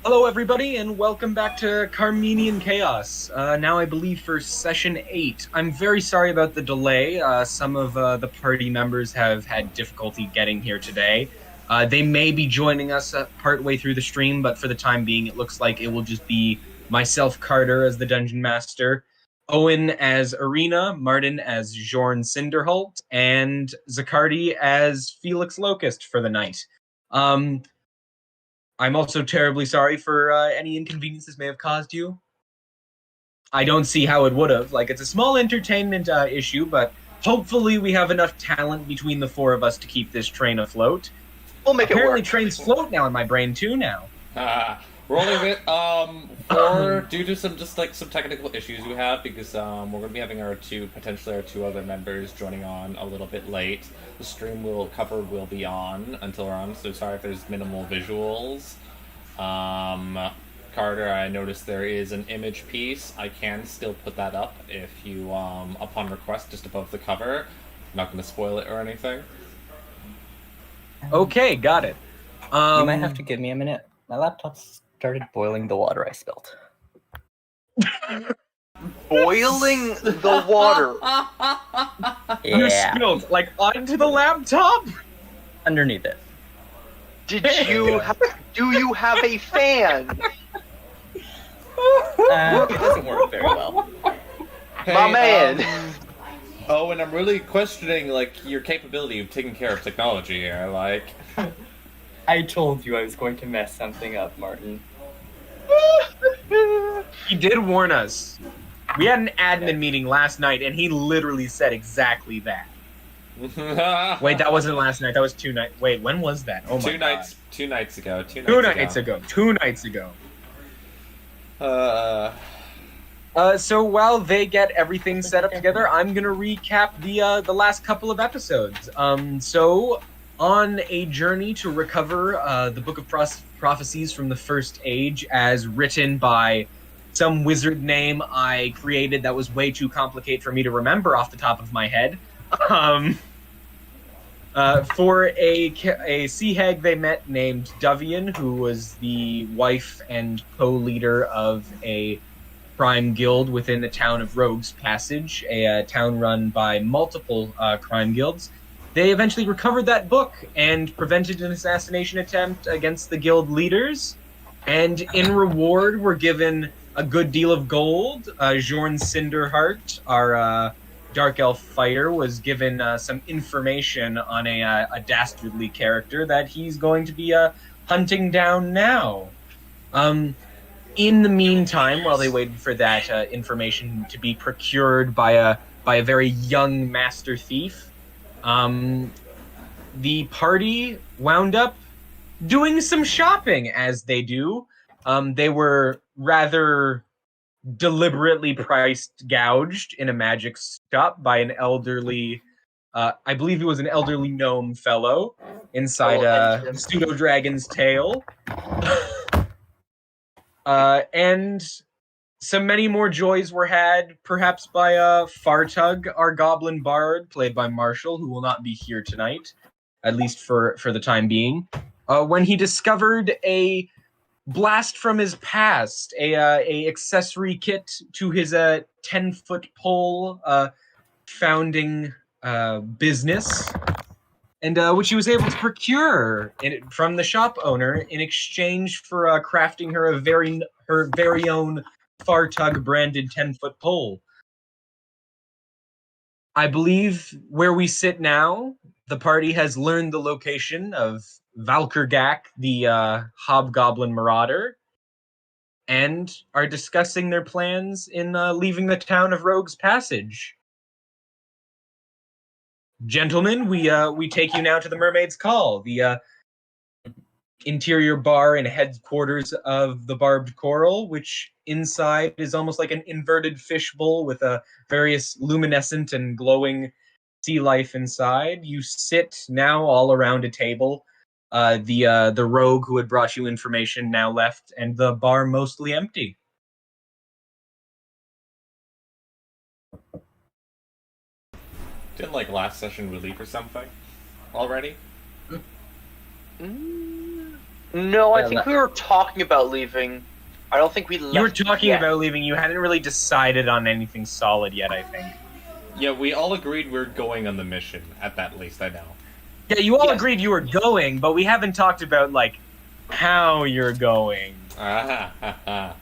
Hello, everybody, and welcome back to Carminian Chaos. Now, I believe for session 8. I'm very sorry about the delay. Some of the party members have had difficulty getting here today. They may be joining us partway through the stream, but for the time being, it looks like it will just be myself, Carter, as the Dungeon Master, Owen as Ariena, Martin as Jorn Cinderheart, and Zaccardi as Felix Locust for the night. I'm also terribly sorry for any inconvenience this may have caused you. I don't see how it would have. It's a small entertainment issue, but hopefully we have enough talent between the four of us to keep this train afloat. We'll make Apparently it work. Trains float now in my brain, too, now. Rolling it, due to some technical issues we have, because we're going to be having potentially our two other members joining on a little bit late. The stream will be on until we're on, so sorry if there's minimal visuals. Carter, I noticed there is an image piece. I can still put that up if you, upon request, just above the cover. I'm not going to spoil it or anything. Okay, got it. You might have to give me a minute. My laptop started boiling the water I spilled. Boiling the water. You Yeah, spilled, onto the laptop? underneath it. Do you have a fan? It doesn't work very well. Hey, My man. And I'm really questioning, your capability of taking care of technology here, I told you I was going to mess something up, Martin. He did warn us. We had an admin meeting last night, and he literally said exactly that. Wait, that wasn't last night. That was 2 nights. Wait, when was that? Oh my god. 2 nights ago. 2 nights ago. 2 nights ago. Uh... So while they get everything set up together, I'm gonna recap the last couple of episodes. So on a journey to recover the Book of Prophecies from the First Age, as written by some wizard name I created that was way too complicated for me to remember off the top of my head. For a sea hag they met named Dovian, who was the wife and co-leader of a crime guild within the town of Rogues Passage, a town run by multiple crime guilds. They eventually recovered that book and prevented an assassination attempt against the guild leaders. And in reward, were given a good deal of gold. Jorn Cinderheart, our Dark Elf fighter, was given some information on a dastardly character that he's going to be hunting down now. In the meantime, while they waited for that information to be procured by a very young master thief, the party wound up doing some shopping, as they do. They were rather deliberately priced gouged in a magic shop by an elderly, I believe he was an elderly gnome fellow inside a pseudo-dragon's tail. And some many more joys were had, perhaps by Fartug, our goblin bard, played by Marshal, who will not be here tonight, at least for the time being, when he discovered a blast from his past, a accessory kit to his 10-foot pole founding business, and which he was able to procure from the shop owner in exchange for crafting her her very own Fartug branded 10-foot pole. I believe where we sit now, the party has learned the location of Valkorgak, the Hobgoblin Marauder, and are discussing their plans in leaving the town of Rogues Passage. Gentlemen, we take you now to the Mermaid's Call, the interior bar and headquarters of the Barbed Coral, which inside is almost like an inverted fishbowl with various luminescent and glowing sea life inside. You sit now all around a table. The rogue who had brought you information now left, and the bar mostly empty. Didn't last session we leave or something already? No, I Yeah, think we were talking about leaving. I don't think we left. You were talking yet. about leaving. You hadn't really decided on anything solid yet, I think. Yeah, we all agreed we're going on the mission. At that least, I know. Yeah, you all Yes. agreed you were going, but we haven't talked about, like, how you're going. Ah, ha, ha.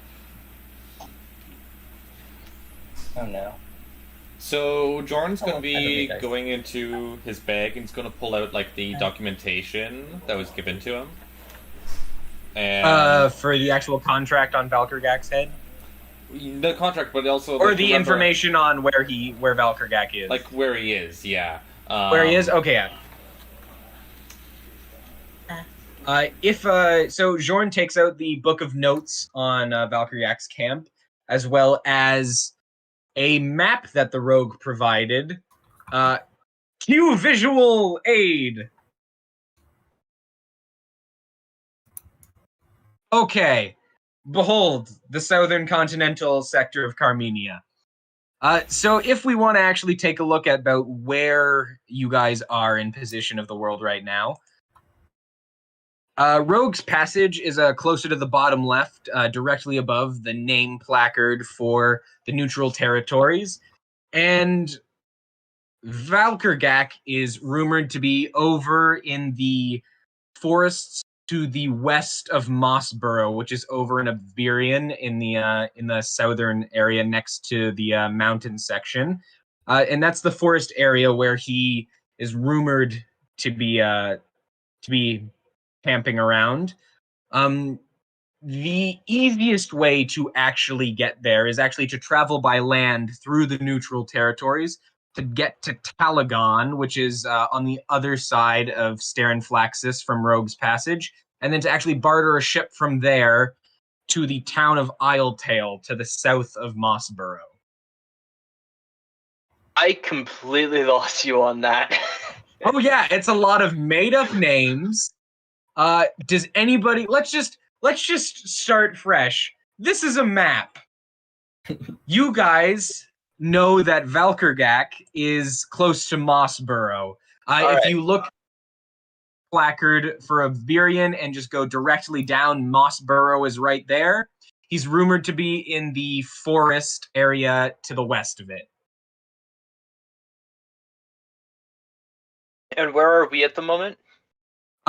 Oh no. So Jorn's going to I don't be think I- going into his bag and he's going to pull out like the documentation that was given to him. And For the actual contract on Valkorgak's head? the contract, but also Or like, the remember, information on where Valkorgak is. like where he is. Yeah. Where he is? Okay, yeah. So Jorn takes out the book of notes on Valkorgak's camp, as well as a map that the rogue provided. Cue visual aid. Okay. Behold, the southern continental sector of KARMINIA. So if we want to actually take a look at about where you guys are in position of the world right now, Rogue's Passage is closer to the bottom left, directly above the name placard for the neutral territories. And Valkorgak is rumored to be over in the forests to the west of Mossborough, which is over in Ovbirion in the southern area next to the mountain section. And that's the forest area where he is rumored to be camping around. The easiest way to actually get there is actually to travel by land through the neutral territories to get to Talagon, which is on the other side of Starenflaxus from Rogue's Passage, and then to actually barter a ship from there to the town of Isletail to the south of Mossborough. I completely lost you on that. Oh yeah, it's a lot of made-up names. Does anybody? Let's just start fresh. This is a map. You guys know that Valkorgak is close to Mossborough. If you look placard for Ovbirion and just go directly down, Mossborough is right there. He's rumored to be in the forest area to the west of it. And where are we at the moment?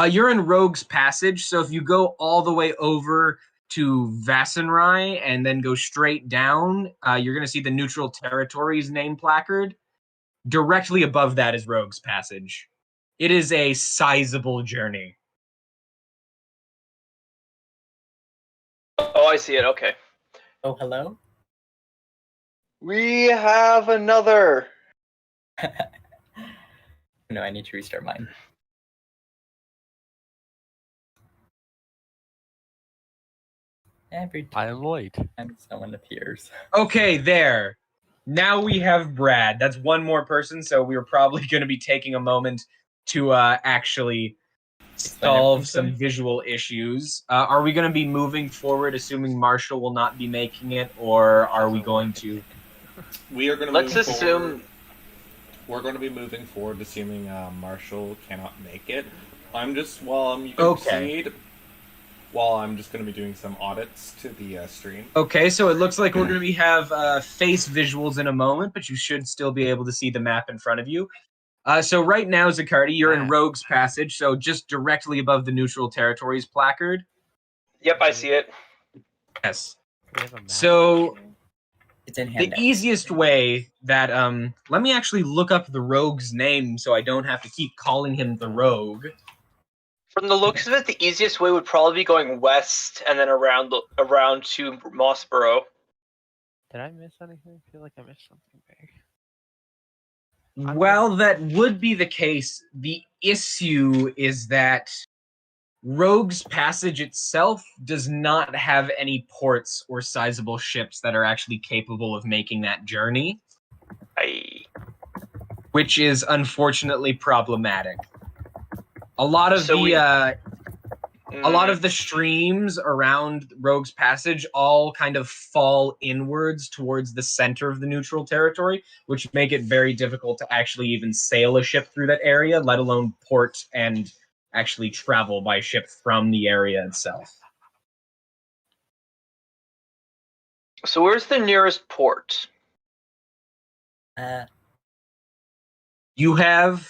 You're in Rogue's Passage, so if you go all the way over to Vassenrai and then go straight down, you're going to see the Neutral Territories name placard. Directly above that is Rogue's Passage. It is a sizable journey. Oh, I see it. Okay. Oh, hello? We have another. No, I need to restart mine. Every I'm late. time someone appears. Okay, there. Now we have Brad. That's one more person, so we were probably going to be taking a moment to actually solve some visual issues. Are we going to be moving forward, assuming Marshal will not be making it, or are we going to? We are going to. Let's assume. We're going to be moving forward, assuming Marshal cannot make it. I'm just you can proceed. While I'm just going to be doing some audits to the stream. Okay, so it looks like we're going to have face visuals in a moment, but you should still be able to see the map in front of you. So right now, Zaccardi, you're in Rogue's Passage, so just directly above the Neutral Territories placard. Yep, I see it. Yes. We have a map. So It's in the handout. easiest way that let me actually look up the rogue's name so I don't have to keep calling him the rogue. From the looks of it, the easiest way would probably be going west and then around to Mossborough. Did I miss anything? I feel like I missed something big. Well, that would be the case. The issue is that Rogue's Passage itself does not have any ports or sizable ships that are actually capable of making that journey, which is unfortunately problematic. A lot of a lot of the streams around Rogue's Passage all kind of fall inwards towards the center of the neutral territory, which make it very difficult to actually even sail a ship through that area, let alone port and actually travel by ship from the area itself. So where's the nearest port? You have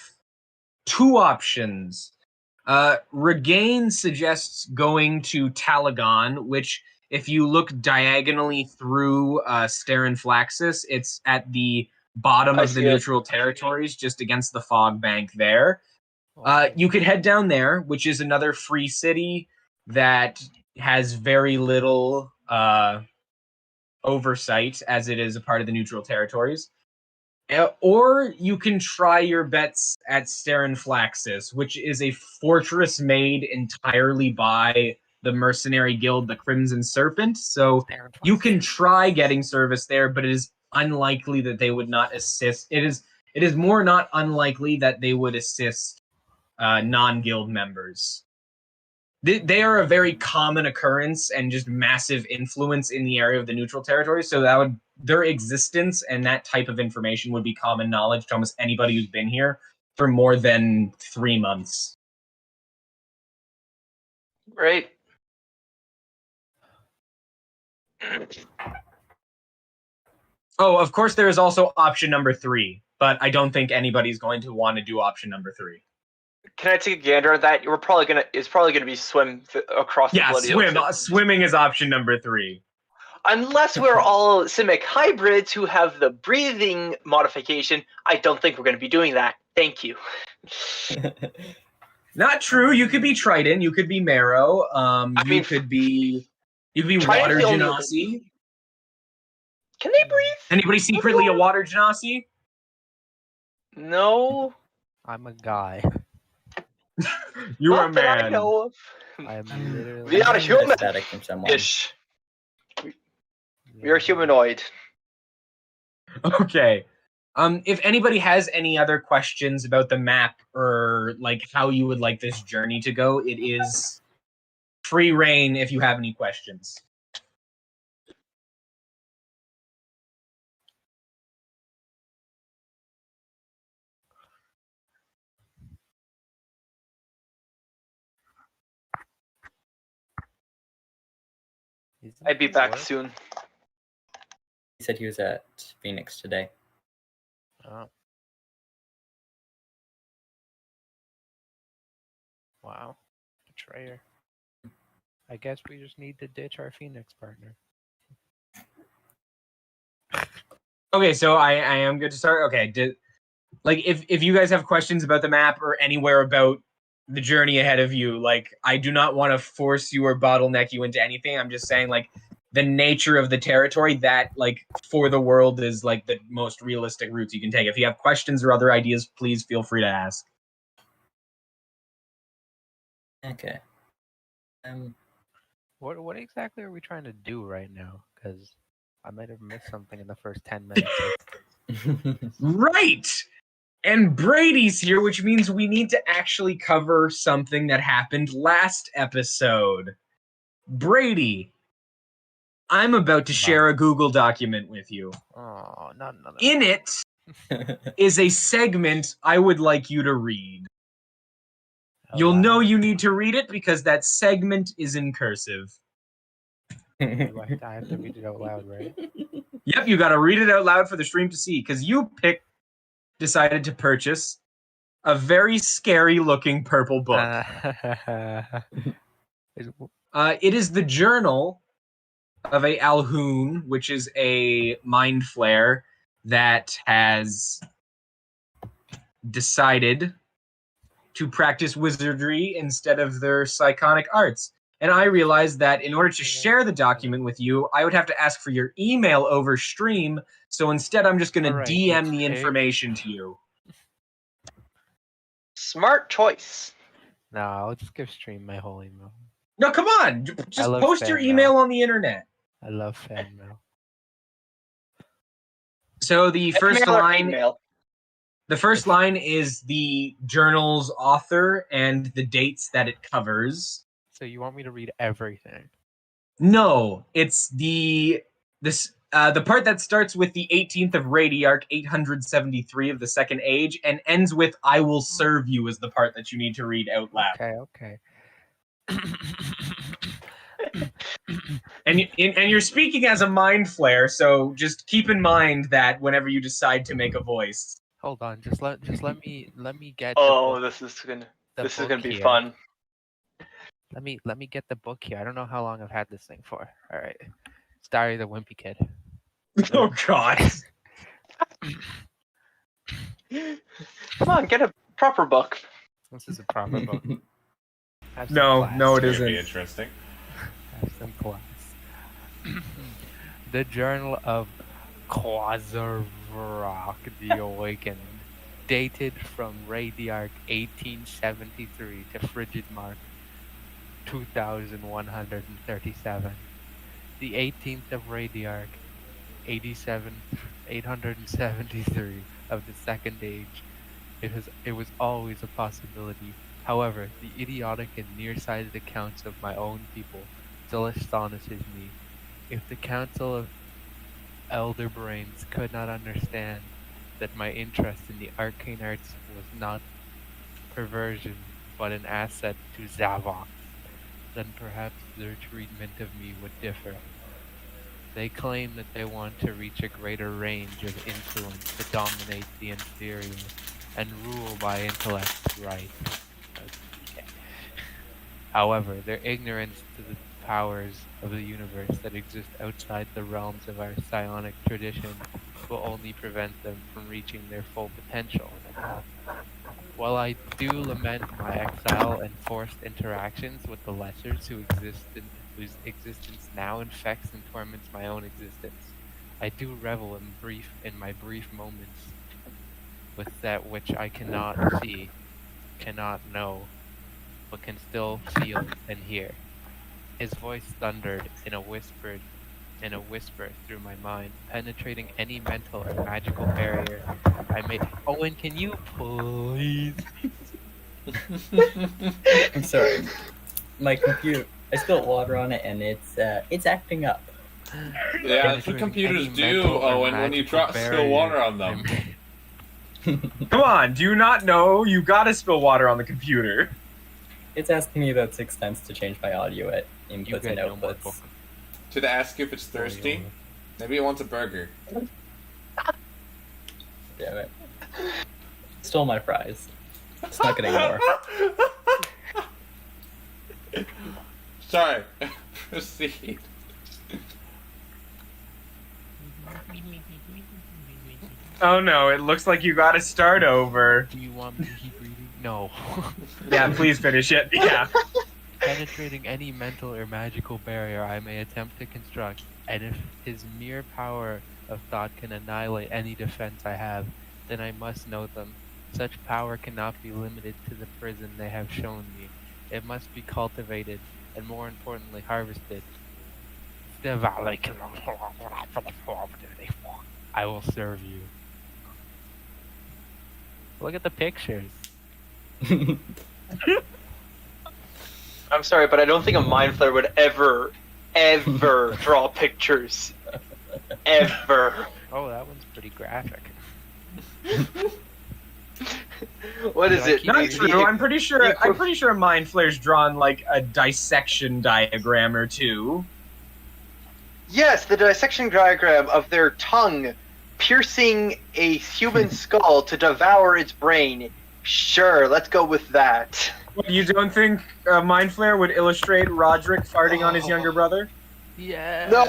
two options. Regain suggests going to Talagon, which, if you look diagonally through Starenflaxus, it's at the bottom of the neutral territories, just against the fog bank there. You could head down there, which is another free city that has very little oversight, as it is a part of the neutral territories. Or you can try your bets at Starenflaxus, which is a fortress made entirely by the mercenary guild, the Crimson Serpent. So you can try getting service there, but it is unlikely that they would not assist. It is more not unlikely that they would assist non-guild members. They are a very common occurrence and just massive influence in the area of the neutral territory. So their existence and that type of information would be common knowledge to almost anybody who's been here for more than 3 months. Great. Oh, of course, there is also option number 3, but I don't think anybody's going to want to do option number 3. Can I take a gander at that? It's probably gonna be swim across the bloody ocean. Swimming is option number 3. Unless we're all Simic hybrids who have the breathing modification, I don't think we're going to be doing that. Thank you. Not true. You could be Trident. You could be Marrow. You could be Water Genasi. Can they breathe? Anybody secretly a Water Genasi? No. I'm a guy. You are a Not that I man. know of. I'm literally. We are human. Static from someone. Ish. We are humanoid. Okay. If anybody has any other questions about the map or like how you would like this journey to go, it is free reign if you have any questions. I'd be back soon. He said he was at Phoenix today. Oh. Wow. Betrayer. I guess we just need to ditch our Phoenix partner. Okay, so I am good to start. Okay, if you guys have questions about the map or anywhere about the journey ahead of you, like, I do not want to force you or bottleneck you into anything. I'm just saying, like, the nature of the territory that, like, for the world is, like, the most realistic routes you can take. If you have questions or other ideas, please feel free to ask. Okay. What exactly are we trying to do right now? Because I might have missed something in the first 10 minutes. Right! And Bradey's here, which means we need to actually cover something that happened last episode. Bradey, I'm about to share a Google document with you. Oh, no. In it is a segment I would like you to read. You'll know you need to read it because that segment is in cursive. I have to read it out loud, right? Yep, you got to read it out loud for the stream to see, because you decided to purchase a very scary-looking purple book. It is the journal of a Alhoon, which is a mind flayer that has decided to practice wizardry instead of their psionic arts. And I realized that in order to share the document with you, I would have to ask for your email over stream. So instead, I'm just going to DM the information to you. Smart choice. No, I'll just give stream my whole email. No, come on. Just post your email on the internet. I love fan mail. So the first line is the journal's author and the dates that it covers. So you want me to read everything? No, it's The part that starts with the 18th of Radiarch, 873 of the Second Age, and ends with "I will serve you" is the part that you need to read out loud. Okay. And you're speaking as a mind flare, so just keep in mind that whenever you decide to make a voice. Hold on. Just let me get. Oh, the this is gonna book be here. fun. Let me get the book here. I don't know how long I've had this thing for. All right. It's Diary of the Wimpy Kid. Oh God! Come on, get a proper book. This is a proper book. Have some No, class. no, it It's gonna isn't. be interesting. Have some class. The Journal of Quasarok the Awakened, dated from Radiarch 1873 to Frigid Mark 2137. The 18th of Radiarch 873 of the Second Age. It was always a possibility. However, the idiotic and nearsighted accounts of my own people still astonishes me. If the Council of Elder Brains could not understand that my interest in the arcane arts was not perversion, but an asset to Zavok, then perhaps their treatment of me would differ. They claim that they want to reach a greater range of influence to dominate the inferior and rule by intellect right. Okay. However, their ignorance to the powers of the universe that exist outside the realms of our psionic tradition will only prevent them from reaching their full potential. While I do lament my exile and forced interactions with the lessers whose existence now infects and torments my own existence, I do revel in my brief moments with that which I cannot see, cannot know, but can still feel and hear. His voice thundered in a whisper through my mind, penetrating any mental or magical barrier I may. Owen, can you please? I'm sorry. My computer. I spilled water on it, and it's acting up. Yeah, that's what computers do, Owen, when you spill water on them. Come on, do you not know you gotta spill water on the computer? It's asking me about 6 times to change my audio at You inputs get and no more outputs. book. Should I ask you if it's thirsty? Maybe it wants a burger. Damn it. Stole my fries. It's not getting more. Sorry. Proceed. Oh no, it looks like you gotta start over. Do you want me to keep reading? No. Yeah, please finish it. Yeah. Penetrating any mental or magical barrier I may attempt to construct, and if his mere power of thought can annihilate any defense I have, then I must know them. Such power cannot be limited to the prison they have shown me. It must be cultivated, and more importantly, harvested. I will serve you. Look at the pictures. I'm sorry, but I don't think a mind flare would ever draw pictures. Ever. Oh, that one's pretty graphic. What is it? Not true. I'm pretty sure a mind flare's drawn like a dissection diagram or two. Yes, the dissection diagram of their tongue piercing a human skull to devour its brain. Sure, let's go with that. What, you don't think mind flare would illustrate Roderick farting on his younger brother? Yeah. No,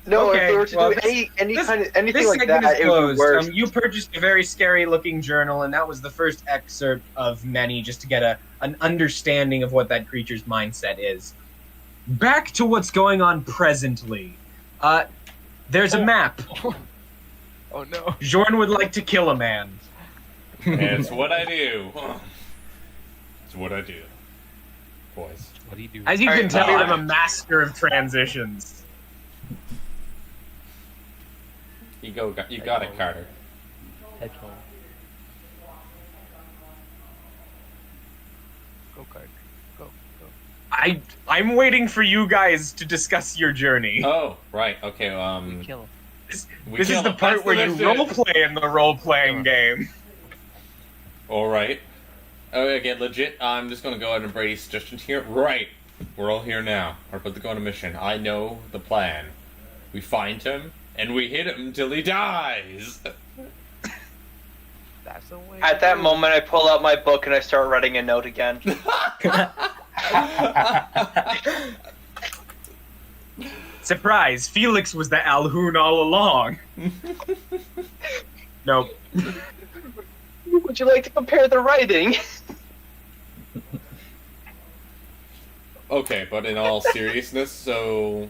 Okay, if they were to well, do anything This like segment that, is it would closed. be worse. You purchased a very scary-looking journal, and that was the first excerpt of many, just to get an understanding of what that creature's mindset is. Back to what's going on presently. There's a map. Oh no. Jorn would like to kill a man. It's what I do. It's what I do. Boys. What do you do? As you All can right, tell, let me- I'm a master of transitions. You got it, Carter. Headphone. Go, Card. Go. I'm waiting for you guys to discuss your journey. Oh, right. Okay. Kill him. This is the part where you roleplay in the role-playing game. All right. Again, legit. I'm just gonna go ahead and Brady's suggestions here. Right. We're all here now. We're about to go on a mission. I know the plan. We find him and we hit him until he dies. That's the way. At that moment, I pull out my book and I start writing a note again. Surprise! Felix was the Alhoon all along. Nope. Would you like to compare the writing? Okay, but in all seriousness, so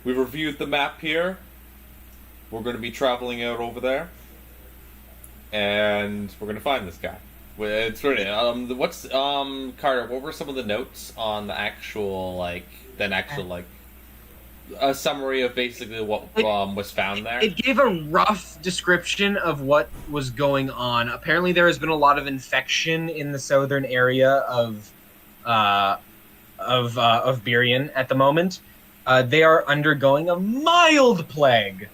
we reviewed the map here. We're going to be traveling out over there, and we're going to find this guy. It's really what's Carter? What were some of the notes on the actual a summary of basically what was found there? It gave a rough description of what was going on. Apparently, there has been a lot of infection in the southern area of Ovbirion at the moment. They are undergoing a mild plague,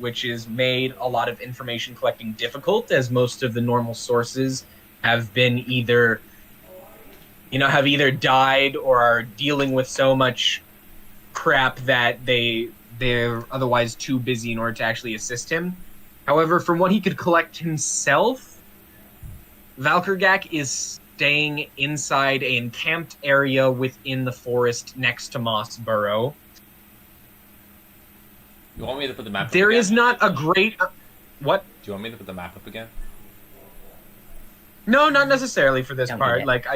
which has made a lot of information collecting difficult, as most of the normal sources have been either died or are dealing with so much crap that they're otherwise too busy in order to actually assist him. However, from what he could collect himself, Valkorgak is staying inside an encamped area within the forest next to Moss Burrow. You want me to put the map up There again? is not a great... What? Do you want me to put the map up again? No, not necessarily for this Don't part. do Like,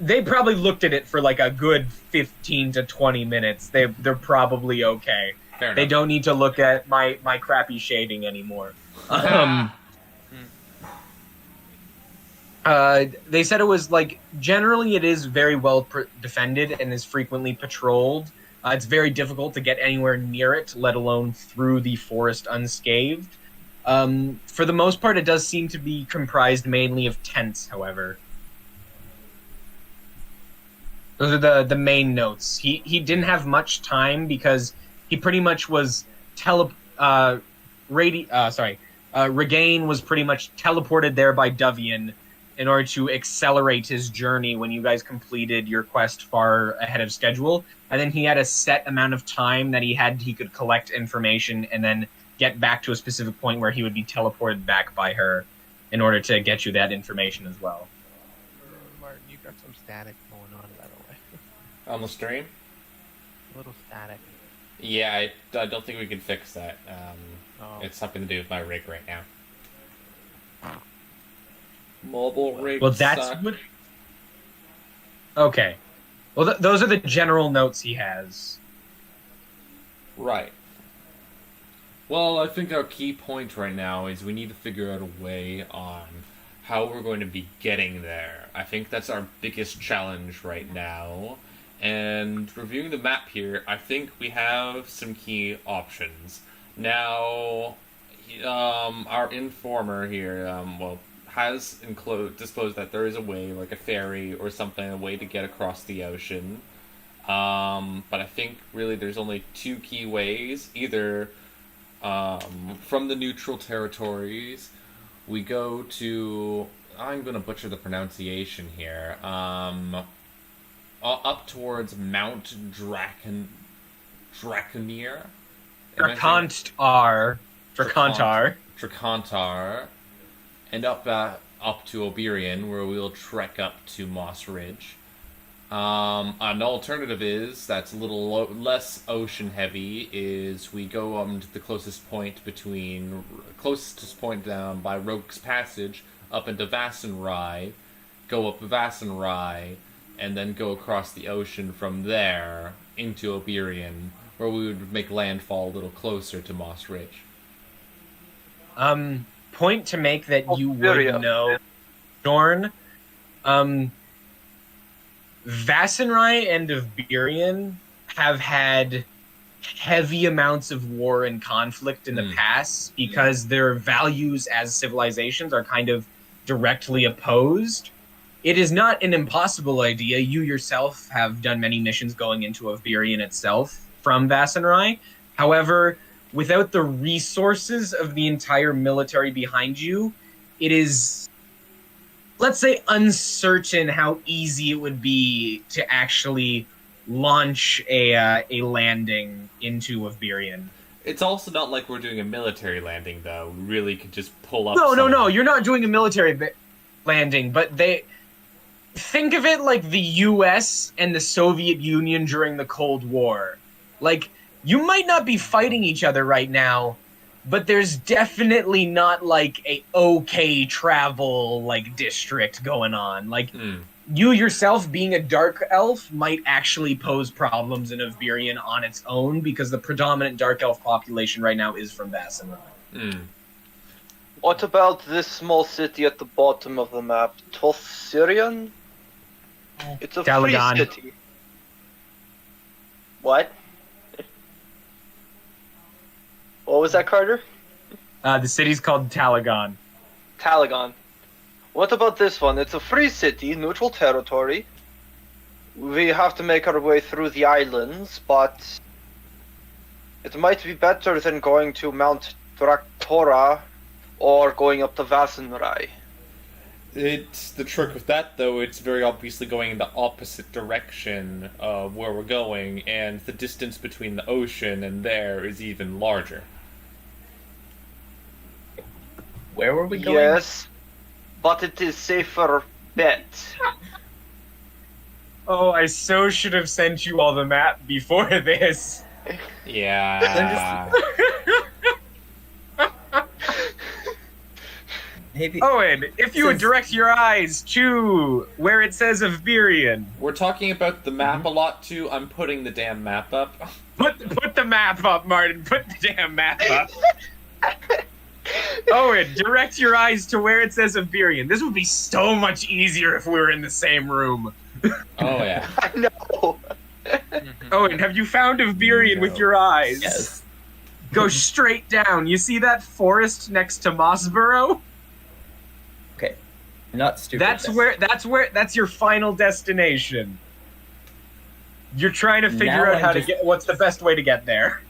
they probably looked at it for like a good 15 to 20 minutes. They're probably okay. Fair enough. They don't need to look at my crappy shading anymore. They said it was like, generally it is very well defended and is frequently patrolled. It's very difficult to get anywhere near it, let alone through the forest unscathed. For the most part, it does seem to be comprised mainly of tents, however. Those are the main notes. He didn't have much time because he pretty much was Regain was pretty much teleported there by Davian in order to accelerate his journey when you guys completed your quest far ahead of schedule. And then he had a set amount of time that he could collect information and then get back to a specific point where he would be teleported back by her in order to get you that information as well. Martin, you got some static going on, by the way. On the stream? A little static. Yeah, I don't think we can fix that. Oh. It's something to do with my rig right now. Mobile rig. Well, that's suck. what... Okay. Well, those are the general notes he has. Right. Well, I think our key point right now is we need to figure out a way on how we're going to be getting there. I think that's our biggest challenge right now. And reviewing the map here, I think we have some key options. Now, our informer here, has disclosed that there is a way, like a ferry or something, a way to get across the ocean. But I think really there's only two key ways. Either from the neutral territories, we go to... I'm going to butcher the pronunciation here. Up towards Mount Draconier? Dracontar. And up to Ovbirion, where we'll trek up to Moss Ridge. An alternative that's a little less ocean heavy is we go to the closest point down by Rogue's Passage up into Vassenrai, go up Vassenrai, and then go across the ocean from there into Ovbirion, where we would make landfall a little closer to Moss Ridge. Point to make that you Ovbirion. would know, Jorn. Vassenrai and Ovbirion have had heavy amounts of war and conflict in the past because their values as civilizations are kind of directly opposed. it is not an impossible idea. You yourself have done many missions going into Ovbirion itself from Vassenrai. However, without the resources of the entire military behind you, it is, let's say, uncertain how easy it would be to actually launch a landing into Ovbirion. It's also not like we're doing a military landing, though. We really could just pull up. No. You're not doing a military landing, but they think of it like the U.S. and the Soviet Union during the Cold War. Like, you might not be fighting each other right now, but there's definitely not like a okay travel like district going on. Like, you yourself being a dark elf might actually pose problems in Ovbirion on its own, because the predominant dark elf population right now is from Vassenrai. What about this small city at the bottom of the map? Tothsirion? It's a Talagan. free city. What? What was that, Carter? The city's called Talagan. Talagan. What about this one? It's a free city, neutral territory. We have to make our way through the islands, but it might be better than going to Mount Draktora or going up to Vassenrai. It's the trick with that, though. It's very obviously going in the opposite direction of where we're going, and the distance between the ocean and there is even larger. Where were we going? Yes, but it is safer bet. Oh, I so should have sent you all the map before this. Yeah. Maybe. Owen, if you would direct your eyes to where it says Ovbirion. We're talking about the map a lot, too. I'm putting the damn map up. Put the map up, Martin. Put the damn map up. Owen, direct your eyes to where it says Ovbirion. This would be so much easier if we were in the same room. Oh, yeah. I know. Owen, have you found Ovbirion with your eyes? Yes. Go straight down. You see that forest next to Mossborough? Okay. I'm not stupid. That's your final destination. You're trying to figure Now out I'm how just- to get what's the best way to get there.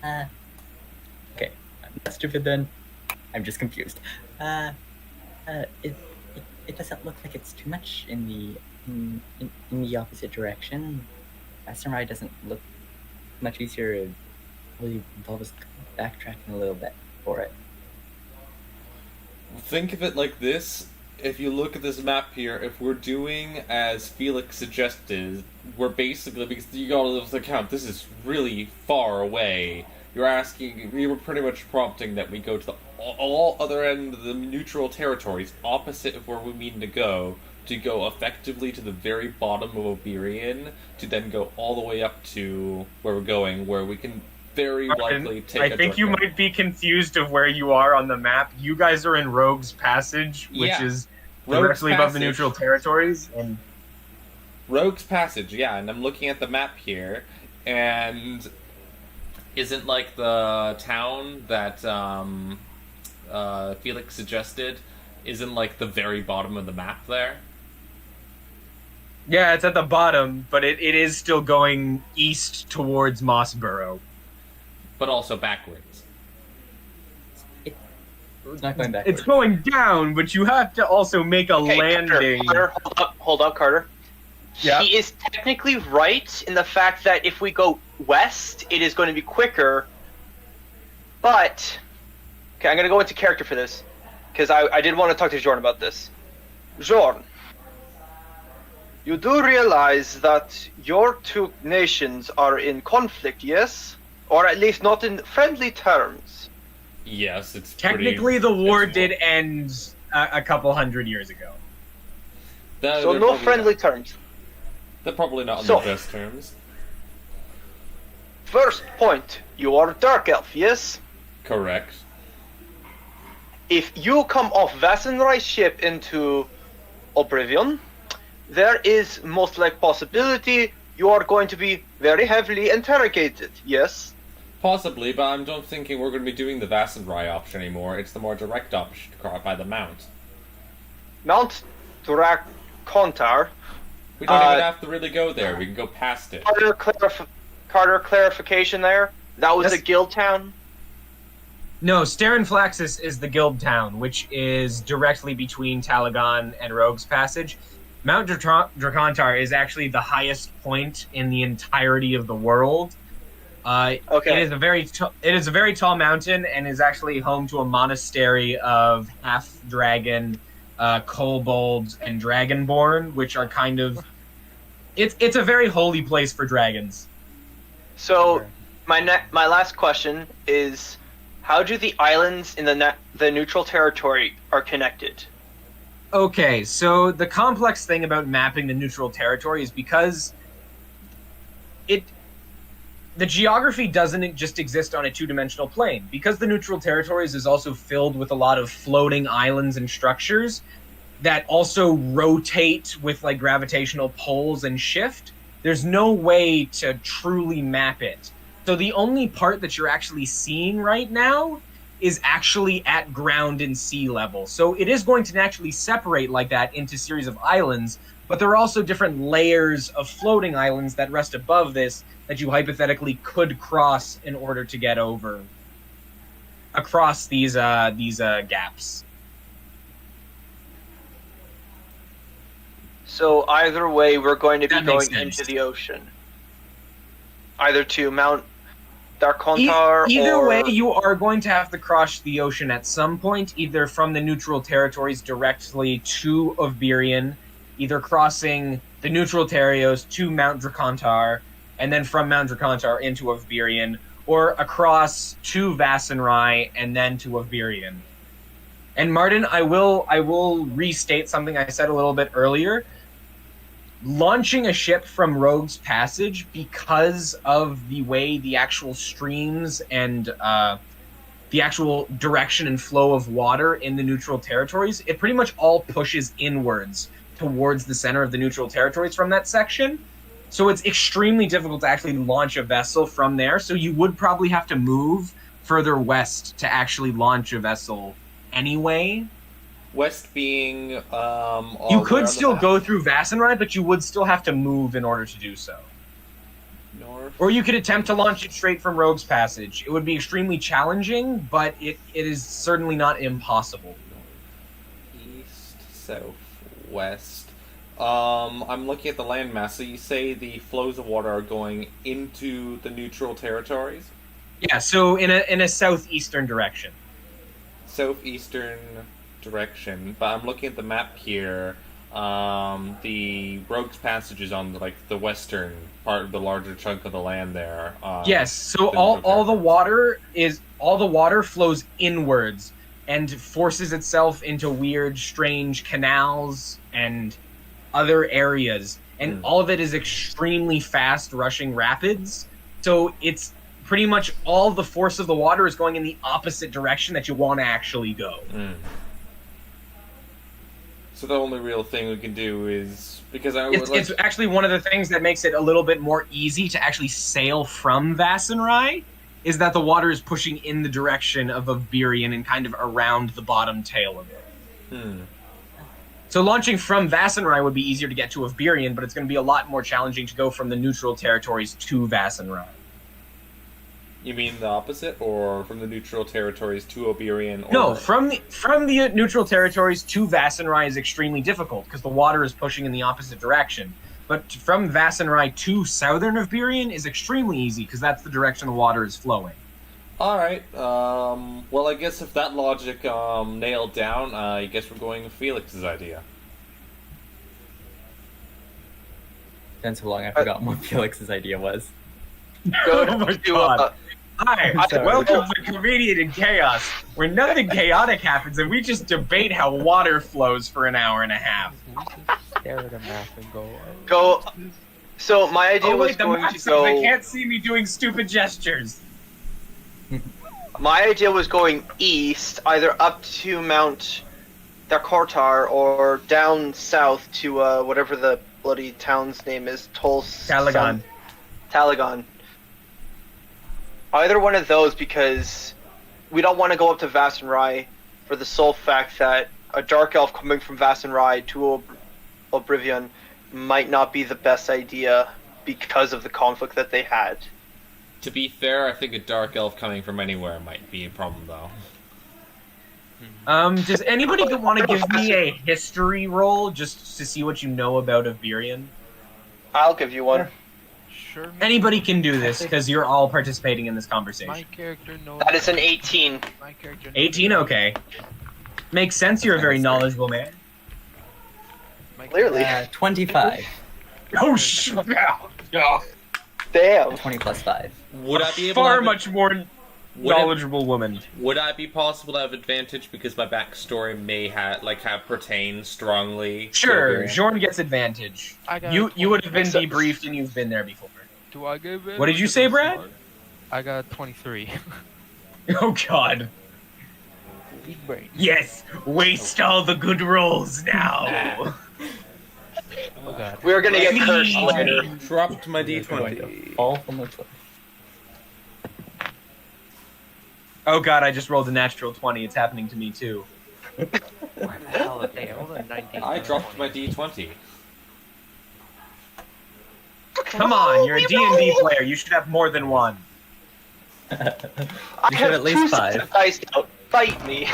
Okay. I'm not stupid then. I'm just confused. It doesn't look like it's too much in the opposite direction. Vassenrai doesn't look much easier. It really involves backtracking a little bit for it. Think of it like this. If you look at this map here, if we're doing as Felix suggested, we're basically, because you gotta account, this is really far away. You're asking, we were pretty much prompting that we go to the all other end of the neutral territories, opposite of where we mean to go effectively to the very bottom of Ovbirion, to then go all the way up to where we're going, where we can very likely take I think you might be confused of where you are on the map. You guys are in Rogue's Passage, which Yeah. is Rogue's directly above the Passage. neutral territories. And Rogue's Passage, yeah, and I'm looking at the map here, and isn't like the town that Felix suggested, isn't like the very bottom of the map there? yeah, it's at the bottom, but it is still going east towards Mossborough. But also backwards. It's not going backwards. It's going down, but you have to also make a landing. Carter, hold up, Carter. Yeah. He is technically right in the fact that if we go west, it is going to be quicker. But, okay, I'm going to go into character for this, because I did want to talk to Jorn about this. Jorn, you do realize that your two nations are in conflict, yes? Or at least not in friendly terms. Yes, it's Technically, the war did end a couple hundred years ago. So no friendly terms. They're probably not on So- the best terms. First point, you are a dark elf, yes? Correct. If you come off Vassenrai's ship into Ovbirion, there is most like possibility you are going to be very heavily interrogated, yes? Possibly, but I'm not thinking we're going to be doing the Vassenrai option anymore. It's the more direct option by the Mount. Mount Dracontar. We don't even have to really go there. We can go past it. Carter, clarification there. That was Yes. a guild town? No, Starinflaxis is the guild town, which is directly between Talagon and Rogue's Passage. Mount Dracontar is actually the highest point in the entirety of the world. Okay. It is a very tall mountain and is actually home to a monastery of half-dragon, kobolds, and dragonborn, which are kind of... It's a very holy place for dragons. So, my last question is, how do the islands in the neutral territory are connected? Okay, so the complex thing about mapping the neutral territory is because the geography doesn't just exist on a two-dimensional plane. Because the neutral territories is also filled with a lot of floating islands and structures that also rotate with like gravitational pulls and shift, there's no way to truly map it. So the only part that you're actually seeing right now is actually at ground and sea level. So it is going to naturally separate like that into series of islands, but there are also different layers of floating islands that rest above this that you hypothetically could cross in order to get over across these gaps. So either way, we're going to be That makes going sense. into the ocean. Either to Mount Dracontar Either or... way, you are going to have to cross the ocean at some point, either from the neutral territories directly to Ovbirion, either crossing the neutral territories to Mount Dracontar, and then from Mount Dracontar into Ovbirion, or across to Vassenrai and then to Ovbirion. And Martin, I will restate something I said a little bit earlier. Launching a ship from Rogue's Passage, because of the way the actual streams and the actual direction and flow of water in the neutral territories, it pretty much all pushes inwards towards the center of the neutral territories from that section. So it's extremely difficult to actually launch a vessel from there, so you would probably have to move further west to actually launch a vessel anyway. West being You could still go through Vassenrai, but you would still have to move in order to do so. north. Or you could attempt to launch it straight from Rogue's Passage. It would be extremely challenging, but it is certainly not impossible. East, south, west. I'm looking at the landmass. So you say the flows of water are going into the neutral territories? Yeah, so in a southeastern direction. Southeastern direction, but I'm looking at the map here. The Rogue's Passage is on the western part of the larger chunk of the land there. Yes, so the all neutral the water flows inwards and forces itself into weird, strange canals and other areas, and all of it is extremely fast rushing rapids. So it's pretty much all the force of the water is going in the opposite direction that you want to actually go. So the only real thing we can do is because It's actually one of the things that makes it a little bit more easy to actually sail from Vassenrai, is that the water is pushing in the direction of Ovbirion and kind of around the bottom tail of it. So launching from Vassenrai would be easier to get to Ovbirion, but it's going to be a lot more challenging to go from the neutral territories to Vassenrai. You mean the opposite, or from the neutral territories to Ovbirion? No, from the neutral territories to Vassenrai is extremely difficult because the water is pushing in the opposite direction. But from Vassenrai to southern Ovbirion is extremely easy because that's the direction the water is flowing. All right. Well, I guess if that logic nailed down, I guess we're going with Felix's idea. It's been so long, I forgot what Felix's idea was. Oh my god. Hi, sorry. welcome to Comedian in Chaos, where nothing chaotic happens and we just debate how water flows for an hour and a half. Stare at a map and go. Go. So my idea Oh was wait, the going map to says go. they can't see me doing stupid gestures. My idea was going east, either up to Mount Zaccardi or down south to whatever the bloody town's name is, Talagon. Talagon. Either one of those, because we don't want to go up to Vassenrai for the sole fact that a dark elf coming from Vassenrai to Ovbirion might not be the best idea because of the conflict that they had. To be fair, I think a dark elf coming from anywhere might be a problem, though. Does anybody want to give me a history roll just to see what you know about Ovbirion? I'll give you one. Sure. Anybody can do this because you're all participating in this My conversation. character knows. That is an 18. My character knows 18, okay. Makes sense. You're a very knowledgeable man. my Clearly. 25. Oh shit! Yeah. Damn. 20 plus 5. Would I be able Far to have much more knowledgeable woman. Would I be possible to have advantage because my backstory may have pertained strongly? to Sure, Ovbirion? Jorn gets advantage. I got You would have been Makes sense. debriefed and you've been there before. Do I give it? What did you say, Brad? I got 23. Oh god. Big brain. Yes, waste all the good rolls now. Oh god. We're gonna get cursed Please. later. Dropped my Going to d20. fall from the cliff. Oh god, I just rolled a natural 20. It's happening to me too. Where the hell are they? I rolled a 19. I dropped my d20. Come on, you're a D&D player. You should have more than one. I You should have at least 2 sets 5. of dice out. Fight me.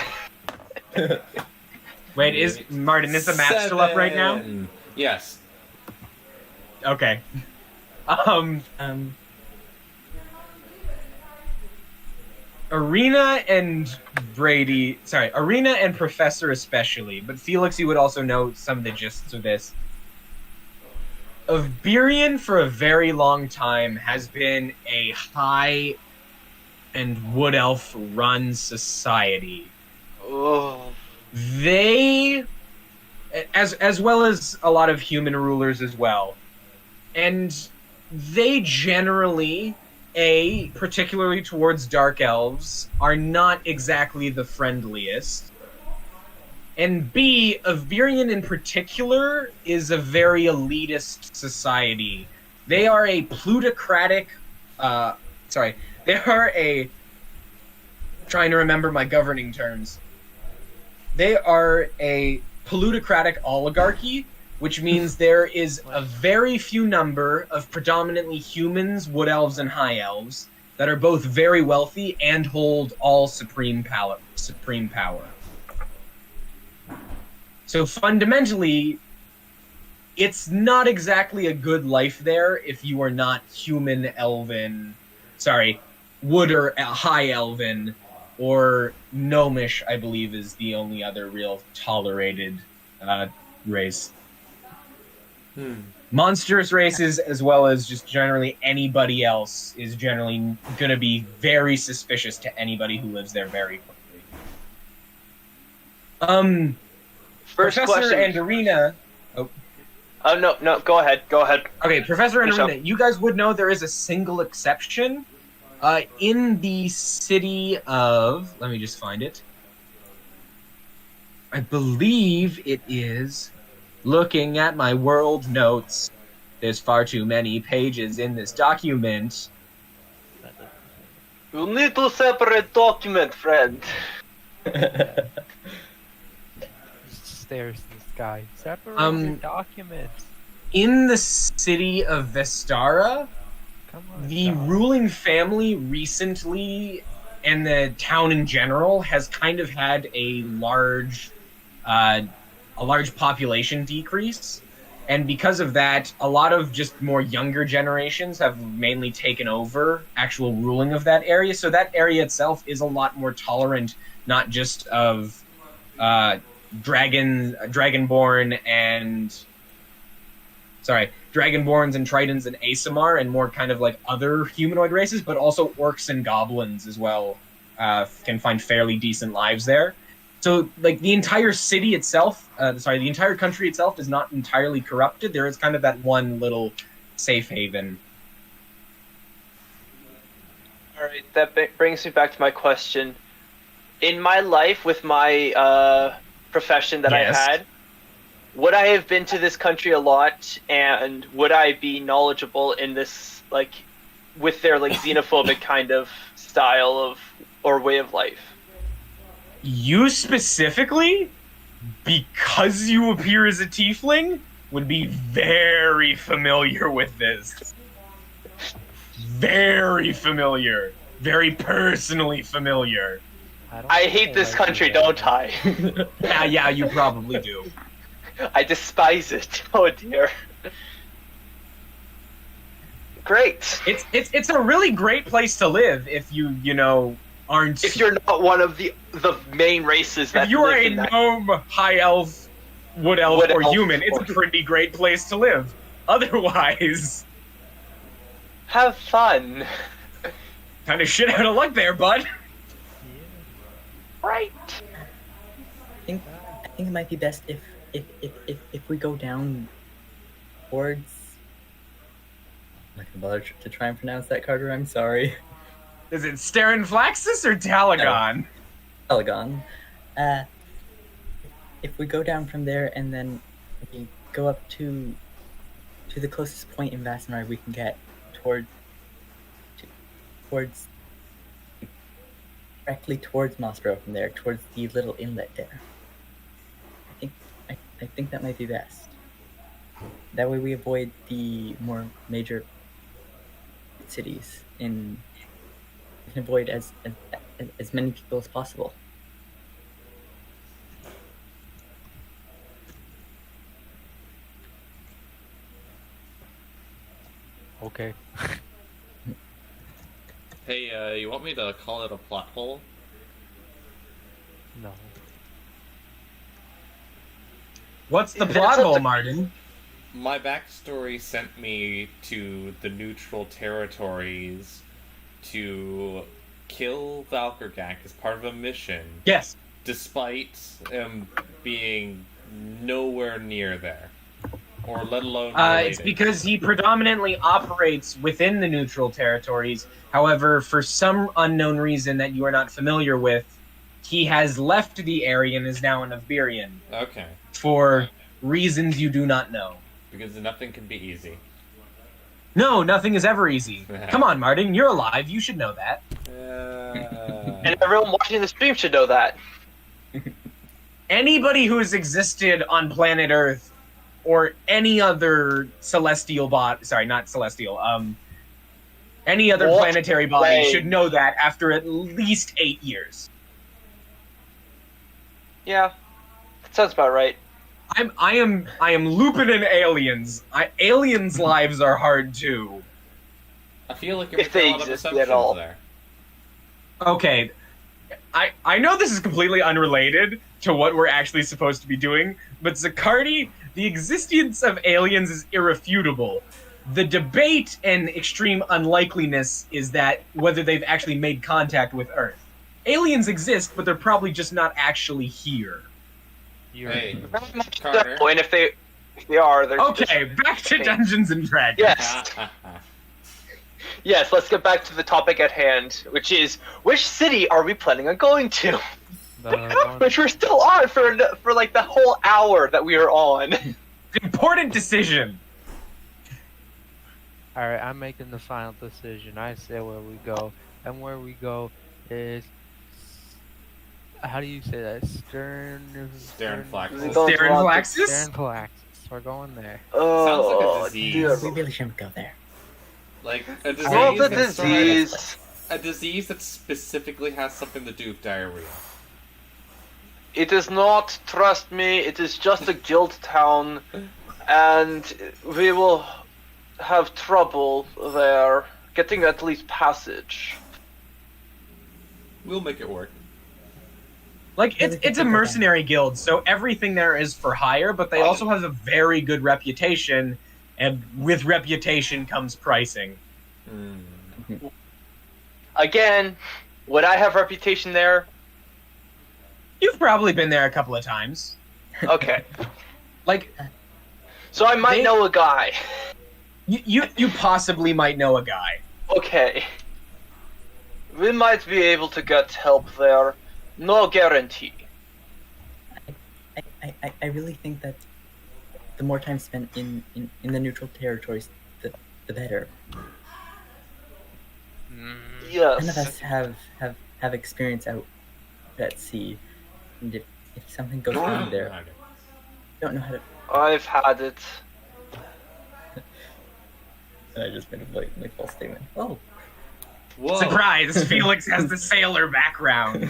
Wait, is Martin, is the map still up right now? 7. Yes. Okay. Ariena and Bradey, sorry, Ariena and Professor especially, but Felix, you would also know some of the gists of this. Ovbirion for a very long time has been a high and wood elf run society. Oh. They, as well as a lot of human rulers as well, and they generally, particularly towards dark elves, are not exactly the friendliest. And B, Ovbirion in particular is a very elitist society. They are a plutocratic, they are a, trying to remember my governing terms. They are a plutocratic oligarchy, which means there is a very few number of predominantly humans, wood elves, and high elves that are both very wealthy and hold all supreme power. So fundamentally, it's not exactly a good life there if you are not human, elven, wood or high elven, or gnomish, I believe, is the only other real tolerated race. Monstrous races, as well as just generally anybody else, is generally going to be very suspicious to anybody who lives there very quickly. First Professor question. and Ariena... Oh, no, go ahead. Okay, Professor and Finish up. Ariena, you guys would know there is a single exception. In the city of... Let me just find it. I believe it is... Looking at my world notes, there's far too many pages in this document. You need to separate document, friend. Stairs in the sky. Separate your documents. In the city of Vestara, Come on. the dog. ruling family recently, and the town in general, has kind of had a large population decrease, and because of that, a lot of just more younger generations have mainly taken over actual ruling of that area. So that area itself is a lot more tolerant, not just of dragonborns and tritons and Asimar, and more kind of like other humanoid races, but also orcs and goblins as well can find fairly decent lives there. So, like, the entire city itself, the entire country itself is not entirely corrupted. There is kind of that one little safe haven. Alright, that brings me back to my question. In my life, with my profession that Yes. I had, would I have been to this country a lot, and would I be knowledgeable in this, like, with their, like, xenophobic kind of style of, or way of life? You specifically, because you appear as a tiefling, would be very familiar with this. Very familiar. Very personally familiar. I hate this country, don't I? Yeah, you probably do. I despise it. Oh dear. Great. It's a really great place to live if you aren't. If you're not one of the main races that if you are live a in that. gnome, high elf, wood elf, Wood or elf, human, it's a pretty great place to live. Otherwise, Have fun. kind of shit out of luck there, bud. Right. I think it might be best if we go down towards. I'm not gonna bother to try and pronounce that, Carter. I'm sorry. Is it Starinflaxus or Talagon? Telegon. If we go down from there and then we go up to the closest point in Vassenheim we can get towards directly towards Mossborough from there, towards the little inlet there. I think that might be best. That way we avoid the more major cities and we can avoid as many people as possible. Okay. Hey, you want me to call it a plot hole? No. What's the Is plot that hole, something- Martin? My backstory sent me to the neutral territories to kill Valkorgak as part of a mission, Yes. despite him being nowhere near there, or let alone related. It's because he predominantly operates within the neutral territories. However, for some unknown reason that you are not familiar with, he has left the area and is now an Ovbirion Okay, for reasons you do not know. because nothing can be easy. No, nothing is ever easy. Come on, Martin, you're alive. You should know that. And everyone watching the stream should know that. Anybody who has existed on planet Earth or any other celestial any other What planetary body way? should know that after at least 8 years. Yeah, that sounds about right. I am looping in aliens. Aliens' lives are hard too. I feel like you're If they making a lot of existed at assumptions all. there. Okay, I know this is completely unrelated to what we're actually supposed to be doing, but Zaccardi, the existence of aliens is irrefutable. The debate and extreme unlikeliness is that whether they've actually made contact with Earth. Aliens exist, but they're probably just not actually here. You're Hey, Very much Carter. so, and if they are, they're Okay, back to Dungeons and Dragons. Yes. Yes, let's get back to the topic at hand, which is which city are we planning on going to? the one. Which we're still on for like the whole hour that we are on. Important decision. Alright, I'm making the final decision. I say where we go. And where we go is. How do you say that? Starinflaxus. Going to Starinflaxus? Starinflaxus. We're going there. Oh, disease. dear. We really shouldn't go there. Like a disease, Well, the that's disease. a disease that specifically has something to do with diarrhea. It is not, trust me, it is just a guild town, and we will have trouble there getting at least passage. We'll make it work. Like, it's a mercenary guild, so everything there is for hire, but they also have a very good reputation, and with reputation comes pricing. Again, would I have reputation there? You've probably been there a couple of times. Okay. Like, So I might know a guy. you possibly might know a guy. Okay. We might be able to get help there. No guarantee. I really think that the more time spent in the neutral territories, the better. None of Yes. us have experience out at sea, and if something goes wrong there, we don't know how to I've had it. And I just made a blatantly false statement. Oh. Whoa. Surprise! Felix has the sailor background.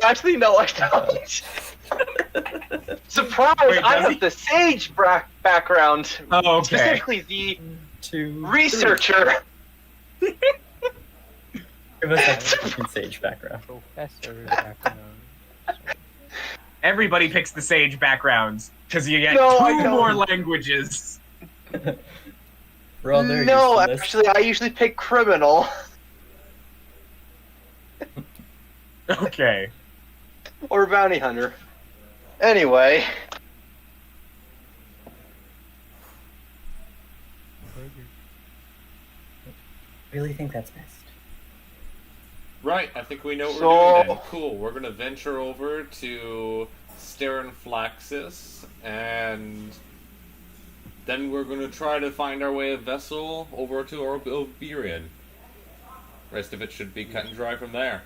Actually, no, I don't. Surprise! Wait, I does have he? the sage background. Oh, okay. Specifically, the 2, researcher. Give us that fucking sage background. Professor background. Everybody picks the sage backgrounds because you get No, I two don't. more languages. We're all very No, used to this. actually, I usually pick criminal. Okay. Or bounty hunter. Anyway. Really think that's best. Right, I think we know what So- we're doing then. Cool, we're gonna venture over to Flaxus, and then we're gonna try to find our way a vessel over to Ovbirion. Rest of it should be cut and dry from there.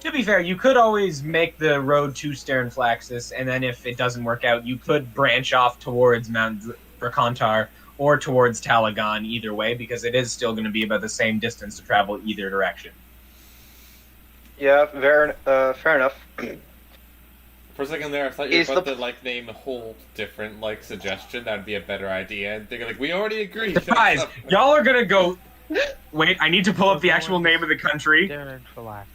To be fair, you could always make the road to Flaxus, and then if it doesn't work out, you could branch off towards Mount Dracontar or towards Talagon, either way, because it is still going to be about the same distance to travel either direction. Yeah, fair enough. For a second there, I thought you were Is about the- to name a whole different suggestion. That'd be a better idea. And they're like, we already agreed. Surprise! Shut up." Y'all are going to go... Wait, I need to pull up the actual name of the country. Relax.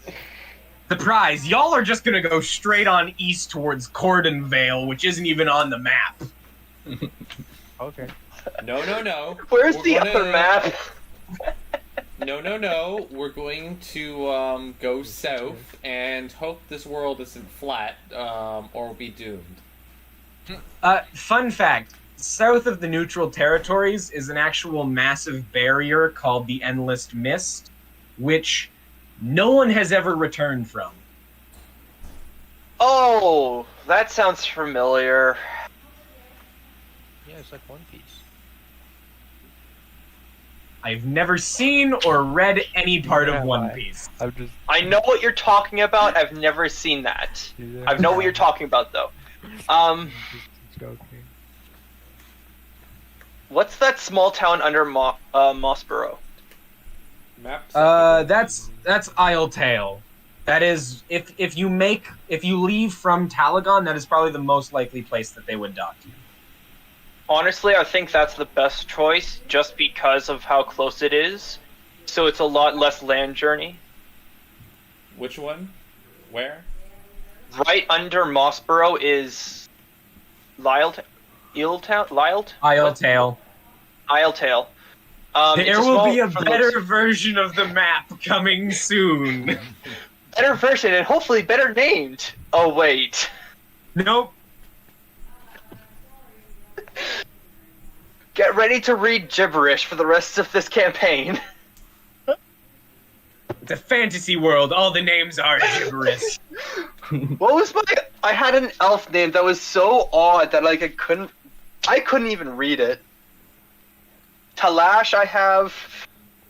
Surprise! Y'all are just going to go straight on east towards Cordenvale, which isn't even on the map. Okay. No. Where's We're the gonna- other map? No. We're going to go south and hope this world isn't flat, or we'll be doomed. Fun fact. South of the Neutral Territories is an actual massive barrier called the Endless Mist, which no one has ever returned from. Oh, that sounds familiar. Yeah, it's like One Piece. I've never seen or read any part Yeah, of One I- Piece. I'm just. I know what you're talking about. I've never seen that. I know what you're talking about, though. I'm just joking. What's that small town under Mossborough? Maps. That's Isletale. That is, if you leave from Talagon, that is probably the most likely place that they would dock you. Honestly, I think that's the best choice, just because of how close it is. So it's a lot less land journey. Which one? Where? Right under Mossborough is Isletown? Isletale. Isletale. It's There will be a from better version of the map coming soon. better version and hopefully better named. Oh wait. Nope. Get ready to read gibberish for the rest of this campaign. It's a fantasy world. All the names are gibberish. What was my? I had an elf name that was so odd that like I couldn't even read it. Talash, I have.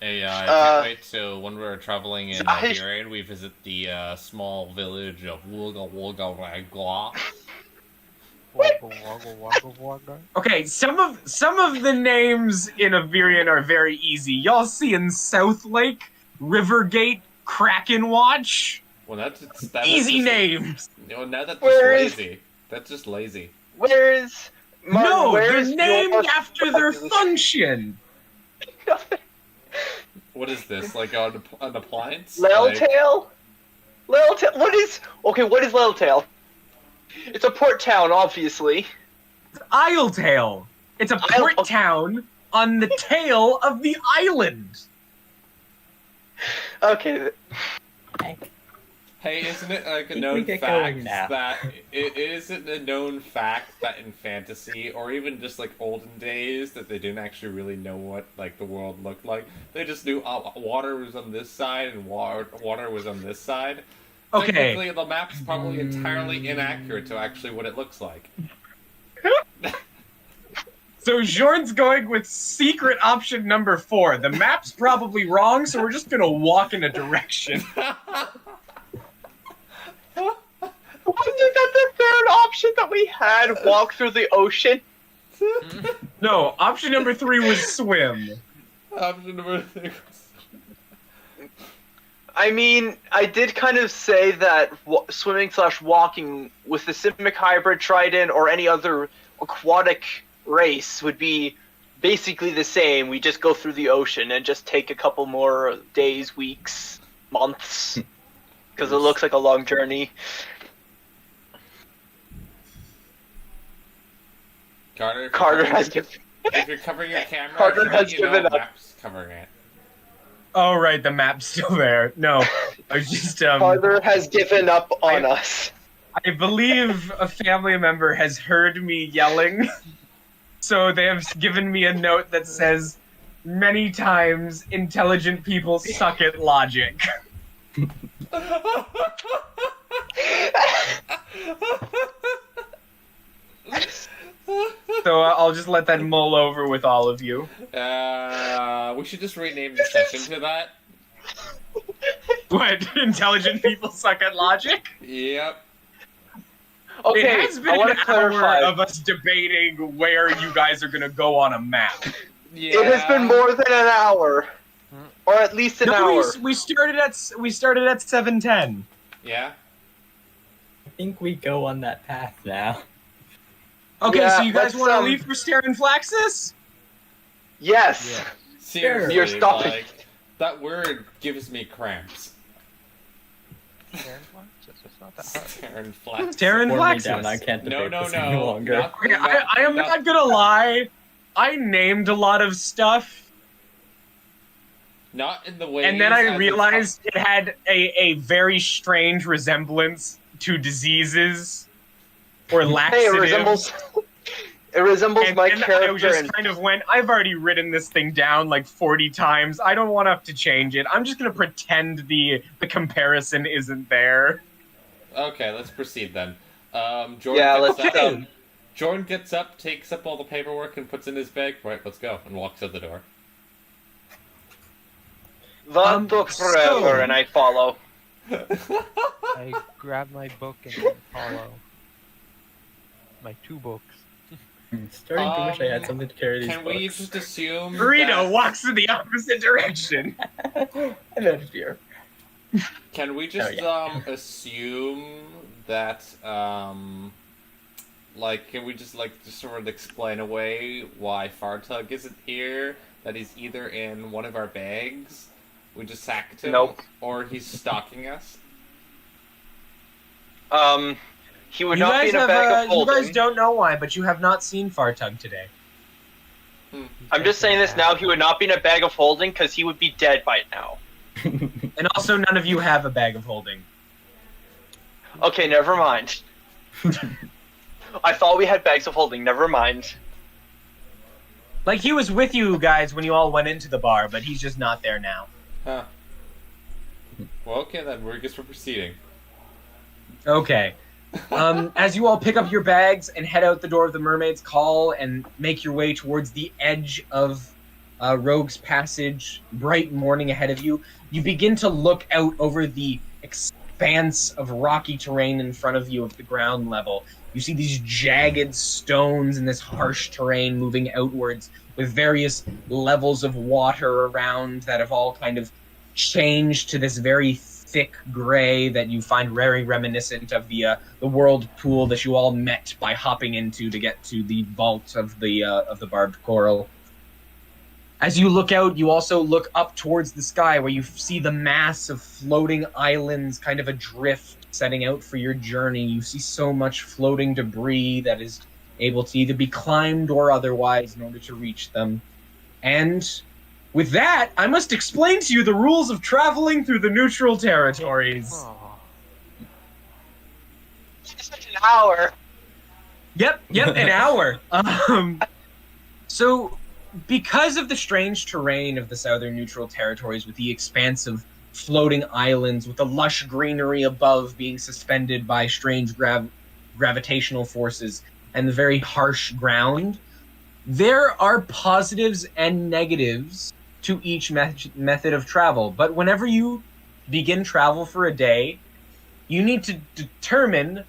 Hey, I can't wait till when we're traveling in I- Ovbirion, we visit the small village of Warlock. Woggle, woggle, woggle, woggle. Okay, some of the names in Ovbirion are very easy. Y'all see in South Lake, Rivergate, Kraken Watch. Well, that's Easy just, names. No, now that's just Where is- lazy. That's just lazy. Where is? Martin, No, where they're is named your- after their function. What is this? Like an appliance? Leltail? Leltail? What is Leltail? It's a port town, obviously. Isletale. It's a port Isle- town on the tail of the island. Okay. Hey, isn't it like a We known get fact going now. that it isn't a known fact that in fantasy or even just like olden days that they didn't actually really know what like the world looked like. They just knew water was on this side and water was on this side. Okay. Technically, the map's probably entirely inaccurate to actually what it looks like. So Jorn's going with secret option number 4. The map's probably wrong, so we're just gonna walk in a direction. Wasn't that the third option that that we had walk through the ocean? No, option number 3 was swim. Option number 3. I mean, I did kind of say that swimming/walking with the Simic Hybrid Trident or any other aquatic race would be basically the same. We just go through the ocean and just take a couple more days, weeks, months, because it looks like a long journey. Carter has given. If you're covering your camera, Carter has given up. Map's covering it. Oh, right, the map's still there. No, I was just, Carter has given up on us. I believe a family member has heard me yelling, so they have given me a note that says, many times, intelligent people suck at logic. So I'll just let that mull over with all of you. We should just rename the session to that. What? Intelligent people suck at logic? Yep. Okay, It has I been want an to clarify. hour of us debating where you guys are going to go on a map. Yeah. It has been more than an hour, or at least an hour. We started at 7:10. Yeah. I think we go on that path now. Okay, Yeah, so you guys let's, want to leave for Starin Flaxus? Yes. Yeah. Seriously, You're stopping. like, that word gives me cramps. It's not that hard. Starin Flax. Starin Pour me down. I Flaxus. can't debate this any No. longer. Okay, I am not gonna lie. I named a lot of stuff, Not in the way. and then I realized it had a very strange resemblance to diseases or Hey, laxatives. it resembles And my then I character. just kind of went, I've already written this thing down like 40 times. I don't want to have to change it. I'm just going to pretend the comparison isn't there. Okay, let's proceed then. Jordan Yeah, gets let's up. Jordan gets up, takes up all the paperwork, and puts in his bag. Right, let's go, and walks out the door. That took forever, and I follow. I grab my book and then follow. My 2 books. I'm starting to wish I had something to carry these Can books. we just assume Burrito that, walks in the opposite direction. I'm out of fear. Can we just assume that can we just sort of explain away why Fartug isn't here? That he's either in one of our bags, we just sacked him, Nope. or he's stalking us. He would You not guys be in a bag of you holding. guys don't know why, but you have not seen Fartug today. I'm just saying this now. He would not be in a bag of holding because he would be dead by now. And also, none of you have a bag of holding. Okay, never mind. I thought we had bags of holding. Never mind. Like, he was with you guys when you all went into the bar, but he's just not there now. Huh. Well, okay then. We're proceeding. Okay. As you all pick up your bags and head out the door of the Mermaid's Call and make your way towards the edge of Rogue's Passage, bright morning ahead of you, you begin to look out over the expanse of rocky terrain in front of you at the ground level. You see these jagged stones in this harsh terrain moving outwards with various levels of water around that have all kind of changed to this very thick gray that you find very reminiscent of the whirlpool that you all met by hopping into to get to the vault of the Barbed Coral. As you look out, you also look up towards the sky where you see the mass of floating islands kind of adrift setting out for your journey. You see so much floating debris that is able to either be climbed or otherwise in order to reach them. And with that, I must explain to you the rules of traveling through the neutral territories. Aw. It's such an hour. Yep, an hour. So, because of the strange terrain of the southern neutral territories with the expanse of floating islands, with the lush greenery above being suspended by strange gravitational forces, and the very harsh ground, there are positives and negatives to each method of travel. But whenever you begin travel for a day, you need to determine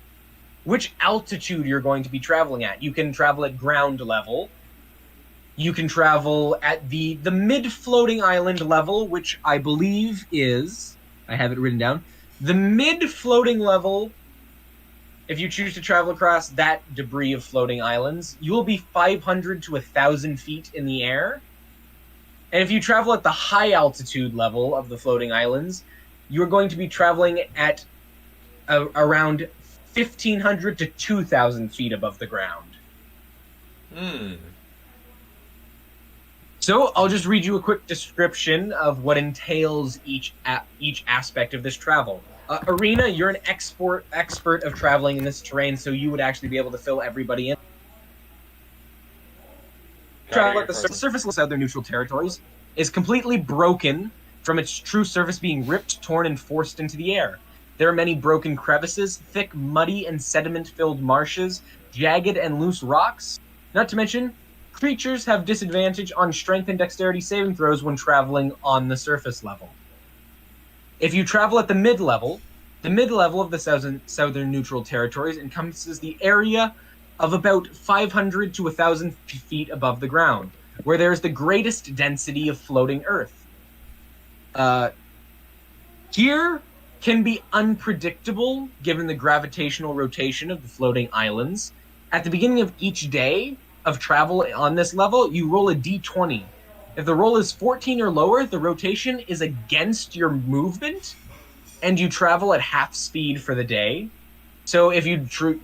which altitude you're going to be traveling at. You can travel at ground level. You can travel at the mid-floating island level, which I believe is... I have it written down. The mid-floating level, if you choose to travel across that debris of floating islands, you will be 500 to 1,000 feet in the air. And if you travel at the high altitude level of the floating islands, you're going to be traveling at around 1,500 to 2,000 feet above the ground. So I'll just read you a quick description of what entails each aspect of this travel. Ariena, you're an expert of traveling in this terrain, so you would actually be able to fill everybody in. Travel at the surface of southern neutral territories is completely broken from its true surface being ripped, torn, and forced into the air. There are many broken crevices, thick, muddy, and sediment-filled marshes, jagged and loose rocks. Not to mention, creatures have disadvantage on strength and dexterity saving throws when traveling on the surface level. If you travel at the mid-level of the southern neutral territories encompasses the area of about 500 to 1,000 feet above the ground, where there is the greatest density of floating earth. Here can be unpredictable given the gravitational rotation of the floating islands. At the beginning of each day of travel on this level, you roll a d20. If the roll is 14 or lower, the rotation is against your movement, and you travel at half speed for the day. So if you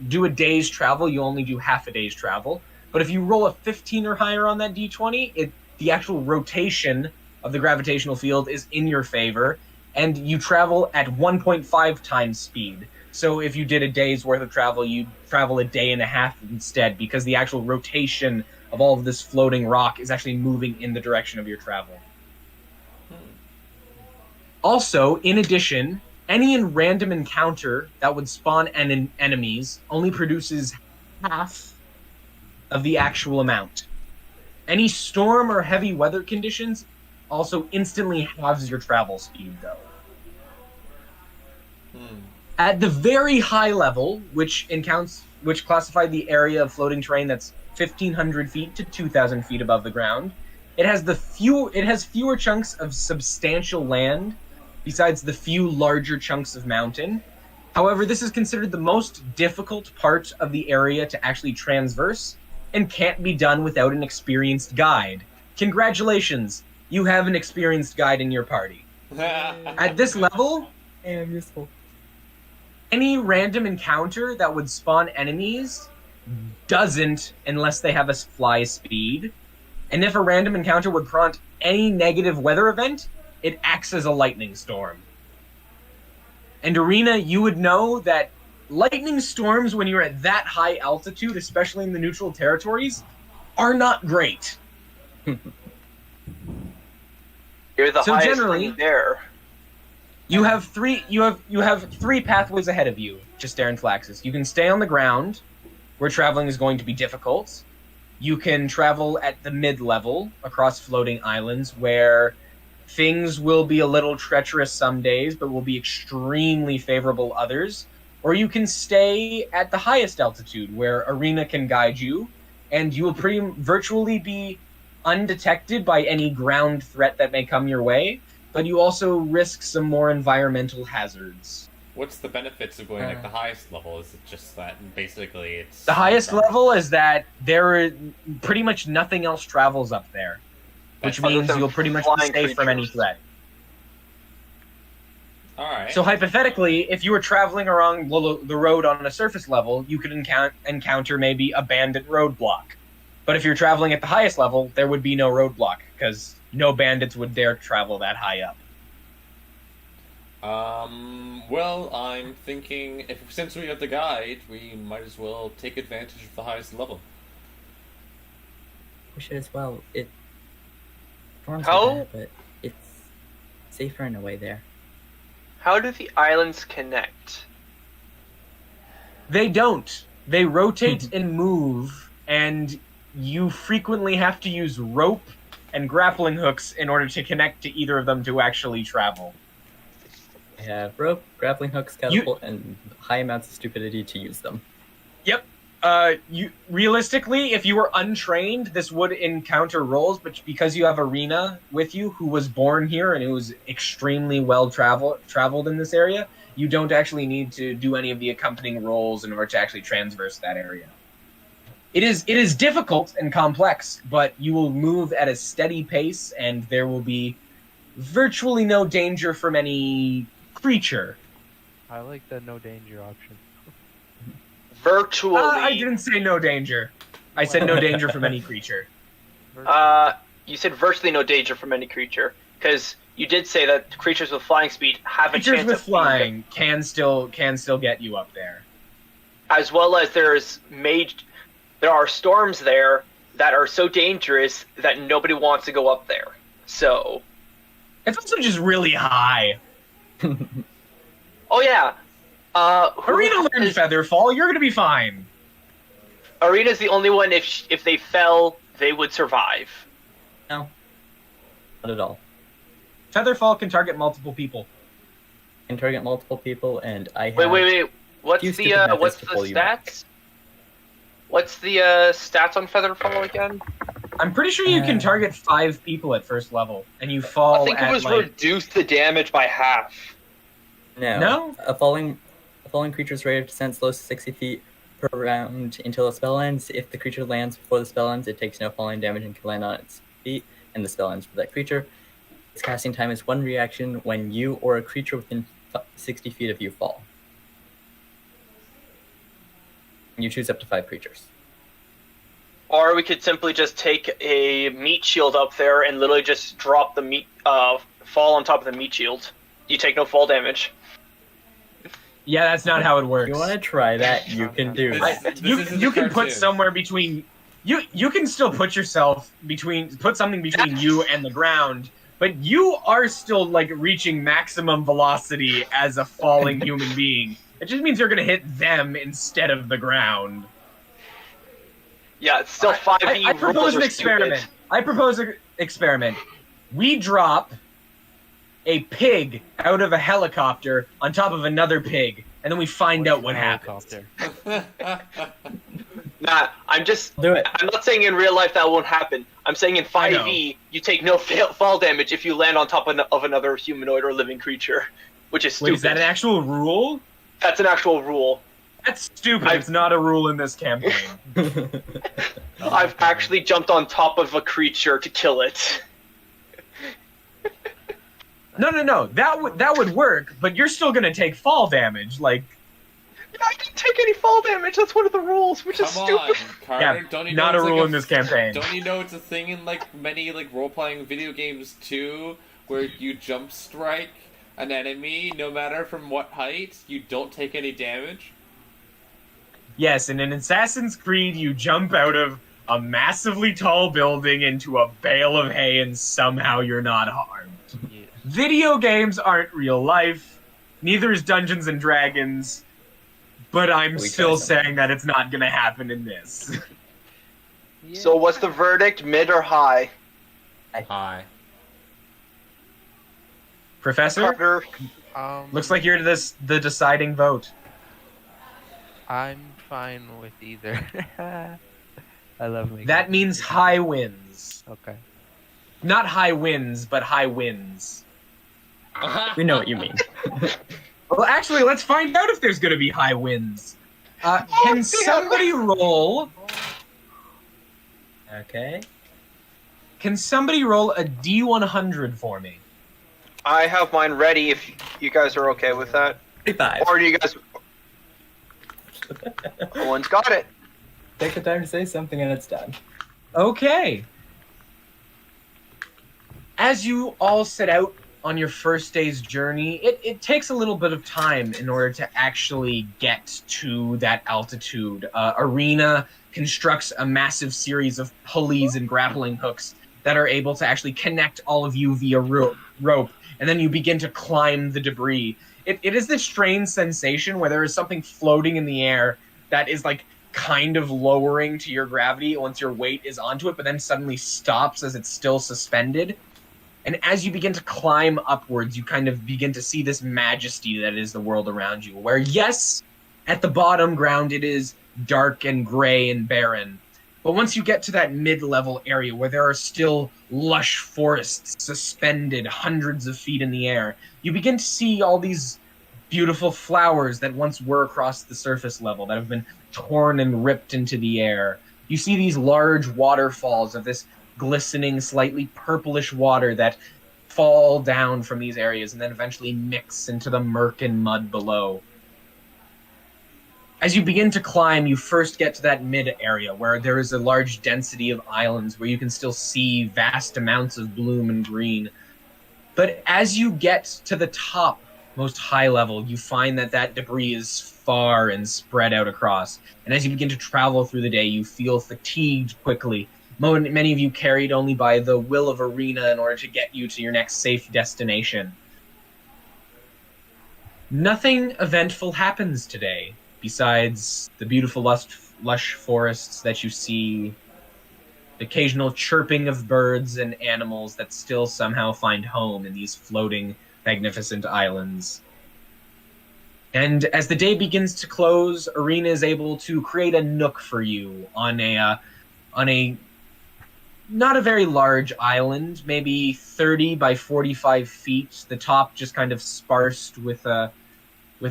do a day's travel, you only do half a day's travel. But if you roll a 15 or higher on that d20, the actual rotation of the gravitational field is in your favor, and you travel at 1.5 times speed. So if you did a day's worth of travel, you'd travel a day and a half instead, because the actual rotation of all of this floating rock is actually moving in the direction of your travel. Also, in addition, any random encounter that would spawn enemies only produces half of the actual amount. Any storm or heavy weather conditions also instantly halves your travel speed, though. At the very high level, which classified the area of floating terrain that's 1,500 feet to 2,000 feet above the ground, it has fewer chunks of substantial land besides the few larger chunks of mountain. However, this is considered the most difficult part of the area to actually transverse and can't be done without an experienced guide. Congratulations, you have an experienced guide in your party. At this level, I am useful. any random encounter that would spawn enemies doesn't unless they have a fly speed. And if a random encounter would prompt any negative weather event, it acts as a lightning storm. And Ariena, you would know that lightning storms, when you're at that high altitude, especially in the neutral territories, are not great. You're the So highest generally- thing there. You have three pathways ahead of you, Chester and Flaxus. You can stay on the ground, where traveling is going to be difficult. You can travel at the mid-level across floating islands, where things will be a little treacherous some days, but will be extremely favorable others. Or you can stay at the highest altitude, where Ariena can guide you, and you will virtually be undetected by any ground threat that may come your way, but you also risk some more environmental hazards. What's the benefits of going like the highest level? Is it just that basically it's The highest level is that pretty much nothing else travels up there, which That's means other you'll pretty much than be flying safe from any creatures. threat. All right. So hypothetically, if you were traveling along the road on a surface level, you could encounter maybe a bandit roadblock. But if you're traveling at the highest level, there would be no roadblock, because no bandits would dare travel that high up. Well, I'm thinking since we have the guide, we might as well take advantage of the highest level. We should as well. Storms How- are bad, but it's safer in a way there. How do the islands connect? They don't. They rotate and move, and you frequently have to use rope and grappling hooks in order to connect to either of them to actually travel. I have rope, grappling hooks, catapult, and high amounts of stupidity to use them. Yep. You realistically, if you were untrained, this would encounter rolls, but because you have Ariena with you, who was born here and who was extremely well traveled in this area, you don't actually need to do any of the accompanying rolls in order to actually transverse that area. It is difficult and complex, but you will move at a steady pace, and there will be virtually no danger from any creature. I like the no danger option. Virtually. I didn't say no danger. I said no danger from any creature. You said virtually no danger from any creature, because you did say that creatures with flying speed have a Creatures chance with of flying can still get you up there. as well as there are storms there that are so dangerous that nobody wants to go up there. So, It's also just really high. oh yeah, Ariena learned Featherfall. You're gonna be fine. Ariena's the only one. If they fell, they would survive. No, not at all. Featherfall can target multiple people. Can target multiple people, and I have... Wait. What's few the stupid methods what's to the pull you back. stats? What's the stats on Featherfall again? I'm pretty sure you can target 5 people at first level, and you fall I think at it was like... reduced the damage by half. No. A falling creature's rate of descent slows to 60 feet per round until the spell ends. If the creature lands before the spell ends, it takes no falling damage and can land on its feet, and the spell ends for that creature. Its casting time is 1 reaction when you or a creature within 60 feet of you fall. And you choose up to 5 creatures. Or we could simply just take a meat shield up there and literally just drop the meat, fall on top of the meat shield. You take no fall damage. Yeah, that's not how it works. If you want to try that, you can do that. You can put somewhere between... You can still put something between you and the ground, but you are still, like, reaching maximum velocity as a falling human being. It just means you're going to hit them instead of the ground. Yeah, it's still 5e. I propose an rules are experiment. stupid. I propose an experiment. We drop a pig out of a helicopter on top of another pig, and then we find out what happens. Nah, Do it. I'm not saying in real life that won't happen. I'm saying in 5e, you take no fall damage if you land on top of another humanoid or living creature, which is stupid. Wait, is that an actual rule? That's an actual rule. That's stupid. It's not a rule in this campaign. I've actually jumped on top of a creature to kill it. No. That would work, but you're still gonna take fall damage. Like, I didn't take any fall damage. That's one of the rules, which is Come stupid. on, Carter. yeah, Don't you not know a it's rule like in this campaign. Don't you know it's a thing in like many like role-playing video games too, where you jump strike an enemy no matter from what height, you don't take any damage? Yes, and in Assassin's Creed, you jump out of a massively tall building into a bale of hay, and somehow you're not harmed. Yeah. Video games aren't real life. Neither is Dungeons and Dragons. But I'm We still tried something. saying that it's not gonna happen in this. So what's the verdict? Mid or high? Hi. Professor, Carter? looks like you're the deciding vote. I'm fine with either. I love making That means high wins. Okay. Not high wins, but high wins. We know what you mean. Well, actually, let's find out if there's gonna be high wins. Can somebody roll... Okay. Can somebody roll a D100 for me? I have mine ready if you guys are okay with that. 35. Or do you guys... Owen's got it. Take the time to say something and it's done. Okay. As you all set out on your first day's journey, it takes a little bit of time in order to actually get to that altitude. Ariena constructs a massive series of pulleys and grappling hooks that are able to actually connect all of you via rope, and then you begin to climb the debris. It is this strange sensation where there is something floating in the air that is like kind of lowering to your gravity once your weight is onto it, but then suddenly stops as it's still suspended. And as you begin to climb upwards, you kind of begin to see this majesty that is the world around you, where yes, at the bottom ground it is dark and gray and barren. But once you get to that mid-level area where there are still lush forests suspended hundreds of feet in the air, you begin to see all these beautiful flowers that once were across the surface level that have been torn and ripped into the air. You see these large waterfalls of this glistening, slightly purplish water that fall down from these areas and then eventually mix into the murk and mud below. As you begin to climb, you first get to that mid area where there is a large density of islands where you can still see vast amounts of bloom and green. But as you get to the top, most high level, you find that that debris is far and spread out across. And as you begin to travel through the day, you feel fatigued quickly. Many of you carried only by the will of Ariena in order to get you to your next safe destination. Nothing eventful happens today, besides the beautiful lush forests that you see, the occasional chirping of birds and animals that still somehow find home in these floating, magnificent islands. And as the day begins to close, Ariena is able to create a nook for you on a not a very large island, maybe 30 by 45 feet. The top just kind of sparsed with a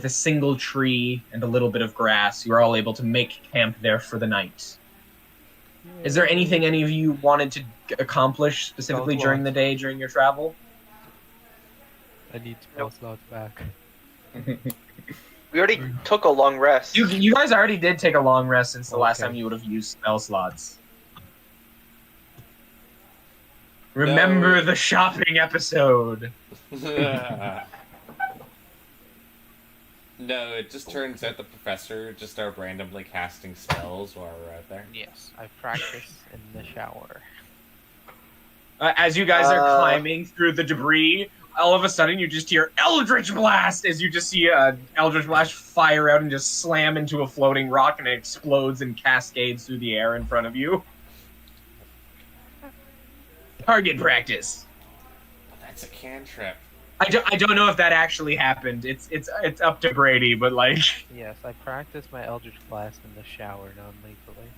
single tree and a little bit of grass. You are all able to make camp there for the night. Is there anything any of you wanted to accomplish specifically during the day, during your travel? I need spell slots back. We already took a long rest. You guys already did take a long rest since the last time you would have used spell slots. Remember the shopping episode. No, it just turns out the professor just started randomly casting spells while we're out there. Yes, I practice in the shower. As you guys are climbing through the debris, all of a sudden you just hear Eldritch Blast as you just see Eldritch Blast fire out and just slam into a floating rock, and it explodes and cascades through the air in front of you. Target practice. But that's a cantrip. I don't know if that actually happened. It's up to Bradey, but like. Yes, I practice my Eldritch Blast in the shower non-lethally.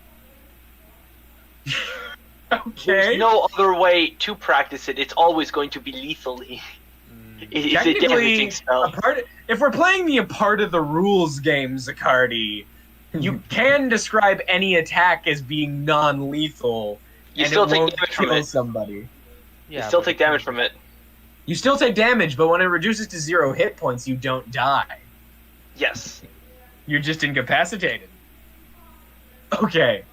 Okay. There's no other way to practice it. It's always going to be lethally. It's a damaging spell. If we're playing a part of the rules game, Zaccardi, you can describe any attack as being non-lethal, You and still it take won't damage from kill it. somebody. You still take damage from it. You still take damage, but when it reduces to 0 hit points, you don't die. Yes. You're just incapacitated. Okay.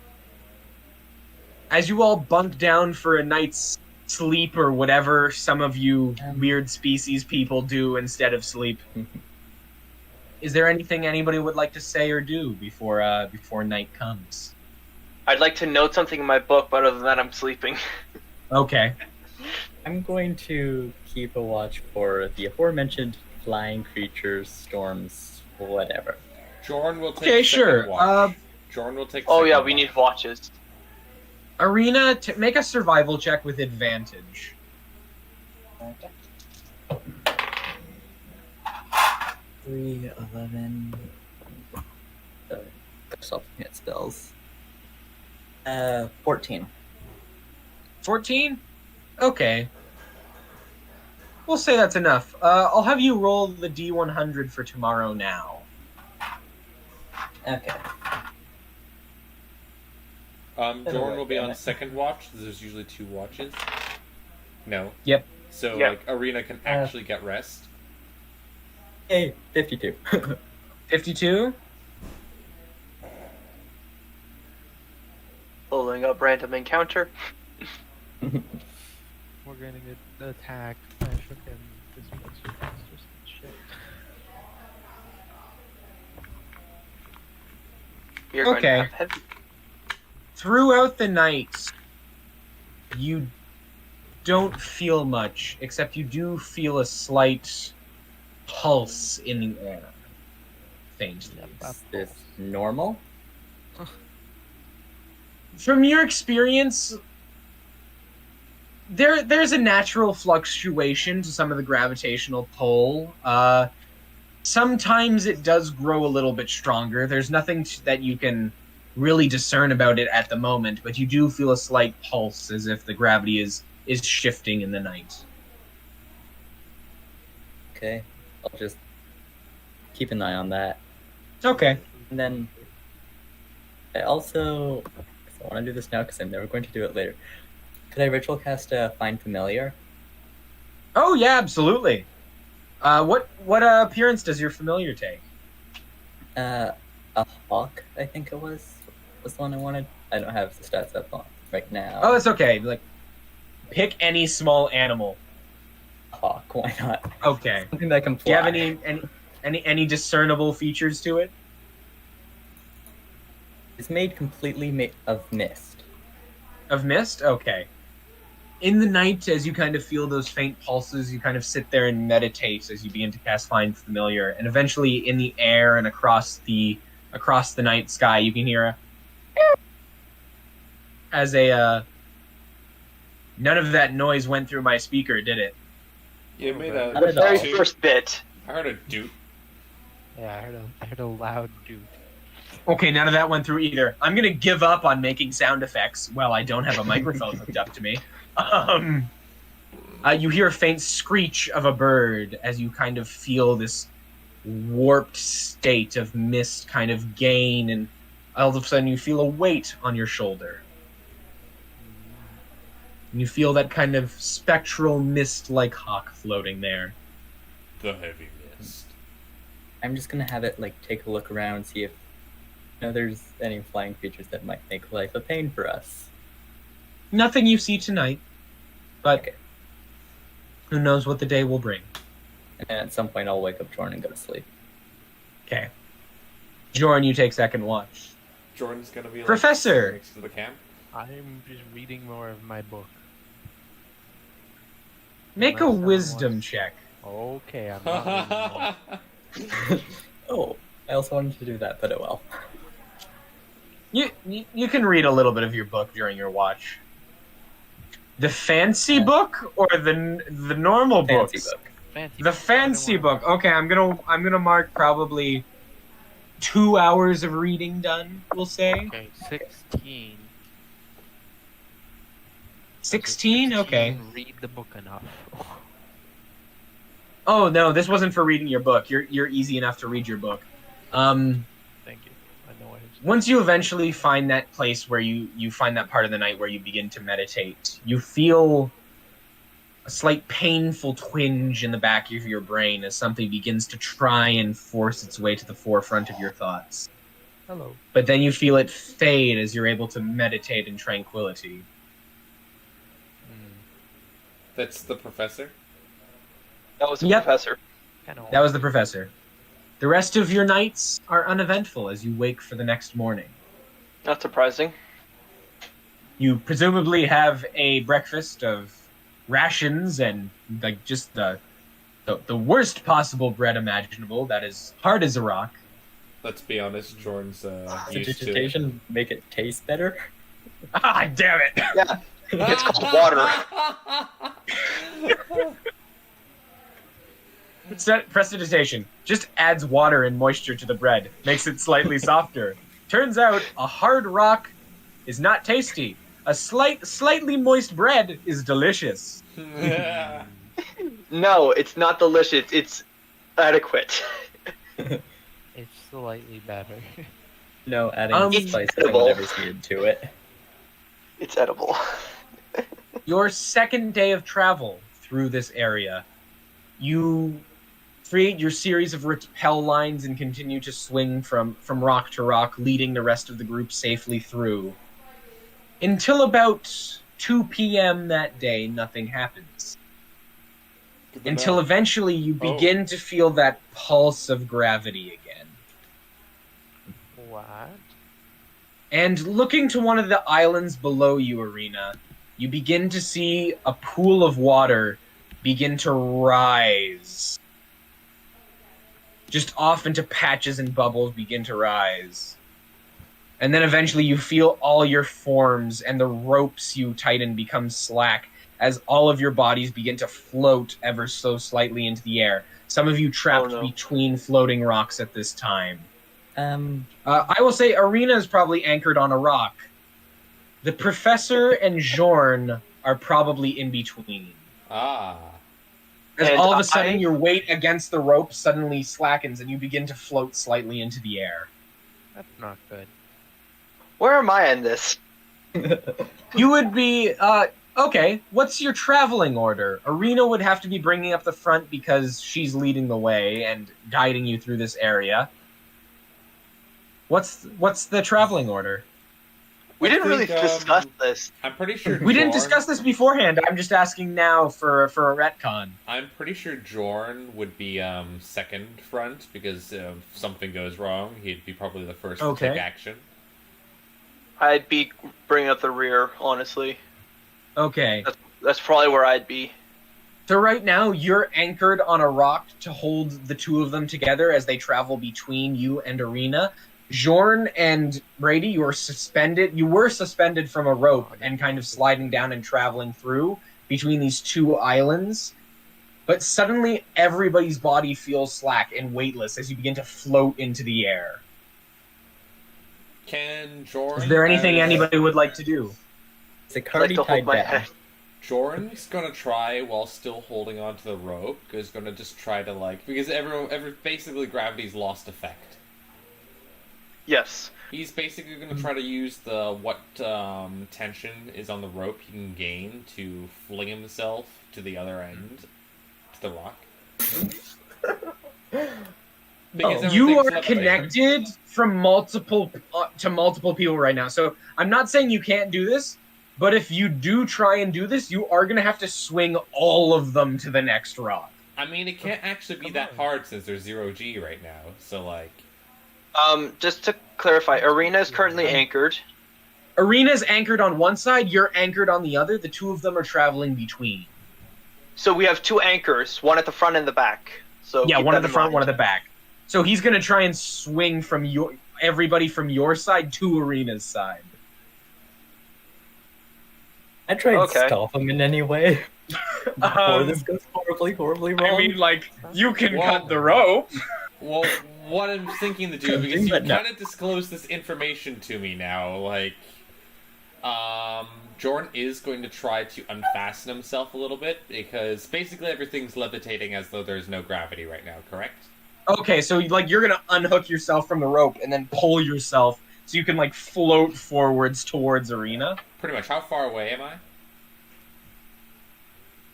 As you all bunk down for a night's sleep or whatever some of you weird species people do instead of sleep, is there anything anybody would like to say or do before night comes? I'd like to note something in my book, but other than that, I'm sleeping. Okay. I'm going to keep a watch for the aforementioned flying creatures, storms, whatever. Jorn will take Okay, sure. second watch. Jorn will take Oh second yeah, we watch. need watches. Ariena, make a survival check with advantage. Okay. 3, 11. Self-hit spells. 14. 14? Okay. We'll say that's enough. I'll have you roll the D100 for tomorrow now. Okay. Jorn will be on second watch. There's usually 2 watches. No. Yep. So, Yep. like, Ariena can actually get rest. Hey, 52. 52? Pulling up random encounter. We're gonna get attacked by freaking dispenser monsters and shit. You're going Okay. to have heavy. Throughout the night, you don't feel much, except you do feel a slight pulse in the air. Faintly. Is this normal? From your experience, there's a natural fluctuation to some of the gravitational pull. Sometimes it does grow a little bit stronger. There's nothing that you can really discern about it at the moment, but you do feel a slight pulse as if the gravity is shifting in the night. Okay, I'll just keep an eye on that. Okay. And then I also, I want to do this now because I'm never going to do it later. Could I ritual cast Find Familiar? Oh yeah, absolutely. What appearance does your familiar take? A hawk, I think it was the one I wanted. I don't have the stats up on right now. Oh, that's okay. Like, pick any small animal. A hawk, why not? Okay. Something that can fly. Do you have any discernible features to it? It's made completely of mist. Of mist? Okay. In the night, as you kind of feel those faint pulses, you kind of sit there and meditate as you begin to cast Find Familiar, and eventually in the air and across the night sky, you can hear none of that noise went through my speaker, did it? You made The very first bit. I heard a doot. Yeah, I heard a loud doot. Okay, none of that went through either. I'm gonna give up on making sound effects. Well, I don't have a microphone hooked up to me. You hear a faint screech of a bird as you kind of feel this warped state of mist kind of gain, and all of a sudden you feel a weight on your shoulder. And you feel that kind of spectral mist-like hawk floating there. The heavy mist. I'm just gonna have it take a look around, see if there's any flying creatures that might make life a pain for us. Nothing you see tonight, but Okay. who knows what the day will bring. And at some point I'll wake up Jorn and go to sleep. Okay. Jorn, you take second watch. Jordan's gonna be Professor! next to the camp. I'm just reading more of my book. Make a Unless someone wisdom wants- check. Okay, I'm not reading more. Oh, I also wanted to do that, but oh well. You can read a little bit of your book during your watch. The fancy book or the normal Fancy books? book. Fancy The book. fancy I don't wanna- book. Okay, I'm gonna mark probably 2 hours of reading done. We'll say Okay, 16. 16. Okay. Read the book enough. Oh no, this wasn't for reading your book. You're easy enough to read your book. Thank you. I know what it is. Once you eventually find that place where you find that part of the night where you begin to meditate, you feel a slight painful twinge in the back of your brain as something begins to try and force its way to the forefront of your thoughts. Hello. But then you feel it fade as you're able to meditate in tranquility. That's the professor. That was the Yep. professor. That was the professor. The rest of your nights are uneventful as you wake for the next morning. Not surprising. You presumably have a breakfast of rations and just the worst possible bread imaginable that is hard as a rock. Let's be honest, Jordan's Does used to it. digitation make it taste better? Ah, damn it! Yeah. It's called water. Prestidigitation just adds water and moisture to the bread, makes it slightly softer. Turns out a hard rock is not tasty. A slightly moist bread is delicious. No, it's not delicious. It's adequate. It's slightly better. No, adding It's spices edible. and whatever's needed to it. It's edible. Your second day of travel through this area, you create your series of rappel lines and continue to swing from rock to rock, leading the rest of the group safely through. Until about 2 p.m. that day, nothing happens. Until eventually you begin to feel that pulse of gravity again. What? And looking to one of the islands below you, Ariena, you begin to see a pool of water begin to rise. Just off into patches and bubbles begin to rise. And then eventually you feel all your forms and the ropes you tighten become slack as all of your bodies begin to float ever so slightly into the air. Some of you trapped Oh, no. between floating rocks at this time. I will say Ariena is probably anchored on a rock. The Professor and Jorn are probably in between. Ah. As And all of a sudden, your weight against the rope suddenly slackens and you begin to float slightly into the air. That's not good. Where am I in this? You would be, okay, what's your traveling order? Ariena would have to be bringing up the front because she's leading the way and guiding you through this area. What's the traveling order? We I didn't really think, discuss this. I'm pretty sure We didn't Jorn- discuss this beforehand. I'm just asking now for a retcon. I'm pretty sure Jorn would be second front because if something goes wrong, he'd be probably the first to Okay. take action. I'd be bringing up the rear, honestly. Okay. That's probably where I'd be. So right now, you're anchored on a rock to hold the two of them together as they travel between you and Ariena. Jorn and Bradey, you were suspended from a rope and kind of sliding down and traveling through between these two islands. But suddenly, everybody's body feels slack and weightless as you begin to float into the air. Can Jorn... Is there anything as- anybody would like to do? I'd like Zaccardi to hold tied my down. head. Jorn's gonna try while still holding onto the rope. Is gonna just try to because basically gravity's lost effect. Yes. He's basically gonna try to use what tension is on the rope he can gain to fling himself to the other end, to the rock. Because You everything's are levitating. connected from multiple to multiple people right now. So I'm not saying you can't do this, but if you do try and do this, you are going to have to swing all of them to the next rock. I mean, it can't actually be that hard since there's 0G right now. So Just to clarify, Ariena is currently anchored. Areena's anchored on one side, you're anchored on the other. The two of them are traveling between. So we have two anchors, one at the front and the back. So Yeah, keep one that at the in front, mind. one at the back. So he's going to try and swing from everybody from your side to Areena's side. I try and Okay. stop him in any way before this goes horribly wrong. I mean, like, you can Well- cut the rope. well, what I'm thinking to do, because you But no. kind of disclosed this information to me now, Jorn is going to try to unfasten himself a little bit, because basically everything's levitating as though there's no gravity right now, correct? Okay, so you're gonna unhook yourself from the rope and then pull yourself so you can float forwards towards Ariena. Pretty much. How far away am I?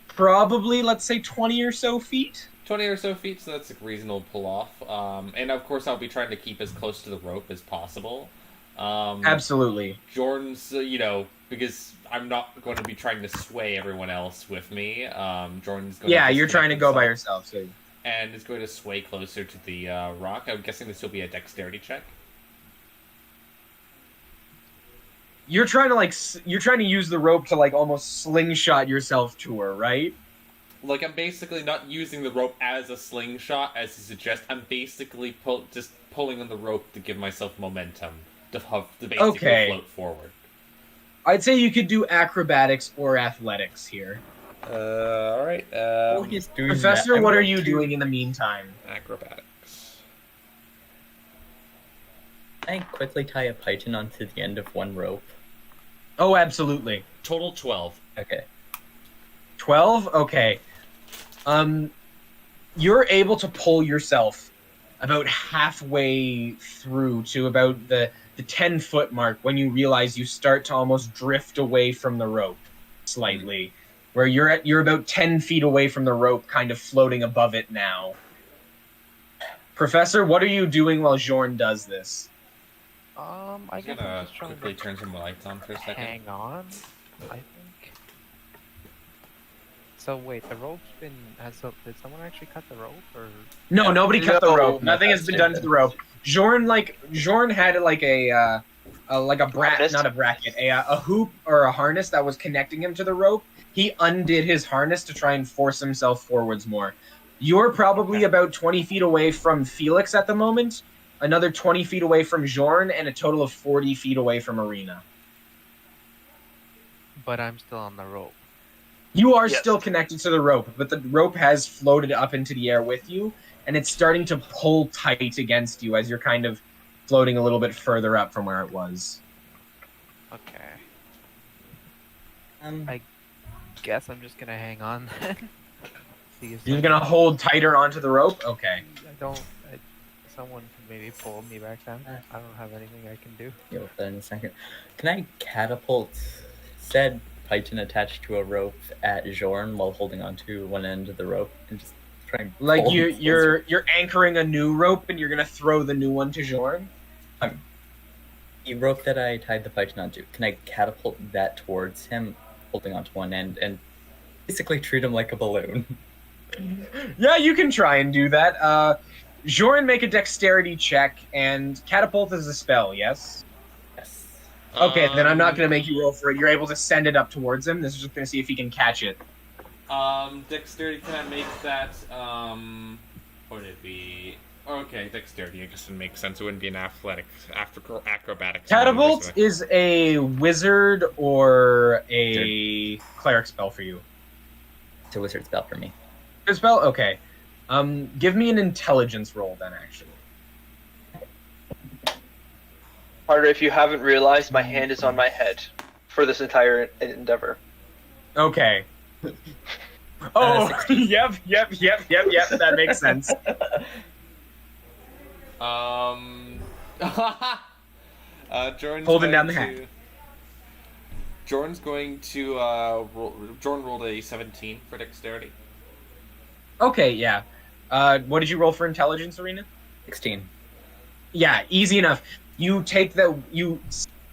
Probably, let's say 20 or so feet. 20 or so feet, so that's a reasonable pull off. And of course I'll be trying to keep as close to the rope as possible. Absolutely. Jorn's, because I'm not going to be trying to sway everyone else with me. Jordan's going Yeah, to you're trying to go by himself. yourself. So. And is going to sway closer to the rock. I'm guessing this will be a dexterity check. You're trying to use the rope to almost slingshot yourself to her, right? I'm basically not using the rope as a slingshot, as you suggest. I'm basically just pulling on the rope to give myself momentum to basically Okay. float forward. I'd say you could do acrobatics or athletics here. All right. While he's doing Professor, that, I'm what are going you to- doing in the meantime? Acrobatics. I quickly tie a python onto the end of one rope. Oh, absolutely. Total 12. Okay. 12? Okay. You're able to pull yourself about halfway through to about the 10-foot mark when you realize you start to almost drift away from the rope slightly. Where you're about 10 feet away from the rope, kind of floating above it now. Professor, what are you doing while Jorn does this? I I'm guess gonna I'm just trying quickly to turn some lights on for a second. hang on. I think. So wait, the rope's been did someone actually cut the rope or? No, nobody cut the No. rope. Nothing has been done to the rope. Jorn had a Harness? not a bracket, a hoop or a harness that was connecting him to the rope. He undid his harness to try and force himself forwards more. You're probably about 20 feet away from Felix at the moment, another 20 feet away from Jorn, and a total of 40 feet away from Ariena. But I'm still on the rope. You are Yes. still connected to the rope, but the rope has floated up into the air with you, and it's starting to pull tight against you as you're kind of floating a little bit further up from where it was. Okay. Um, I guess I'm just gonna hang on then. See if You're gonna hold tighter onto the rope? Okay. someone can maybe pull me back down. I don't have anything I can do. deal with that in a second. Can I catapult said Python attached to a rope at Jorn while holding onto one end of the rope and just try and Like pull you're anchoring a new rope and you're gonna throw the new one to Jorn? the rope that I tied the Python onto? Can I catapult that towards him, holding onto one end, and basically treat him like a balloon? Yeah, you can try and do that. Jorn, make a dexterity check, and catapult is a spell, yes? Yes. Okay, then I'm not going to make you roll for it. You're able to send it up towards him. This is just going to see if he can catch it. Dexterity, can I make that, what would it be? Okay, dexterity, I guess it makes sense. It wouldn't be an acrobatics. Catapult is a wizard or a cleric spell for you. It's a wizard spell for me. Your spell? Okay. Give me an intelligence roll then, actually. Carter, if you haven't realized, my hand is on my head for this entire endeavor. Okay. Oh, yep, that makes sense. Jorn's Holding down going the hat. Jorn's going to, Jorn rolled a 17 for dexterity. Okay, yeah. What did you roll for intelligence, Ariena? 16. Yeah, easy enough. You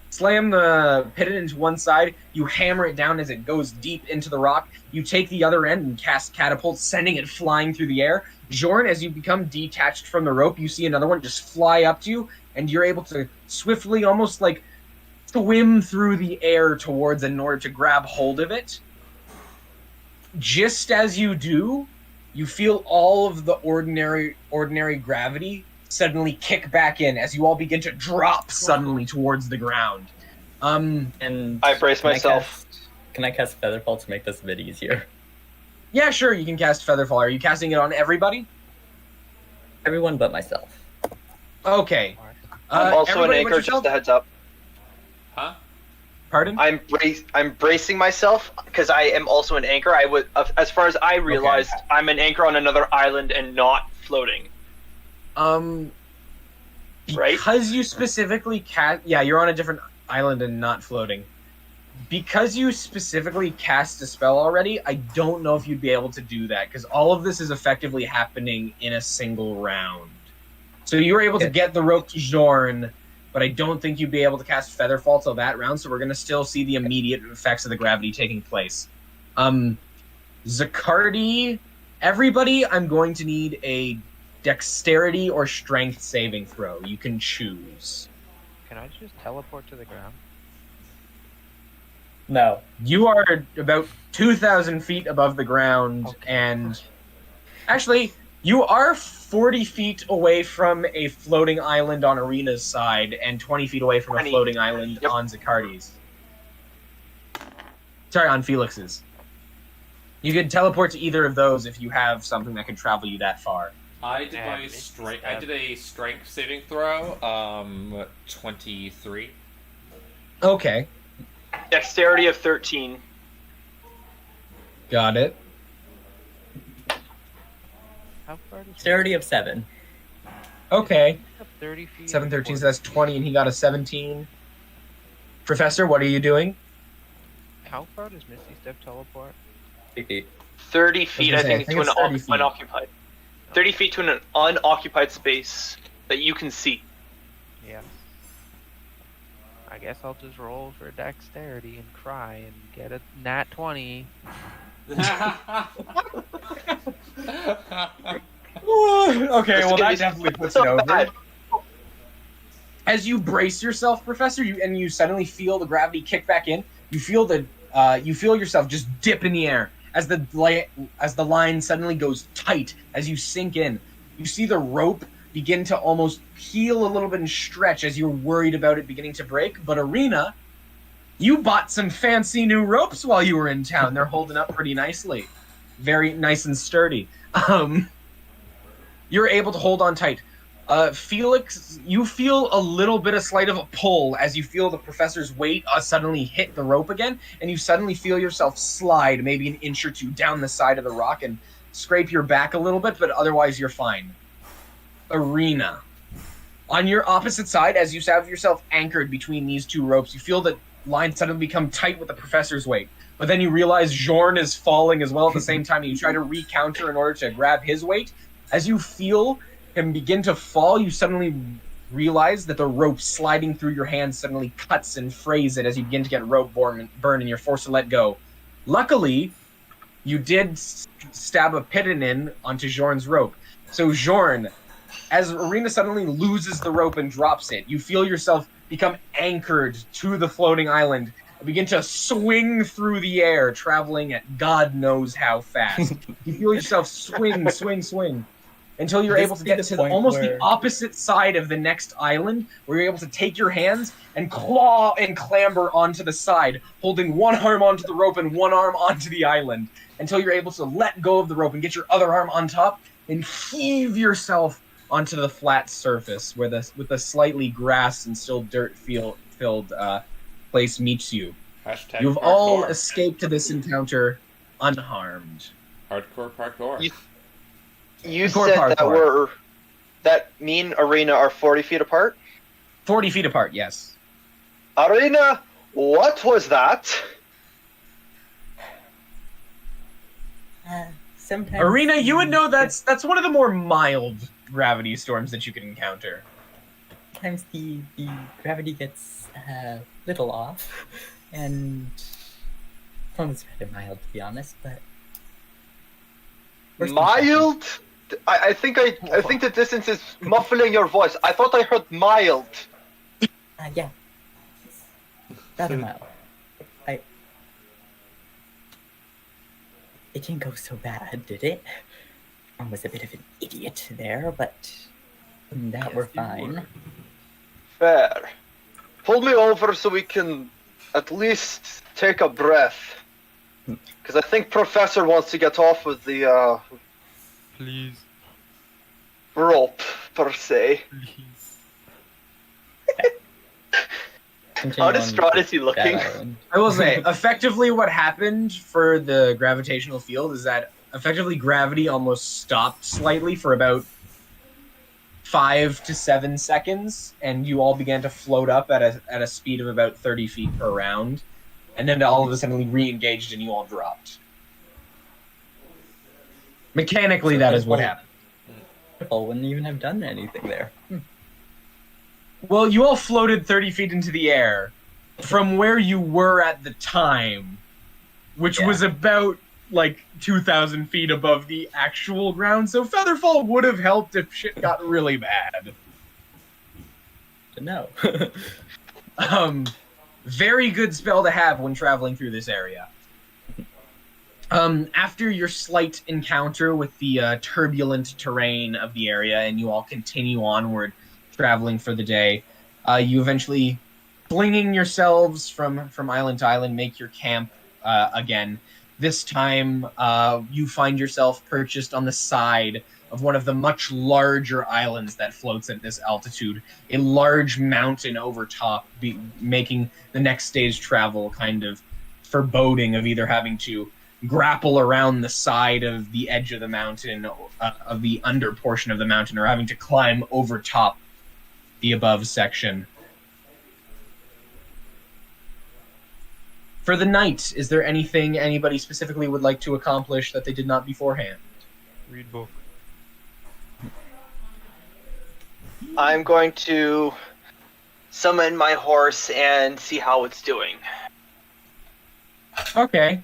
slam the pit into one side, you hammer it down as it goes deep into the rock, you take the other end and cast catapult, sending it flying through the air. Jorn, as you become detached from the rope, you see another one just fly up to you, and you're able to swiftly, almost like, swim through the air towards it in order to grab hold of it. Just as you do, you feel all of the ordinary gravity suddenly kick back in as you all begin to drop suddenly towards the ground. And I brace myself. Can I cast Featherfall to make this a bit easier? Yeah, sure, you can cast Featherfall. Are you casting it on everybody? Everyone but myself. Okay. I'm also an everybody, anchor, what's just your a heads up. Huh? Pardon? I'm bracing myself because I am also an anchor. I would, as far as I realized, I'm an anchor on another island and not floating. Right? Because you specifically yeah, you're on a different island and not floating. Because you specifically cast a spell already, I don't know if you'd be able to do that, because all of this is effectively happening in a single round. So you were able to get the rope to Jorn, but I don't think you'd be able to cast Featherfall till that round, so we're going to still see the immediate effects of the gravity taking place. Zaccardi, everybody, I'm going to need a dexterity or strength saving throw. You can choose. Can I just teleport to the ground? No. You are about 2,000 feet above the ground, and actually, you are 40 feet away from a floating island on Ariena's side, and 20 feet away from a floating island on Zaccardi's. Sorry, on Felix's. You could teleport to either of those if you have something that could travel you that far. I did I did a strength saving throw, 23. Okay, Dexterity of 13. got it. How far does Dexterity of 7. Okay, 30 feet? 7, 13, so that's 20, and he got a 17. Professor, what are you doing? How far does Misty Step teleport? 3 feet. 30 feet, I think, to it's an 30 feet. unoccupied. 30 feet to an unoccupied space that you can see. Yeah. I guess I'll just roll for dexterity and cry and get a nat 20. Okay, well that definitely puts it over. bad. As you brace yourself, Professor, you suddenly feel the gravity kick back in. You feel you feel yourself just dip in the air as the line suddenly goes tight as you sink in. You see the rope begin to almost peel a little bit and stretch as you're worried about it beginning to break. But Ariena, you bought some fancy new ropes while you were in town. They're holding up pretty nicely, very nice and sturdy. You're able to hold on tight. Felix, you feel a little bit of slight of a pull as you feel the professor's weight suddenly hit the rope again, and you suddenly feel yourself slide maybe an inch or two down the side of the rock and scrape your back a little bit, but otherwise you're fine. Ariena. On your opposite side, as you have yourself anchored between these two ropes, you feel the line suddenly become tight with the professor's weight. But then you realize Jorn is falling as well at the same time, and you try to re-counter in order to grab his weight. As you feel him begin to fall, you suddenly realize that the rope sliding through your hands suddenly cuts and frays it as you begin to get rope burn, and you're forced to let go. Luckily, you did stab a piton in onto Jorn's rope. So Jorn, as Ariena suddenly loses the rope and drops it, you feel yourself become anchored to the floating island and begin to swing through the air, traveling at God knows how fast. You feel yourself swing, until you're able to get to almost the opposite side of the next island, where you're able to take your hands and claw and clamber onto the side, holding one arm onto the rope and one arm onto the island, until you're able to let go of the rope and get your other arm on top and heave yourself onto the flat surface where with the slightly grass and still dirt-filled place meets you. Hashtag You've parkour. all escaped to this encounter unharmed. Hardcore parkour. You Parkour, said parkour. that me and Ariena are 40 feet apart? 40 feet apart, yes. Ariena, what was that? Sometimes. Ariena, you would know that's one of the more mild gravity storms that you can encounter. Sometimes the gravity gets a little off, and one's rather mild to be honest, but Mild? I think the distance is muffling your voice. I thought I heard mild. Yeah, it's rather mild. It didn't go so bad, did it? I was a bit of an idiot there, but that we're fine. Fair. Pull me over so we can at least take a breath. Because I think Professor wants to get off with the Please, rope, per se. please. How distraught is he looking? I will say, effectively what happened for the gravitational field is that effectively gravity almost stopped slightly for about 5 to 7 seconds, and you all began to float up at a speed of about 30 feet per round, and then all of a sudden re-engaged and you all dropped. Mechanically, that is what happened. Paul wouldn't even have done anything there. Well, you all floated 30 feet into the air from where you were at the time, which was about, 2,000 feet above the actual ground, so Featherfall would have helped if shit got really bad. No. Very good spell to have when traveling through this area. After your slight encounter with the turbulent terrain of the area, and you all continue onward, traveling for the day, you eventually, flinging yourselves from island to island, make your camp again. This time, you find yourself perched on the side of one of the much larger islands that floats at this altitude, a large mountain over top, making the next day's travel kind of foreboding of either having to grapple around the side of the edge of the mountain, of the under portion of the mountain, or having to climb over top the above section. For the night, is there anything anybody specifically would like to accomplish that they did not beforehand? Read book. I'm going to summon my horse and see how it's doing. Okay.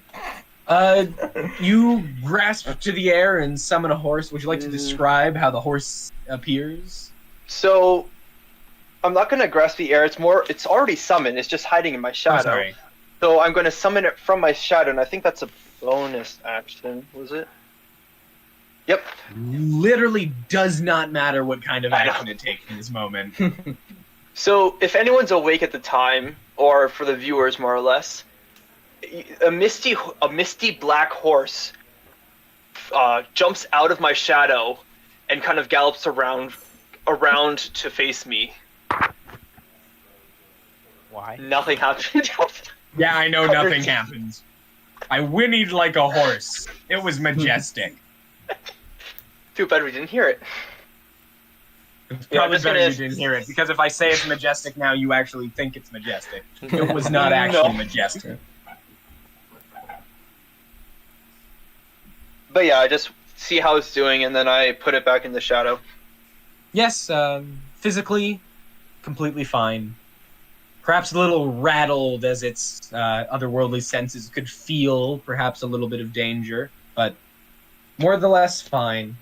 You grasp to the air and summon a horse. Would you like to describe how the horse appears? So, I'm not going to grasp the air. It's already summoned. It's just hiding in my shadow. Oh, sorry. So I'm going to summon it from my shadow, and I think that's a bonus action, was it? Yep. Literally does not matter what kind of action it takes in this moment. So if anyone's awake at the time, or for the viewers more or less, a misty black horse jumps out of my shadow and kind of gallops around around to face me. Why? Nothing happened. Yeah, I know nothing happened. I whinnied like a horse. It was majestic. Too bad we didn't hear it. It's Yeah, I'm probably just better gonna- you didn't hear it, because if I say it's majestic now, you actually think it's majestic. It was not actually majestic. But yeah, I just see how it's doing, and then I put it back in the shadow. Yes, physically, completely fine. Perhaps a little rattled as its otherworldly senses could feel perhaps a little bit of danger, but more or less fine.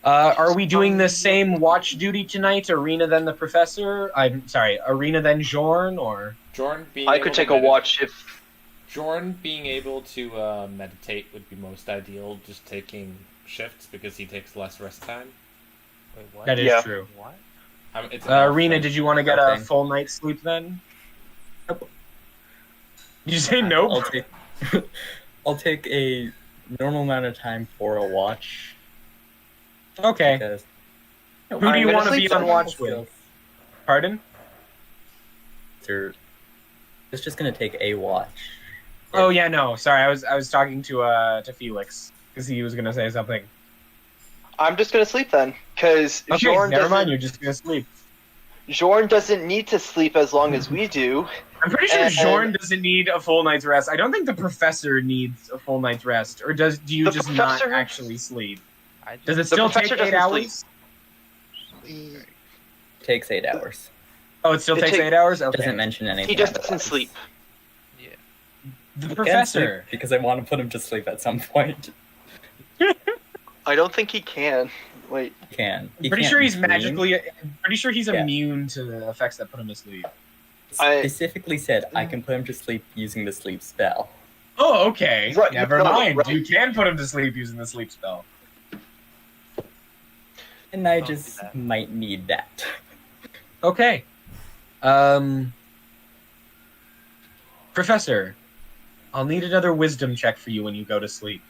Are we doing the same watch duty tonight? Ariena then the professor? I'm sorry, Ariena then Jorn, or? Jorn being I able could to take a watch if... Jorn being able to meditate would be most ideal, just taking shifts because he takes less rest time. Wait, what? That is Yeah. true. What? It's Ariena, did you want to get a Nothing. full night's sleep then? Nope. Did you say nope? I'll take I'll take a normal amount of time for a watch Okay. because Who do I'm you gonna want to sleep be on then. watch with? Pardon? It's just gonna take a watch. Oh yeah, no. Sorry, I was talking to Felix because he was gonna say something. I'm just gonna sleep then, because Okay, never mind. You're just gonna sleep. Jorn doesn't need to sleep as long as we do. I'm pretty sure And- Jorn doesn't need a full night's rest. I don't think the professor needs a full night's rest, or do you The just professor- not actually sleep? I Does it just still take professor 8 doesn't hours? Takes 8 hours. Oh, it still It takes take- 8 hours. Okay. Doesn't mention anything. He just about doesn't that. sleep. yeah. The He can professor. sleep because I want to put him to sleep at some point. I don't think he can. Wait. He can. I'm pretty sure he's dream. magically. I'm pretty sure he's Yeah. immune to the effects that put him to sleep. I- Specifically said I can put him to sleep using the sleep spell. Oh, okay. Right, Never no, mind. right. You can put him to sleep using the sleep spell. And I Don't do just that. might need that. Okay. Professor, I'll need another wisdom check for you when you go to sleep.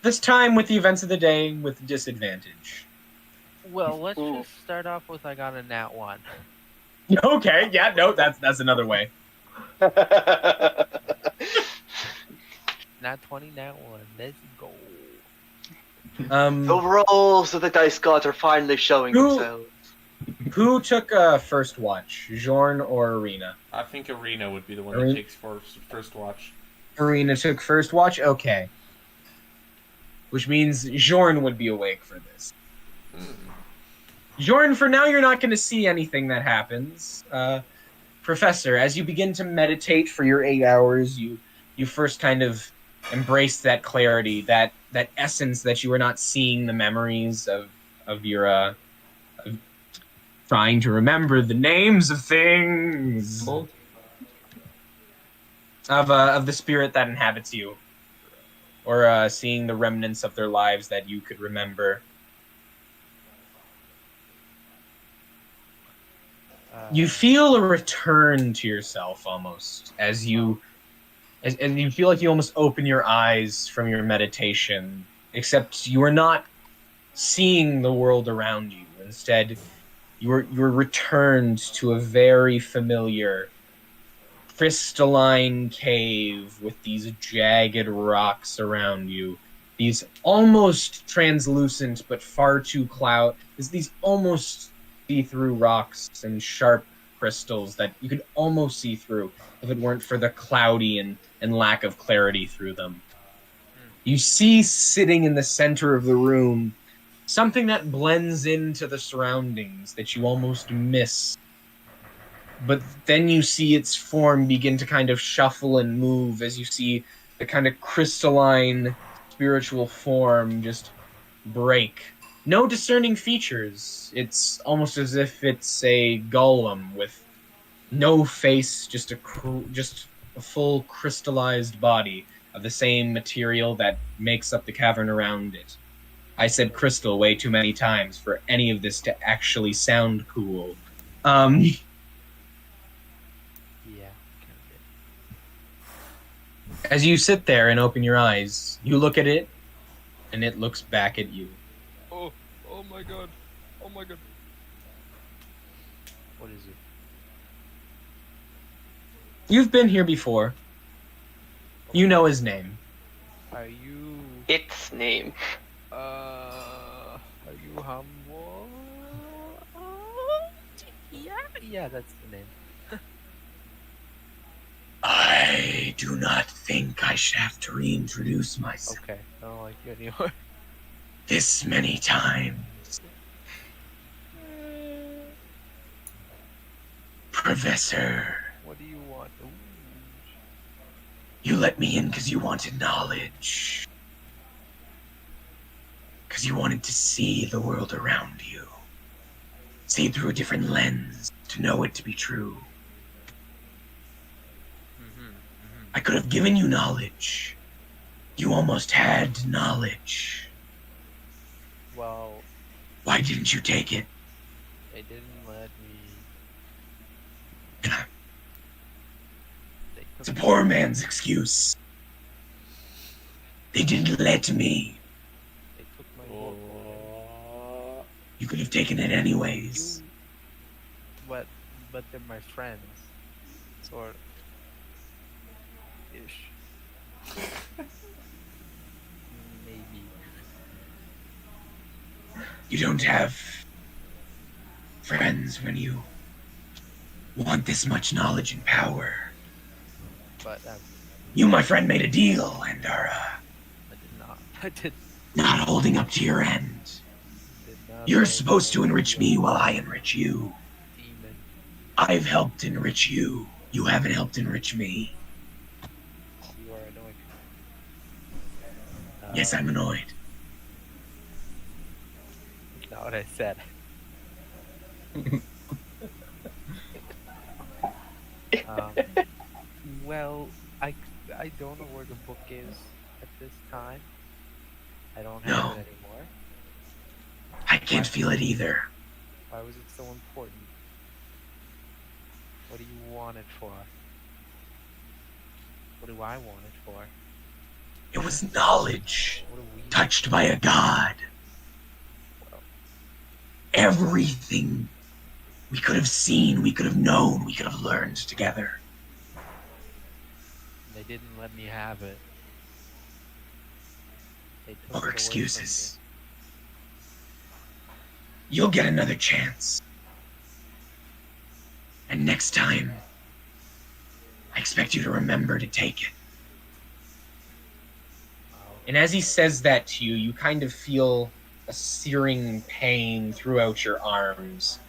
This time with the events of the day with disadvantage. Well, let's Ooh. just start off with I got a nat 1. Okay, yeah, no, that's another way. Nat 20, nat 1. Let's go. The roles of the dice gods are finally showing Who- themselves. Who took first watch, Jorn or Ariena? I think Ariena would be the one Ariena? that takes first watch. Ariena took first watch? Okay. Which means Jorn would be awake for this. Jorn, for now you're not going to see anything that happens. Professor, as you begin to meditate for your 8 hours, you first kind of embrace that clarity, that essence that you are not seeing the memories of your of trying to remember the names of things of the spirit that inhabits you, or seeing the remnants of their lives that you could remember. You feel a return to yourself almost as you feel like you almost open your eyes from your meditation, except you are not seeing the world around you. Instead, you're returned to a very familiar crystalline cave with these jagged rocks around you. These almost translucent but far too cloud. These almost see-through rocks and sharp crystals that you could almost see through if it weren't for the cloudy and lack of clarity through them. You see sitting in the center of the room something that blends into the surroundings that you almost miss. But then you see its form begin to kind of shuffle and move as you see the kind of crystalline spiritual form just break. No discerning features. It's almost as if it's a golem with no face, just a full crystallized body of the same material that makes up the cavern around it. I said crystal way too many times for any of this to actually sound cool. Yeah, As you sit there and open your eyes, you look at it, and it looks back at you. Oh. my god. Oh my god. What is it? You've been here before. You know his name. Are you... Its name. Are you humble? Yeah, that's the name. I do not think I should have to reintroduce myself Okay, I don't like you anymore. this many times. Professor, What do you want? Ooh. you let me in because you wanted knowledge. Because you wanted to see the world around you. See it through a different lens, to know it to be true. I could have given you knowledge. You almost had knowledge. Well, Why didn't you take it? they didn't let me. They It's a took poor man's excuse. They didn't let me. They took my book. You could have taken it anyways. But they're my friends. Sort of. Ish. Maybe. You don't have friends when you want this much knowledge and power. But You, my friend, made a deal and are I did not. I did not holding up to your end. not. You're make supposed to any enrich deal. me while I enrich you. Demon. I've helped enrich you. You haven't helped enrich me. You are annoying. Yes, I'm annoyed. Not what I said. um, well, I don't know where the book is at this time. I don't have No. it anymore. I can't feel it either. Why was it so important? What do you want it for? What do I want it for? It was knowledge, What do we touched by a god. Everything we could have seen, we could have known, we could have learned together. They didn't let me have it. They took it More away from excuses. You'll get another chance. And next time, I expect you to remember to take it. me. And as he says that to you, you kind of feel a searing pain throughout your arms.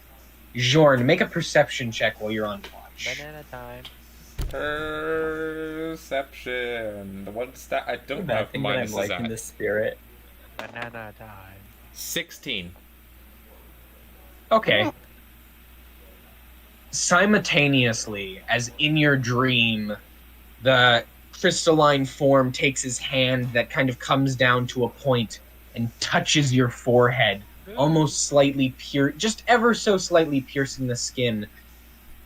Jorn, make a perception check while you're on watch. Banana time. Perception. The one stat I don't Bad have thing that I'm minuses liking at. the spirit. Banana time. 16. Okay. Simultaneously, as in your dream, the crystalline form takes his hand that kind of comes down to a point and touches your forehead, almost slightly just ever so slightly piercing the skin.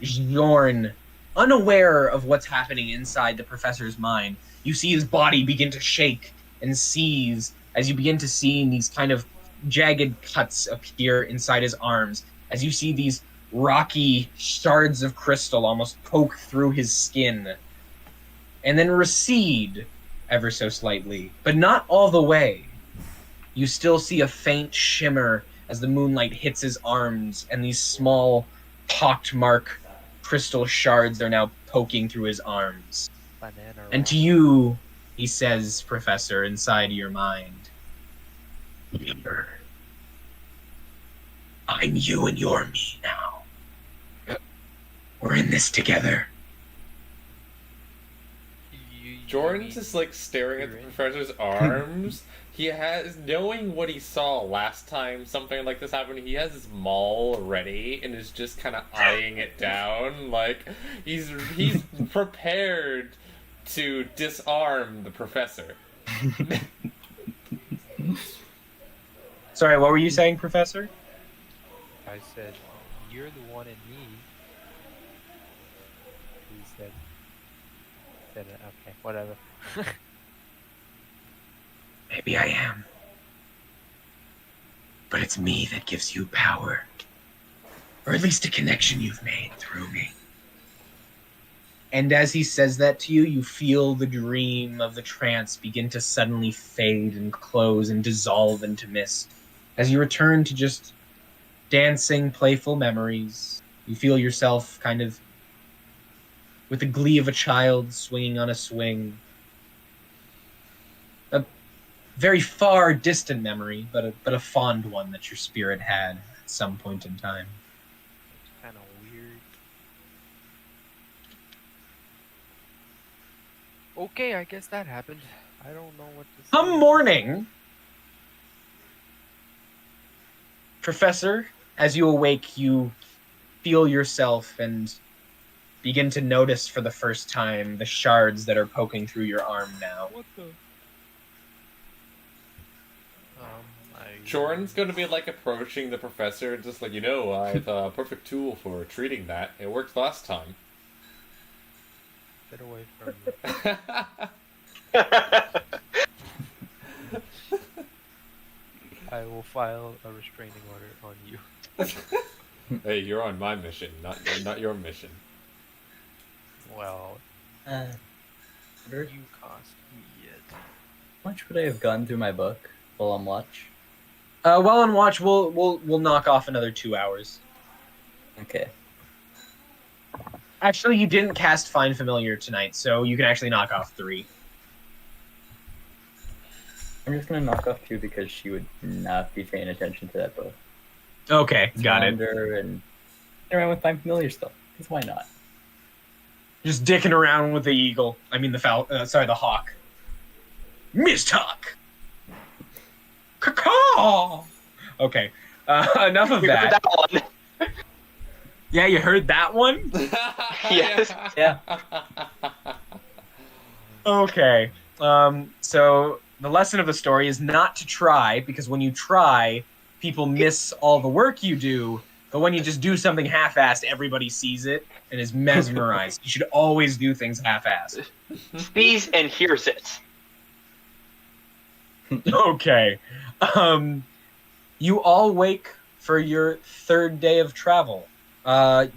Jorn, unaware of what's happening inside the professor's mind, you see his body begin to shake and seize as you begin to see these kind of jagged cuts appear inside his arms, as you see these rocky shards of crystal almost poke through his skin and then recede ever so slightly, but not all the way. You still see a faint shimmer as the moonlight hits his arms, and these small pockmark crystal shards are now poking through his arms. Banana. And to you, he says, Professor, inside your mind, remember, I'm you and you're me now. We're in this together. Jordan's just like staring at the professor's arms. He has, knowing what he saw last time something like this happened, he has his maul ready and is just kind of eyeing it down. Like, he's prepared to disarm the professor. Sorry, what were you saying, Professor? I said, you're the one in me. He said okay, whatever. Maybe I am. but it's me that gives you power. Or at least a connection you've made through me. And as he says that to you, you feel the dream of the trance begin to suddenly fade and close and dissolve into mist. As you return to just dancing, playful memories, you feel yourself kind of with the glee of a child swinging on a swing. A very far distant memory, but a fond one that your spirit had at some point in time. It's kind of weird. Okay, I guess that happened. I don't know what to say. Come morning, Professor, as you awake, you feel yourself and begin to notice for the first time the shards that are poking through your arm now. What the? Jorn's going to be like approaching the professor, just like, I have a perfect tool for treating that. It worked last time. Get away from me. I will file a restraining order on you. Hey, you're on my mission, not your mission. Well, Wonder you cost me it. how much would I have gone through my book while on watch? While on watch, we'll knock off another 2 hours. Okay. Actually, you didn't cast Find Familiar tonight, so you can actually knock off 3. I'm just gonna knock off 2 because she would not be paying attention to that book. Okay, got it. And around with Find Familiar stuff. Because why not? Just dicking around with the eagle. I mean the hawk. Mist hawk. Caw. Okay. Enough of You heard that. that one. Yeah, you heard that one? Yes. Yeah. Okay. So the lesson of the story is not to try, because when you try, people miss all the work you do. But when you just do something half-assed, everybody sees it and is mesmerized. You should always do things half-assed. Sees and hears it. Okay. You all wake for your 3rd day of travel.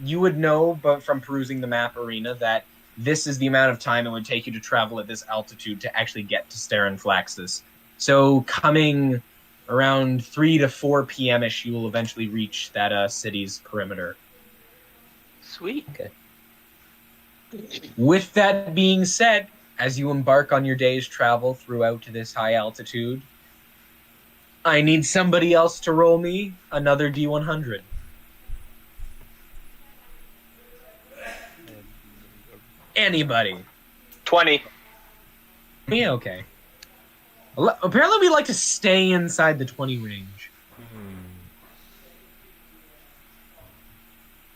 You would know, but from perusing the map, Ariena, that this is the amount of time it would take you to travel at this altitude to actually get to Starin Flaxus. So coming around 3 to 4 p.m.-ish, you will eventually reach that city's perimeter. Sweet. Okay. With that being said, as you embark on your day's travel throughout this high altitude, I need somebody else to roll me another D100. Anybody. 20. Yeah, okay. Apparently we like to stay inside the 20 range.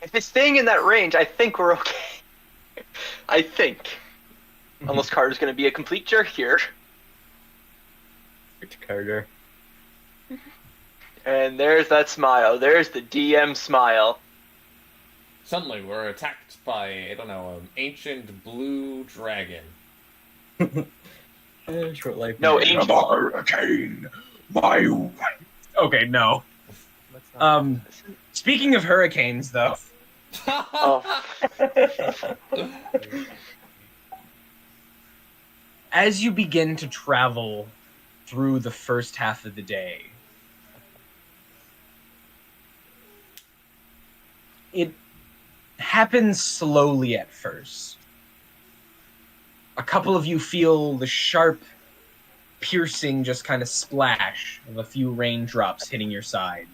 If it's staying in that range, I think we're okay. I think. Unless Carter's going to be a complete jerk here. Carter. And there's that smile. There's the DM smile. Suddenly, we're attacked by, I don't know, an ancient blue dragon. Short life. No, maybe. angel. Hurricane! My... Okay, no. Let's not. Speaking of hurricanes, though, Oh, as you begin to travel through the first half of the day, it happens slowly at first. A couple of you feel the sharp, piercing, just kind of splash of a few raindrops hitting your side.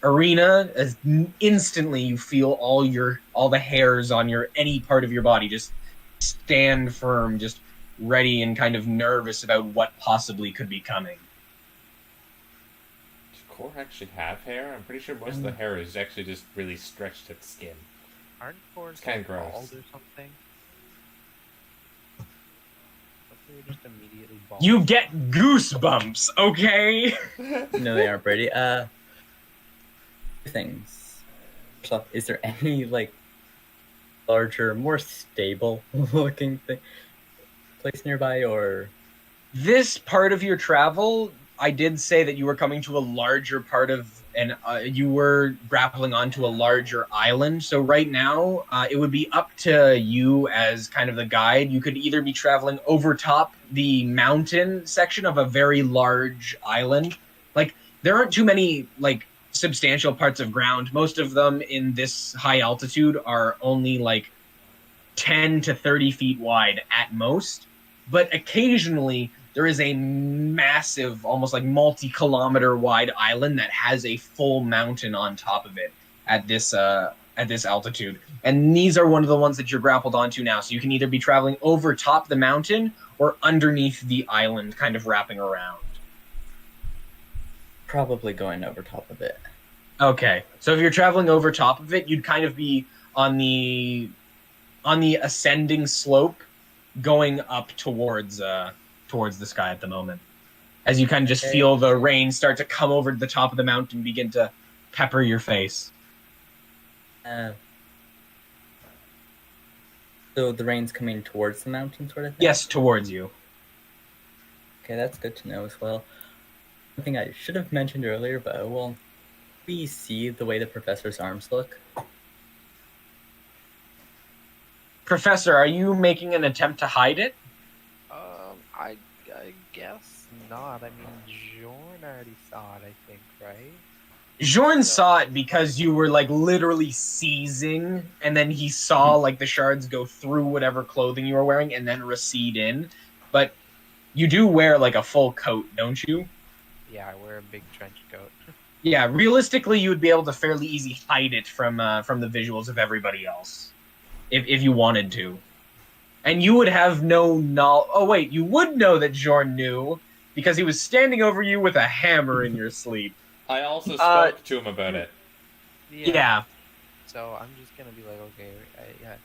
Ariena, as instantly you feel all the hairs on any part of your body just stand firm, just ready and kind of nervous about what possibly could be coming. Does Core actually have hair? I'm pretty sure most of the hair is actually just really stretched at skin. Aren't cores It's kinda like gross. bald or something? But they were just immediately bald. You get goosebumps, okay? No, they aren't, Brady. Two things. First off, is there any larger, more stable looking place nearby, or This part of your travel, I did say that you were coming to a larger part of, and you were grappling onto a larger island. So right now, it would be up to you as kind of the guide. You could either be traveling over top the mountain section of a very large island. Like, there aren't too many, like, substantial parts of ground. Most of them in this high altitude are only, like, 10 to 30 feet wide at most. But occasionally, there is a massive, almost like multi-kilometer wide island that has a full mountain on top of it at this altitude. And these are one of the ones that you're grappled onto now. So you can either be traveling over top the mountain or underneath the island, kind of wrapping around. Probably going over top of it. Okay. So if you're traveling over top of it, you'd kind of be on the ascending slope going up towards the sky at the moment, as you kind of just feel the rain start to come over the top of the mountain, begin to pepper your face. So the rain's coming towards the mountain, sort of thing? Yes, towards you. Okay, that's good to know as well. Something I should have mentioned earlier, but well, we see the way the professor's arms look. Professor, are you making an attempt to hide it? I guess not. I mean, Jorn already saw it, I think, right? Jorn saw it because you were like literally seizing, and then he saw like the shards go through whatever clothing you were wearing and then recede in. But you do wear like a full coat, don't you? Yeah, I wear a big trench coat. Yeah, realistically, you would be able to fairly easy hide it from the visuals of everybody else, if you wanted to. And you would have no knowledge. Oh wait, you would know that Jorn knew because he was standing over you with a hammer in your sleep. I also spoke to him about it. Yeah. So I'm just gonna be like, okay, yeah.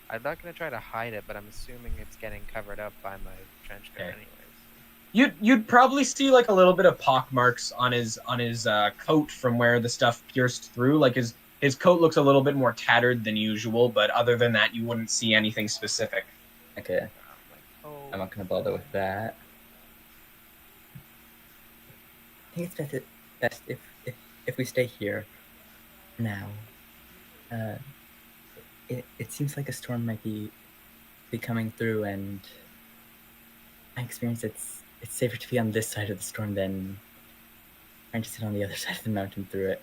I'm not gonna try to hide it, but I'm assuming it's getting covered up by my trench coat, anyways. You'd probably see like a little bit of pock marks on his coat from where the stuff pierced through. Like his coat looks a little bit more tattered than usual, but other than that, you wouldn't see anything specific. Okay. I'm not gonna bother with that. I think it's best if we stay here now. It seems like a storm might be coming through, and my experience, it's safer to be on this side of the storm than trying to sit on the other side of the mountain through it.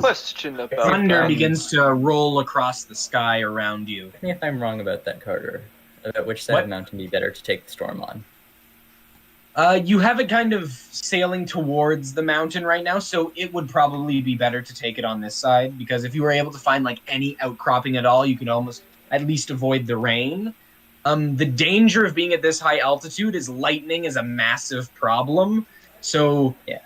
Question about thunder begins to roll across the sky around you. Tell me if I'm wrong about that, Carter. About which side of the mountain would be better to take the storm on? You have it kind of sailing towards the mountain right now, so it would probably be better to take it on this side, because if you were able to find like any outcropping at all, you could almost at least avoid the rain. The danger of being at this high altitude is lightning is a massive problem. So yeah.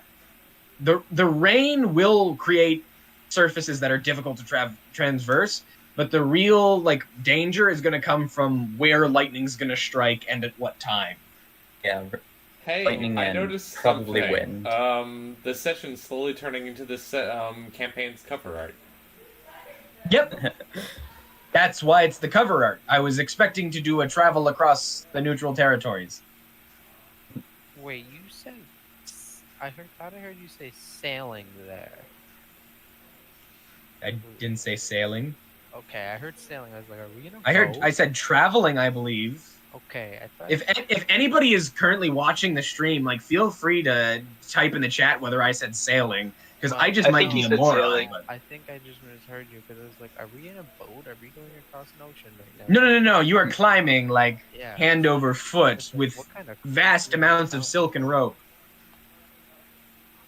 The rain will create surfaces that are difficult to transverse, but the real like danger is going to come from where lightning's going to strike and at what time. Yeah. Hey, Lightning I and noticed probably something. wind. The session's slowly turning into this campaign's cover art. Yep. That's why it's the cover art. I was expecting to do a travel across the neutral territories. Wait, you said... I thought I heard you say sailing there. I didn't say sailing. Okay, I heard sailing. I was like, are we in a boat? I said traveling, I believe. Okay, I thought... If anybody is currently watching the stream, like, feel free to type in the chat whether I said sailing, because I just might be a moron. I think I just misheard you, because I was like, are we in a boat? Are we going across an ocean right now? No. You are climbing, like, hand over foot with kind of vast amounts of silken rope.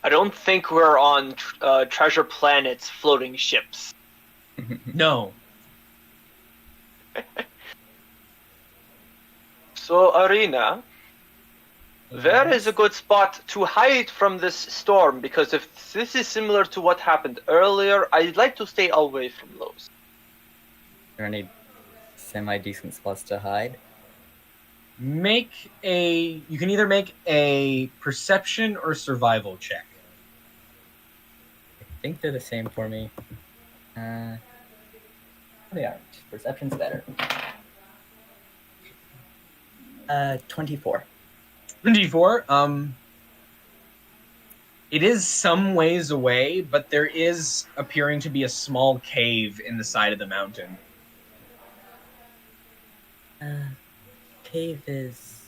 I don't think we're on Treasure Planet's floating ships. No. So, Ariena, where is a good spot to hide from this storm? Because if this is similar to what happened earlier, I'd like to stay away from those. Are there any semi-decent spots to hide? You can either make a perception or survival check. I think they're the same for me. They aren't. Perception's better. 24. D4. It is some ways away, but there is appearing to be a small cave in the side of the mountain. Cave is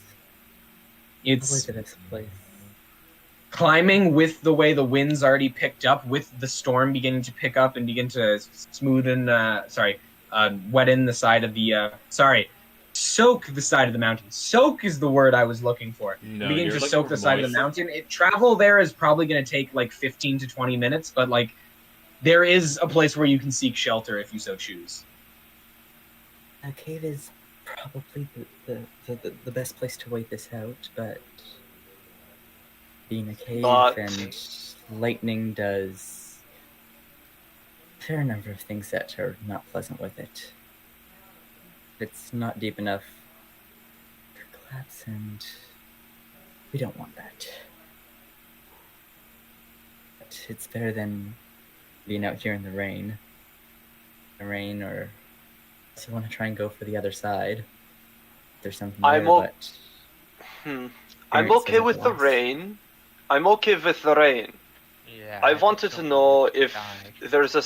It's always the best place. climbing with the way the wind's already picked up, with the storm beginning to pick up and begin to wet in the side of the soak the side of the mountain. Soak is the word I was looking for. No, Begin you're to looking soak for the side of the moist. mountain. Travel there is probably going to take like 15 to 20 minutes, but like there is a place where you can seek shelter if you so choose. A cave is probably the best place to wait this out, but being a cave and lightning does a fair number of things that are not pleasant with it. It's not deep enough to collapse, and we don't want that. But it's better than being out here in the rain. Or if you want to try and go for the other side, there's something there, but... I'm okay with the rain. I'm okay with the rain. Yeah. I wanted to know if there's a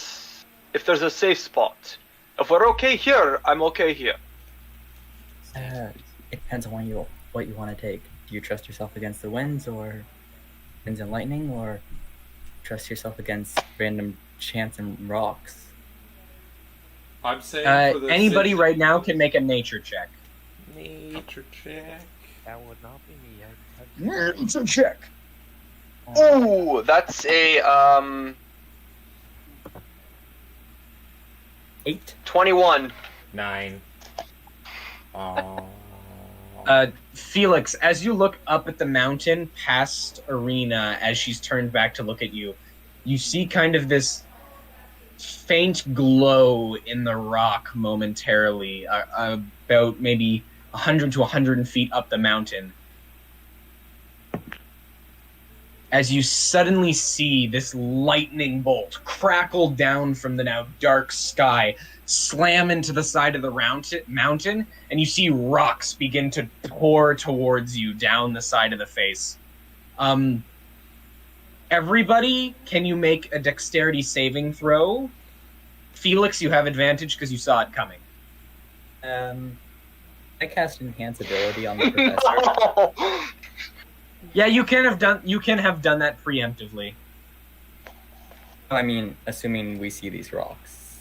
safe spot. If we're okay here, I'm okay here. It depends on what you want to take. Do you trust yourself against the winds or winds and lightning, or trust yourself against random chance and rocks? I'm saying for the Anybody sake- right now can make a nature check. Nature check. That would not be me. Nature check. Ooh, that's a 8. 21. 9. Felix, as you look up at the mountain past Ariena, as she's turned back to look at you, you see kind of this faint glow in the rock momentarily, about maybe 100 to 100 feet up the mountain. As you suddenly see this lightning bolt crackle down from the now dark sky, slam into the side of the mountain, and you see rocks begin to pour towards you down the side of the face. Everybody, can you make a dexterity saving throw? Felix, you have advantage because you saw it coming. I cast Enhance Ability on the professor. Yeah, you can have done that preemptively. I mean, assuming we see these rocks.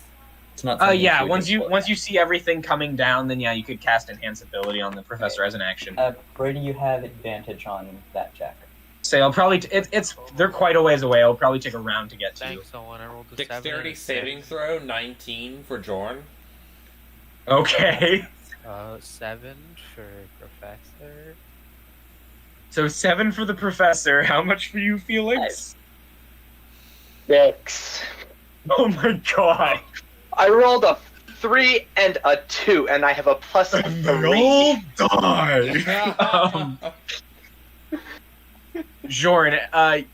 It's not. something Yeah. we Once can you see everything coming down, then yeah, you could cast Enhance Ability on the professor as an action. Bradey, you have advantage on that check. So I'll probably they're quite a ways away. I'll probably take a round to get to you. Thanks, Owen. I rolled a 7 Dexterity and a 6. saving throw 19 for Jorn. Okay. 7 for professor. So 7 for the professor. How much for you, Felix? 6. Oh my god. I rolled a 3 and a 2, and I have a plus 3. die. Jorn,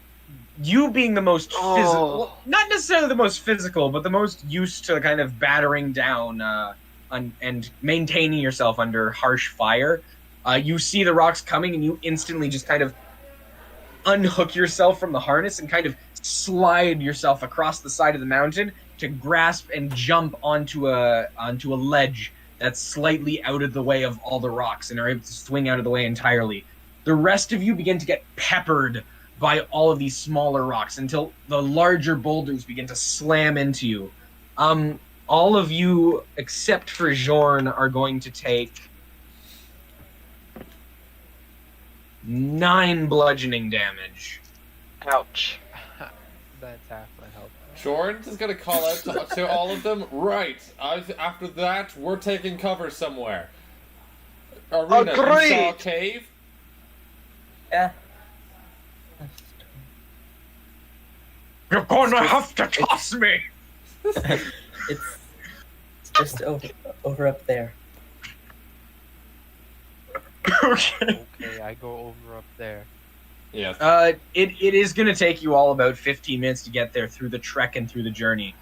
you being the most physical, not necessarily the most physical, but the most used to kind of battering down and maintaining yourself under harsh fire, you see the rocks coming and you instantly just kind of unhook yourself from the harness and kind of slide yourself across the side of the mountain to grasp and jump onto a ledge that's slightly out of the way of all the rocks and are able to swing out of the way entirely. The rest of you begin to get peppered by all of these smaller rocks until the larger boulders begin to slam into you. All of you, except for Jorn, are going to take 9 bludgeoning damage. Ouch. That's half my health. Jorn is gonna call out to all of them. Right. After that, we're taking cover somewhere. Ariena, you saw a cave? Yeah. You're gonna have to toss me! It's just over up there. Okay. Okay, I go over up there. Yes. It is going to take you all about 15 minutes to get there through the trek and through the journey.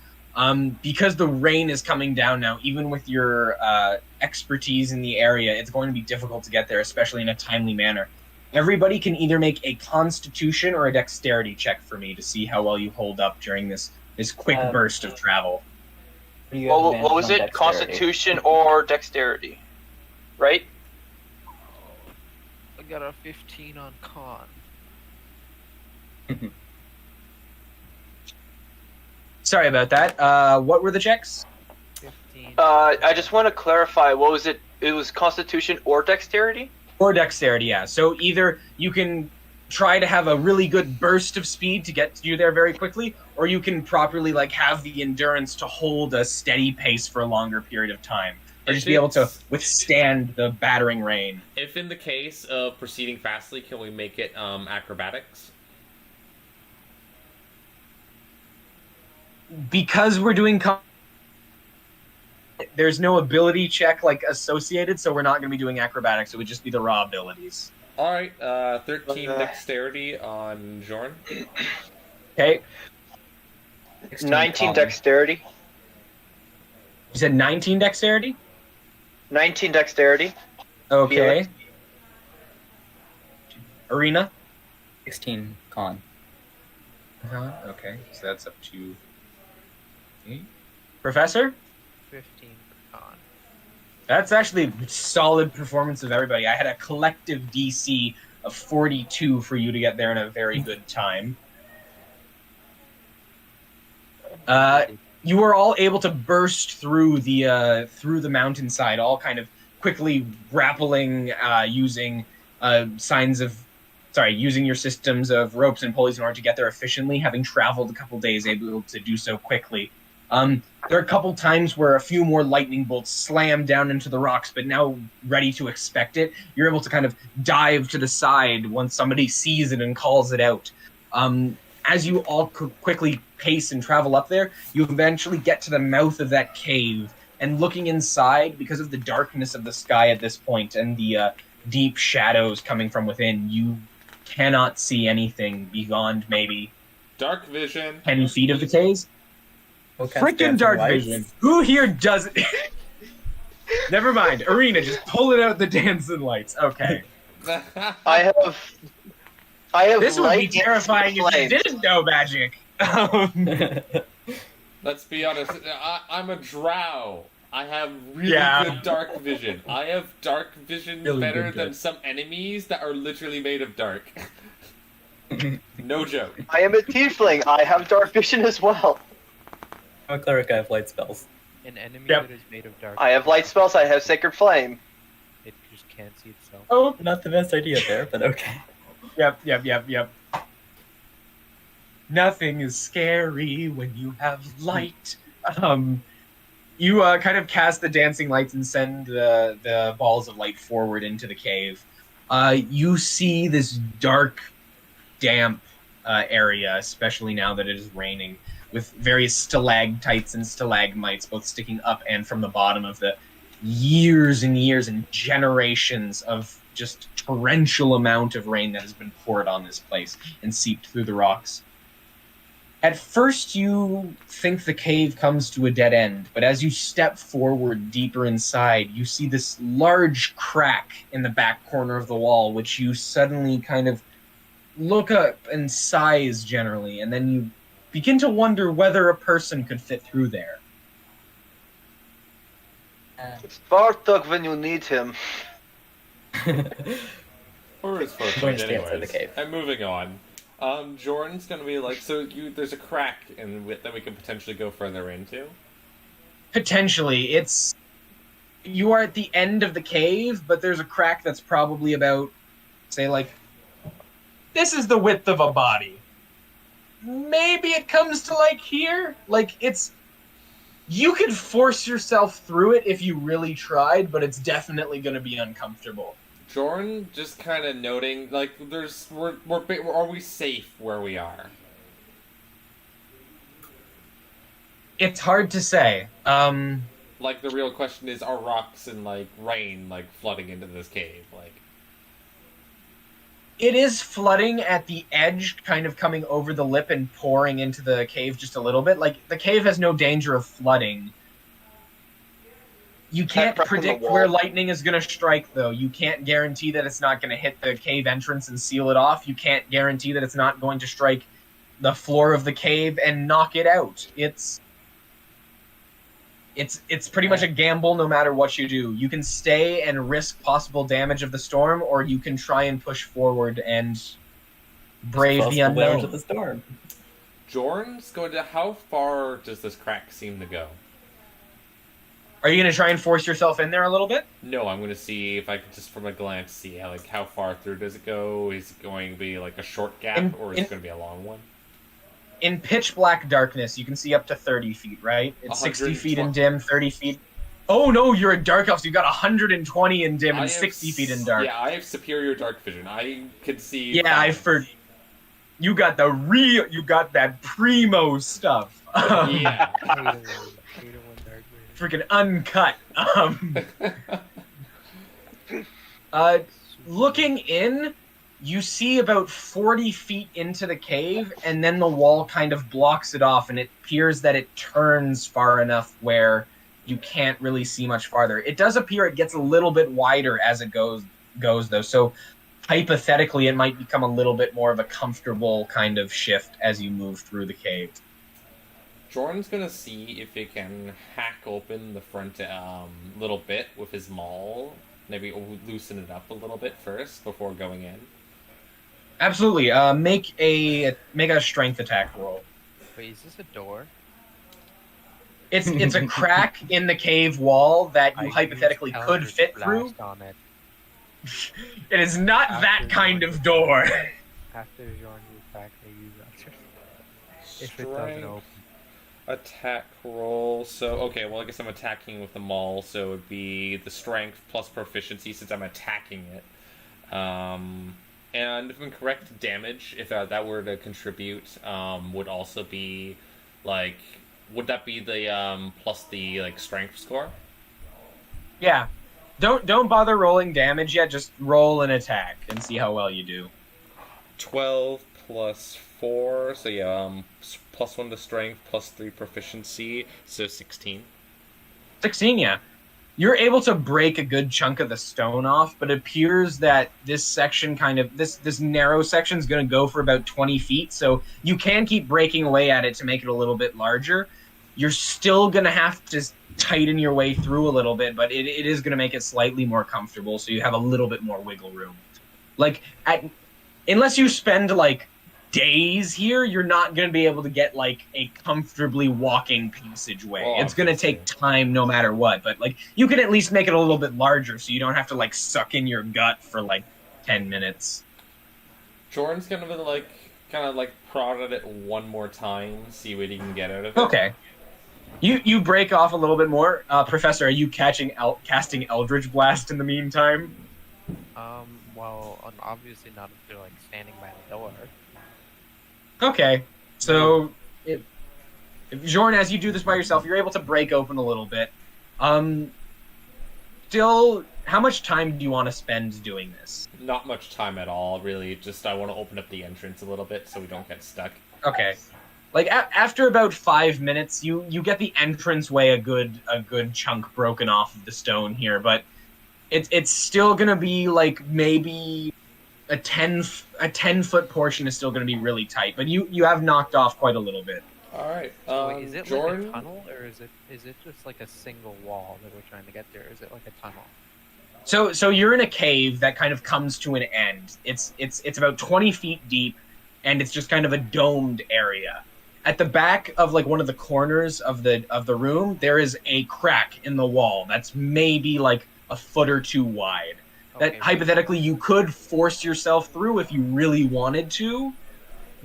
Because the rain is coming down now, even with your expertise in the area, it's going to be difficult to get there, especially in a timely manner. Everybody can either make a Constitution or a Dexterity check for me to see how well you hold up during this quick burst of travel. You have What advantage was on it? dexterity. Constitution or dexterity? Right? I got a 15 on con. Sorry about that. What were the checks? 15. I just want to clarify. What was it? It was Constitution or dexterity? Or Dexterity, yeah. So either you can try to have a really good burst of speed to get you there very quickly, or you can properly have the endurance to hold a steady pace for a longer period of time. Or just be able to withstand the battering rain. If in the case of proceeding fastly, can we make it acrobatics? Because we're doing there's no ability check associated, so we're not going to be doing acrobatics. It would just be the raw abilities. All right, 13 dexterity on Jorn. Okay. 19 dexterity. You said 19 dexterity? 19 dexterity. Okay. Ariena? 16 con. Okay, so that's up to 8. Professor? 15 con. That's actually a solid performance of everybody. I had a collective DC of 42 for you to get there in a very good time. You were all able to burst through the mountainside, all kind of quickly grappling, using using your systems of ropes and pulleys in order to get there efficiently, having traveled a couple days, able to do so quickly. There are a couple times where a few more lightning bolts slam down into the rocks, but now ready to expect it, you're able to kind of dive to the side once somebody sees it and calls it out. As you all quickly pace and travel up there, you eventually get to the mouth of that cave, and looking inside, because of the darkness of the sky at this point and the deep shadows coming from within, you cannot see anything beyond maybe Dark vision. 10 feet of the cave. Freaking dark vision. Who here doesn't? Never mind. Ariena, just pulling out the dancing lights. Okay. I have. This would be light terrifying if you flames. didn't know magic. Let's be honest. I'm a drow. I have really good dark vision. I have dark vision Really better good. than some enemies that are literally made of dark. No joke. I am a tiefling. I have dark vision as well. I'm a cleric, I have light spells. An enemy Yep. that is made of dark. I have light spells. I have sacred flame. It just can't see itself. Oh, Not the best idea there, but okay. Yep. Nothing is scary when you have light. You kind of cast the dancing lights and send the balls of light forward into the cave. You see this dark, damp area, especially now that it is raining, with various stalactites and stalagmites both sticking up and from the bottom of the years and years and generations of just torrential amount of rain that has been poured on this place and seeped through the rocks. At first you think the cave comes to a dead end, but as you step forward deeper inside, you see this large crack in the back corner of the wall, which you suddenly kind of look up and size generally, and then you begin to wonder whether a person could fit through there. Bartok when you need him. Or it's for Going to stay outside the anyways. cave. And moving on. Jordan's gonna be like, there's a crack that we could potentially go further into. Potentially, you are at the end of the cave, but there's a crack that's probably about, say, this is the width of a body. Maybe it comes to here. You could force yourself through it if you really tried, but it's definitely going to be uncomfortable. Jordan just kind of noting, are we safe where we are? It's hard to say. The real question is, are rocks and rain flooding into this cave? It is flooding at the edge, kind of coming over the lip and pouring into the cave just a little bit. The cave has no danger of flooding. You can't Prep from the predict wall. where lightning is going to strike, though. You can't guarantee that it's not going to hit the cave entrance and seal it off. You can't guarantee that it's not going to strike the floor of the cave and knock it out. It's pretty much a gamble no matter what you do. You can stay and risk possible damage of the storm, or you can try and push forward and brave the Possible damage of unknown. the storm. Jorn's going to. How far does this crack seem to go? Are you going to try and force yourself in there a little bit? No, I'm going to see if I can just from a glance see how far through does it go. Is it going to be like a short gap, or is it going to be a long one? In pitch black darkness, you can see up to 30 feet, right? It's 60 feet in dim, 30 feet. Oh no, you're a dark elf, so you got 120 in dim and 60 feet in dark. Yeah, I have superior dark vision. I can see. Yeah, you got you got that primo stuff. Yeah. 801 dark vision. Freaking uncut. Looking in, you see about 40 feet into the cave, and then the wall kind of blocks it off, and it appears that it turns far enough where you can't really see much farther. It does appear it gets a little bit wider as it goes though, so hypothetically it might become a little bit more of a comfortable kind of shift as you move through the cave. Jorn's gonna see if he can hack open the front little bit with his maul. Maybe loosen it up a little bit first before going in. Absolutely. Make a strength attack roll. Wait, is this a door? It's a crack in the cave wall that you I hypothetically used could Eldritch fit through. Blast on it. It is not that kind of door. After Jorn moves back, they use Eldritch. If it doesn't open. Attack roll. So, okay, well, I guess I'm attacking with the maul, so it would be the strength plus proficiency since I'm attacking it. And if I'm correct, damage, if that were to contribute, would also be, like, would that be the, plus the, like, strength score? Yeah. Don't bother rolling damage yet, just roll an attack and see how well you do. 12 plus 4, so yeah, plus 1 to strength, plus 3 proficiency, so 16. 16, yeah. You're able to break a good chunk of the stone off, but it appears that this section this narrow section is going to go for about 20 feet, so you can keep breaking away at it to make it a little bit larger. You're still going to have to tighten your way through a little bit, but it is going to make it slightly more comfortable, so you have a little bit more wiggle room. Like, unless you spend, like, days here, you're not going to be able to get, like, a comfortably walking passageway. Well, it's going to take time no matter what, but, like, you can at least make it a little bit larger so you don't have to, like, suck in your gut for, like, 10 minutes. Jordan's gonna kind of prod at it one more time, see what he can get out of it. Okay. You break off a little bit more. Professor, are you casting Eldritch Blast in the meantime? Well, obviously not if they're, like, standing by the door. Okay. So, if Jorn, as you do this by yourself, you're able to break open a little bit. Still, how much time do you want to spend doing this? Not much time at all, really. Just I want to open up the entrance a little bit so we don't get stuck. Okay. Like, after about 5 minutes, you get the entranceway a good chunk broken off of the stone here, but it's still gonna be, like, maybe a 10-foot portion is still gonna be really tight, but you have knocked off quite a little bit. All right. Wait, is it Jordan? like a tunnel, or is it just like a single wall that we're trying to get there? Or is it like a tunnel? So you're in a cave that kind of comes to an end. It's about 20 feet deep, and it's just kind of a domed area. At the back of, like, one of the corners of the room, there is a crack in the wall that's maybe like a foot or two wide. That Okay. hypothetically you could force yourself through if you really wanted to,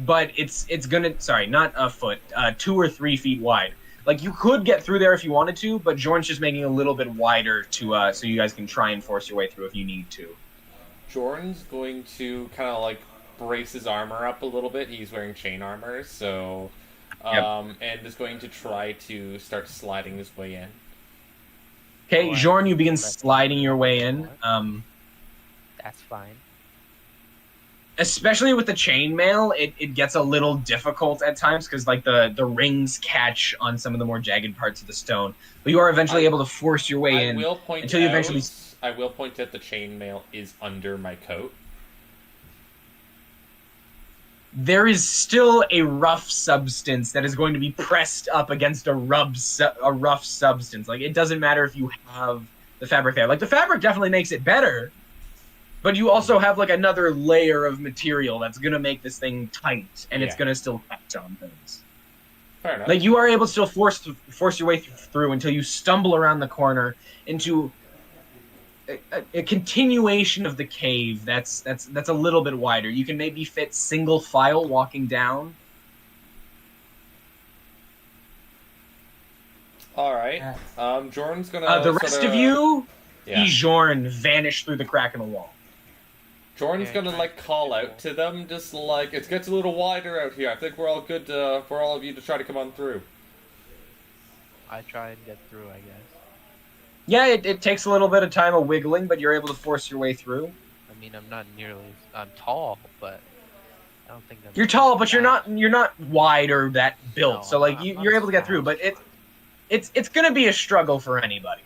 but it's gonna, sorry, not a foot, 2 or 3 feet wide. Like, you could get through there if you wanted to, but Jorn's just making it a little bit wider to so you guys can try and force your way through if you need to. Jordan's going to kind of brace his armor up a little bit. He's wearing chain armor, so and is going to try to start sliding his way in. Okay, Jorn, you begin sliding your way in. That's fine. especially with the chainmail, it gets a little difficult at times because like the rings catch on some of the more jagged parts of the stone. But you are eventually able to force your way in until you eventually. I will point out the chainmail is under my coat. There is still a rough substance that is going to be pressed up against a rough substance. Like, it doesn't matter if you have the fabric there. Like, the fabric definitely makes it better, but you also have, like, another layer of material that's going to make this thing tight, and it's going to still catch on things. Fair enough. Like, you are able to still force your way through until you stumble around the corner into a continuation of the cave that's a little bit wider. You can maybe fit single file walking down. All right. Jorn's gonna. The rest of you, Jorn vanished through the crack in the wall. Jorn's gonna like call out to them, just like it gets a little wider out here. I think we're all good for all of you to try to come on through. I try and get through, I guess. Yeah, it takes a little bit of time of wiggling, but you're able to force your way through. I mean, I'm not nearly. I'm tall, but I don't think I'm. You're tall, but you're not wide or that built. No, so like you're able to get through, but it's gonna be a struggle for anybody.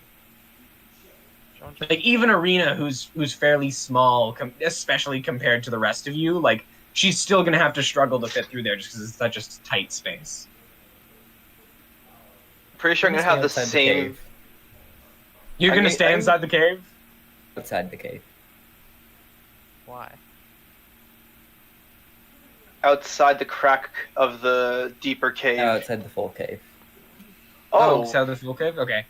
Like even Ariena, who's fairly small, especially compared to the rest of you, like she's still gonna have to struggle to fit through there just because it's such a tight space. Pretty sure I'm gonna have the same. You're going to stay inside the cave? Outside the cave. Why? Outside the crack of the deeper cave. No, outside the full cave. Oh, outside the full cave? Okay.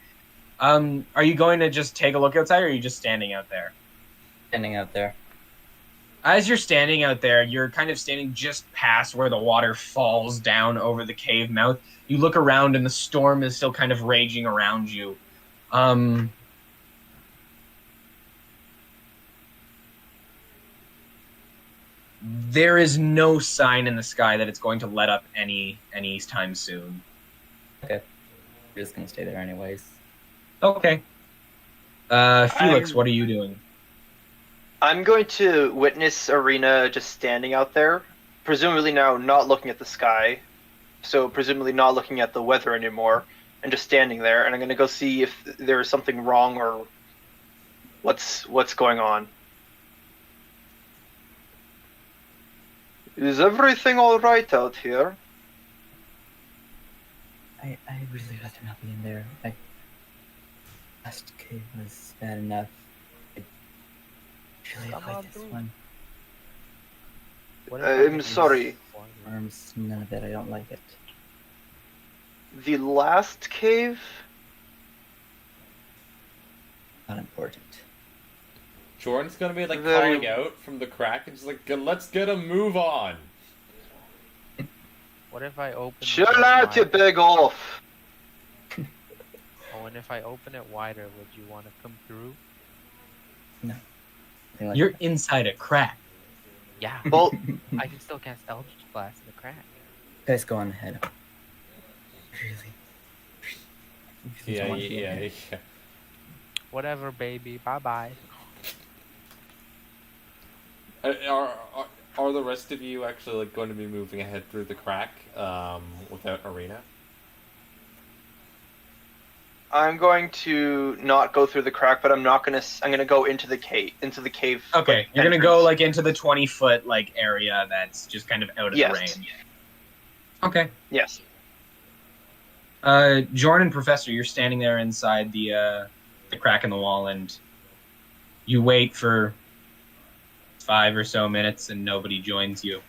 Are you going to just take a look outside, or are you just standing out there? Standing out there. As you're standing out there, you're kind of standing just past where the water falls down over the cave mouth. You look around, and the storm is still kind of raging around you. There is no sign in the sky that it's going to let up any time soon. Okay. We're just gonna stay there anyways. Okay. Felix, what are you doing? I'm going to witness Ariena just standing out there, presumably now not looking at the sky, so presumably not looking at the weather anymore, and just standing there, and I'm going to go see if there's something wrong or what's going on. Is everything all right out here? I really rather not be in there. Last cave was bad enough. I really like this one. I'm sorry. Arms, none of it. I don't like it. The last cave? Not important. Jordan's gonna be like calling out from the crack and just like, let's get a move on. What if I open? Chill out, you big oaf. Oh, and if I open it wider, would you want to come through? No. Like You're inside a crack. Yeah. Well, I can still cast Eldritch Blast in the crack. Guys, go on ahead. Really? Yeah. Whatever, baby. Bye bye. Are the rest of you actually like going to be moving ahead through the crack without Ariena? I'm going to not go through the crack, but I'm gonna go into the cave. Okay, you're gonna go like into the 20-foot like area that's just kind of out of the range. Okay. Yes. Jorn and Professor, you're standing there inside the crack in the wall, and you wait for 5 or so minutes, and nobody joins you.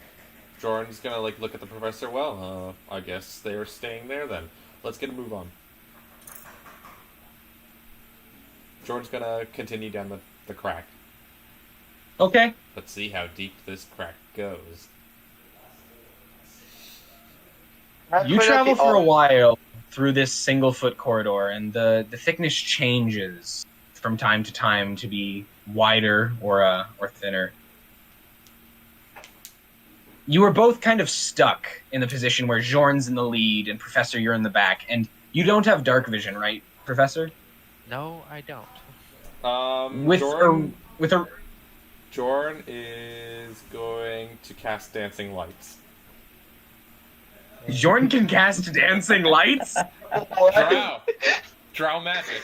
Jordan's gonna like look at the professor. Well, I guess they were staying there then. Let's get a move on. Jordan's gonna continue down the crack. Okay. Let's see how deep this crack goes. You travel for a while through this single-foot corridor, and the thickness changes from time to time to be wider or thinner. You are both kind of stuck in the position where Jorn's in the lead and Professor, you're in the back, and you don't have dark vision, right, Professor? No, I don't. Jorn Jorn is going to cast Dancing Lights. Jorn can cast dancing lights? Drow magic.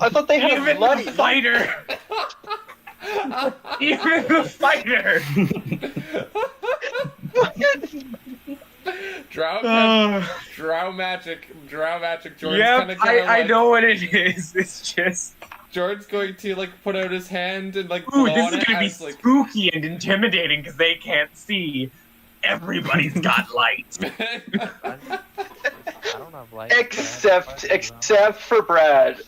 I thought they had Even bloody. the fighter! Even the fighter! Drow magic. Jordan's Yep, I know what it is. It's just... Jordan's going to put out his hand and Ooh, blow this on is it gonna be as, spooky and intimidating because they can't see. Everybody's got light. I don't have light. Except for Brad.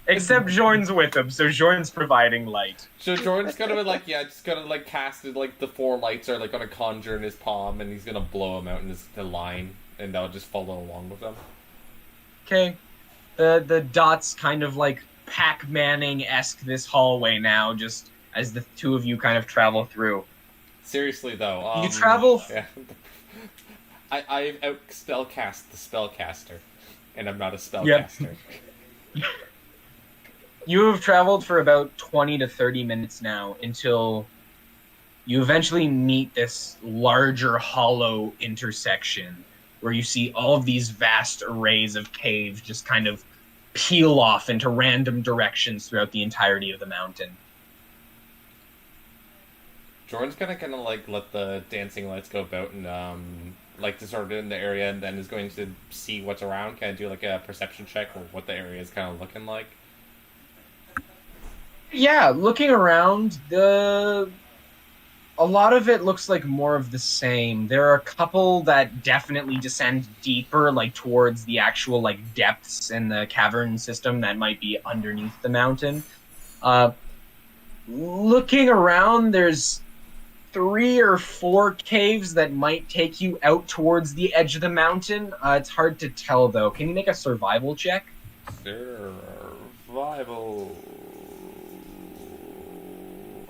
Except Jorn's with him, so Jorn's providing light. So Jordan's gonna just gonna cast it the 4 lights are gonna conjure in his palm, and he's gonna blow them out in the line, and I'll just follow along with them. Okay. The dots kind of Pac-Manning-esque this hallway now, just as the two of you kind of travel through. Seriously though, you travel. Yeah. I've out spellcast the spellcaster, and I'm not a spellcaster. Yep. You have traveled for about 20 to 30 minutes now until you eventually meet this larger hollow intersection where you see all of these vast arrays of caves just kind of peel off into random directions throughout the entirety of the mountain. Jordan's gonna let the dancing lights go about and just sort of in the area, and then is going to see what's around. Can I do a perception check or what the area is kind of looking like? Yeah, looking around, a lot of it looks like more of the same. There are a couple that definitely descend deeper, towards the actual depths in the cavern system that might be underneath the mountain. Looking around, there's 3 or 4 caves that might take you out towards the edge of the mountain. It's hard to tell though. Can you make a survival check? Survival.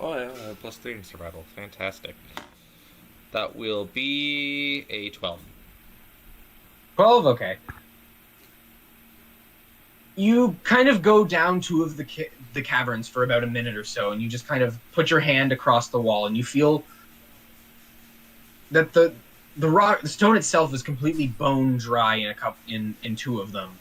Oh yeah, +3 in survival. Fantastic. That will be a 12. 12? Okay. You kind of go down 2 of the caverns for about a minute or so, and you just kind of put your hand across the wall, and you feel that the stone itself is completely bone dry in 2 of them.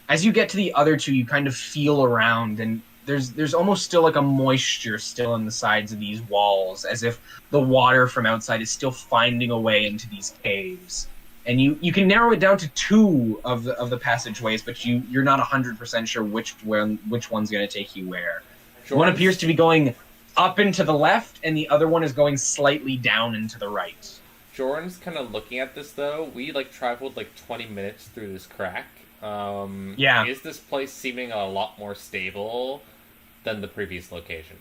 As you get to the other 2, you kind of feel around, and there's almost still a moisture still in the sides of these walls, as if the water from outside is still finding a way into these caves. And you can narrow it down to 2 of the passageways, but you're not 100% sure which one's going to take you where. One appears to be going up and to the left, and the other one is going slightly down and to the right. Jordan's kind of looking at this though. We traveled 20 minutes through this crack. Yeah. Is this place seeming a lot more stable than the previous location?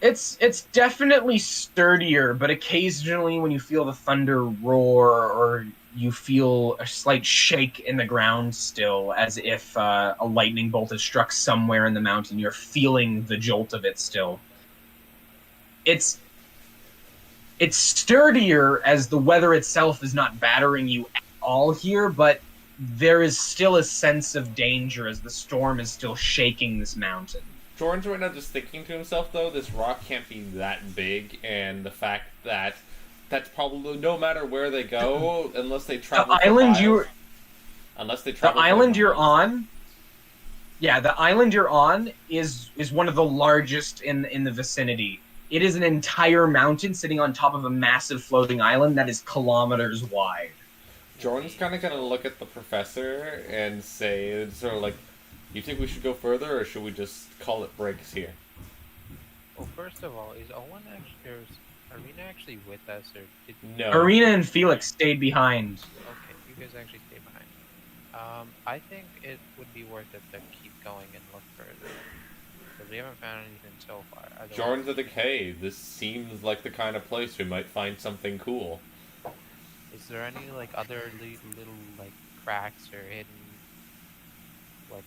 It's definitely sturdier, but occasionally when you feel the thunder roar or you feel a slight shake in the ground still, as if a lightning bolt has struck somewhere in the mountain, you're feeling the jolt of it still. It's sturdier as the weather itself is not battering you at all here, but there is still a sense of danger as the storm is still shaking this mountain. Jordan's right now just thinking to himself, though, this rock can't be that big, and the fact that that's probably, no matter where they go, unless they travel the island you're on, yeah, the island you're on is one of the largest in the vicinity. It is an entire mountain sitting on top of a massive floating island that is kilometers wide. Jordan's kind of going to look at the professor and say, you think we should go further, or should we just call it breaks here? Well, first of all, is Owen actually, or is Ariena actually with us, or did... No. Ariena and Felix stayed behind. Okay, you guys actually stayed behind. I think it would be worth it to keep going and look further, because we haven't found anything so far. Jordan's at the cave. This seems like the kind of place we might find something cool. Is there any other little cracks or hidden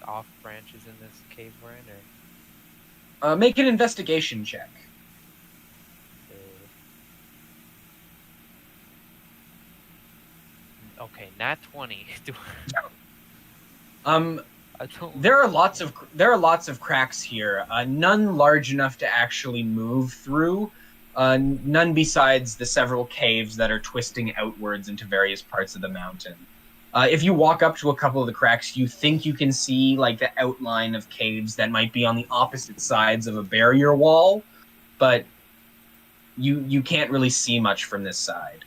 off branches in this cave we're in, or? Make an investigation check. Okay, nat 20. I don't. There are lots of cracks here. None large enough to actually move through. None besides the several caves that are twisting outwards into various parts of the mountain. If you walk up to a couple of the cracks, you think you can see like the outline of caves that might be on the opposite sides of a barrier wall, but you can't really see much from this side.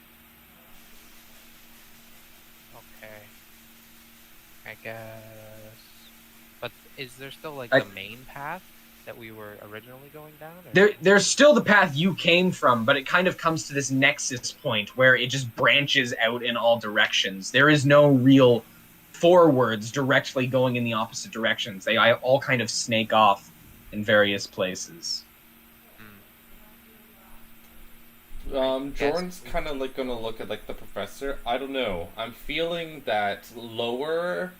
Okay. I guess. But is there still like I- the main path that we were originally going down? Or? There's still the path you came from, but it kind of comes to this nexus point where it just branches out in all directions. There is no real forwards directly going in the opposite directions. They all kind of snake off in various places. Jorn's kind of like gonna look at like the professor. I don't know. I'm feeling that lower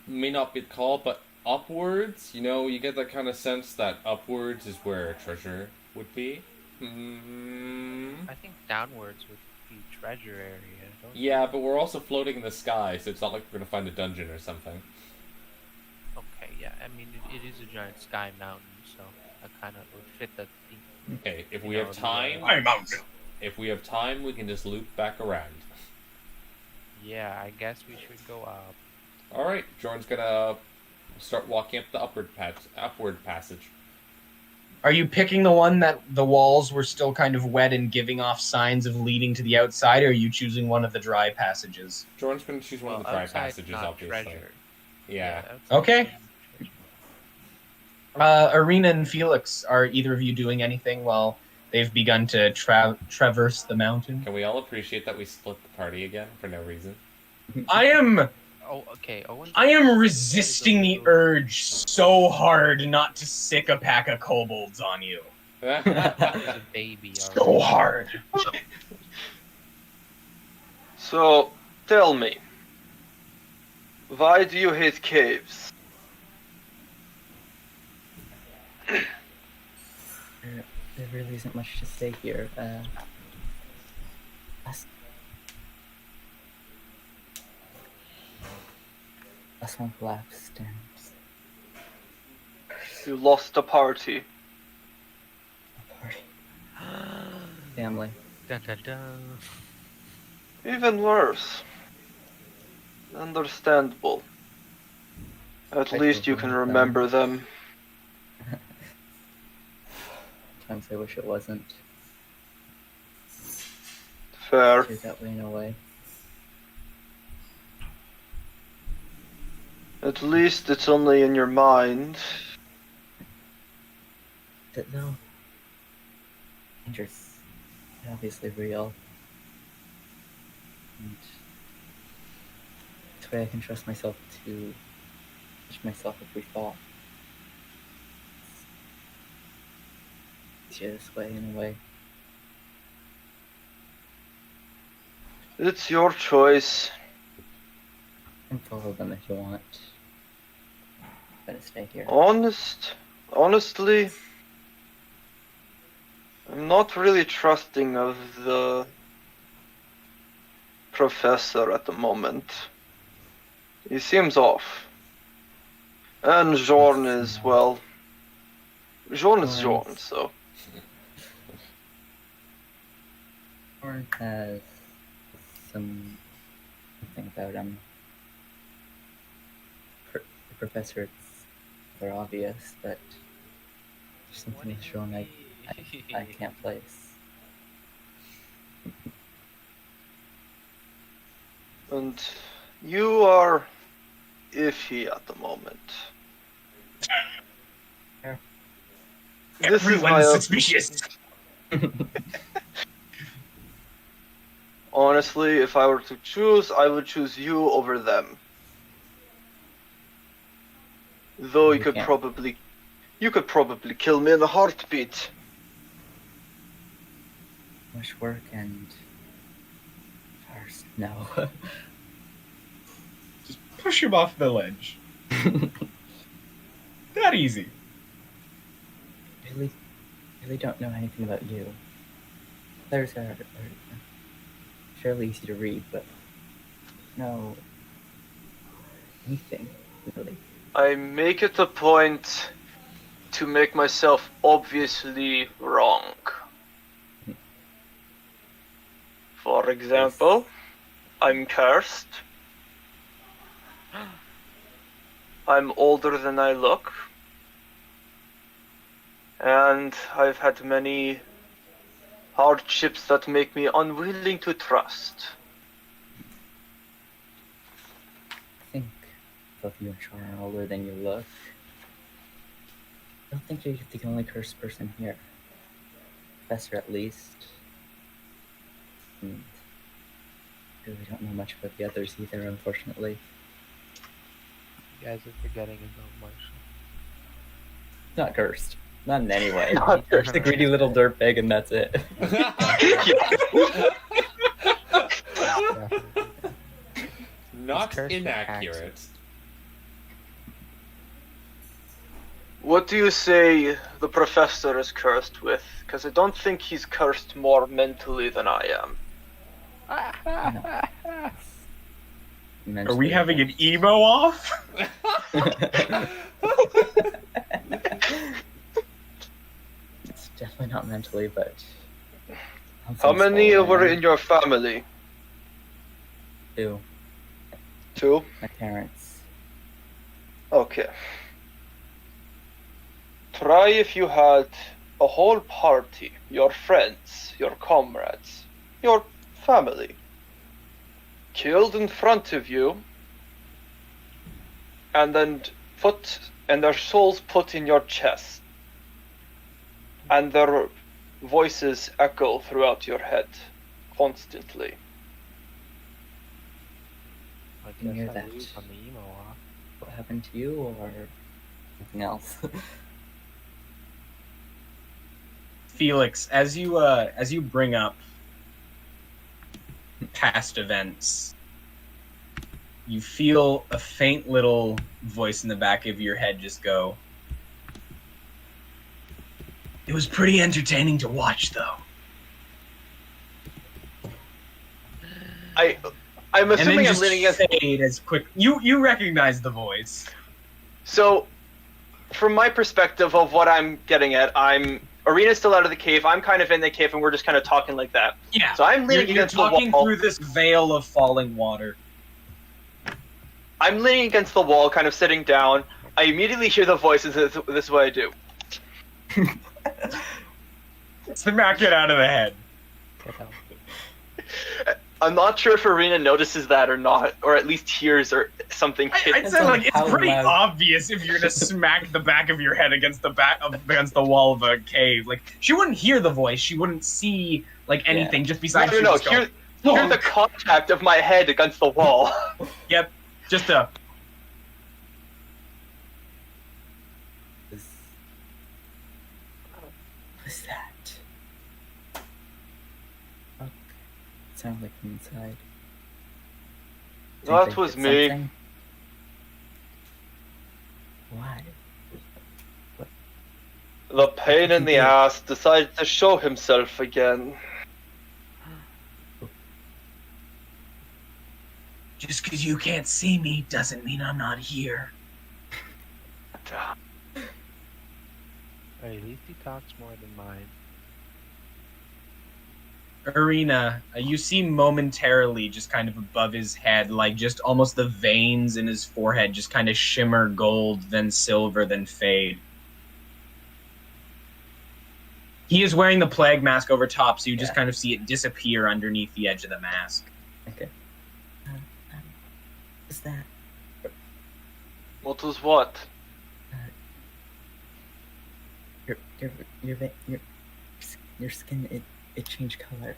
may not be called, but upwards. You know, you get that kind of sense that upwards is where treasure would be. I think downwards would be treasure area. Don't you? Yeah, but we're also floating in the sky, so it's not like we're gonna find a dungeon or something. Okay, yeah. I mean, it is a giant sky mountain, so that kind of would fit the theme. Okay, if You we know, have time, if we have time, we can just loop back around. Yeah, I guess we should go up. All right, Jorn's gonna start walking up the upward passage. Are you picking the one that the walls were still kind of wet and giving off signs of leading to the outside, or are you choosing one of the dry passages? Jorn's gonna choose one of the dry outside, passages, not obviously. treasure. Yeah. outside Okay. treasure. Ariena and Felix, are either of you doing anything while they've begun to traverse the mountain? Can we all appreciate that we split the party again for no reason? I am Oh, okay. Owen. resisting the urge so hard not to sick a pack of kobolds on you. There's a baby. So already. hard. So, tell me, why do you hate caves? There really isn't much to say here. Last one collapsed and You lost a party. a party. Family. Dun, dun, dun. Even worse. Understandable. At I least feel you can bad. remember them. Sometimes I wish it wasn't. Fair. Feel that way in a way. At least it's only in your mind. But no. Danger's obviously real. And it's way I can trust myself to push myself if we fall. It's this way in a way. It's your choice. And follow them if you want. I'm gonna stay here. Honestly, I'm not really trusting of the professor at the moment. He seems off. And Jorn is, well, Jorn is Jorn, so. Jorn has something about him. The professor, it's they're obvious, but there's something in Jorn I can't place. And you are iffy at the moment. Yeah. This is my Everyone's suspicious. Honestly, if I were to choose, I would choose you over them. Though you You could can't. probably kill me in a heartbeat. Much work and first no. Just push him off the ledge. That easy. really don't know anything about you. Letters are fairly easy to read, but no anything really. I make it a point to make myself obviously wrong. For example, I'm cursed. I'm older than I look. And I've had many hardships that make me unwilling to trust. I think both you and Sean are older than you look. I don't think you're the only cursed person here. Professor, at least. And I really don't know much about the others either, unfortunately. You guys are forgetting about Marshall. Not cursed. Not in any way. Not Just a greedy little dirtbag, and that's it. Not cursed with inaccurate. axes. What do you say the professor is cursed with? Because I don't think he's cursed more mentally than I am. Are we having an emo off? It's definitely not mentally, but... How many were in your family? Two. Two? My parents. Okay. Try if you had a whole party, your friends, your comrades, your family, killed in front of you, and then their souls put in your chest, and their voices echo throughout your head constantly. I Can you hear guess I that? lose on the emo off. What happened to you, or something else? Felix, as you bring up past events, you feel a faint little voice in the back of your head just go, "It was pretty entertaining to watch, though." I'm And then assuming I'm just leaning against. fade as quick. You recognize the voice. So, from my perspective of what I'm getting at, Ariena's still out of the cave. I'm kind of in the cave, and we're just kind of talking like that. Yeah. So I'm You're, leaning you're against talking the wall. through this veil of falling water. I'm leaning against the wall, kind of sitting down. I immediately hear the voices. This is what I do. Smack it out of the head. Get out. I'm not sure if Ariena notices that or not, or at least hears or something. I'd say like How it's pretty loud. obvious if you're gonna smack the back of your head against the wall of a cave. Like she wouldn't hear the voice, she wouldn't see like anything just besides. No. she just go, Hear the contact of my head against the wall. Yep, just a. What's that? Oh, it sounded like from inside. Do you That think was it's me. something? Why? The pain in the ass decided to show himself again. Just because you can't see me doesn't mean I'm not here. Hey, at least he talks more than mine. Ariena, you see momentarily just kind of above his head, like just almost the veins in his forehead just kind of shimmer gold, then silver, then fade. He is wearing the plague mask over top, so you just kind of see it disappear underneath the edge of the mask. Okay. What's that? What was what? Your skin, it changed color.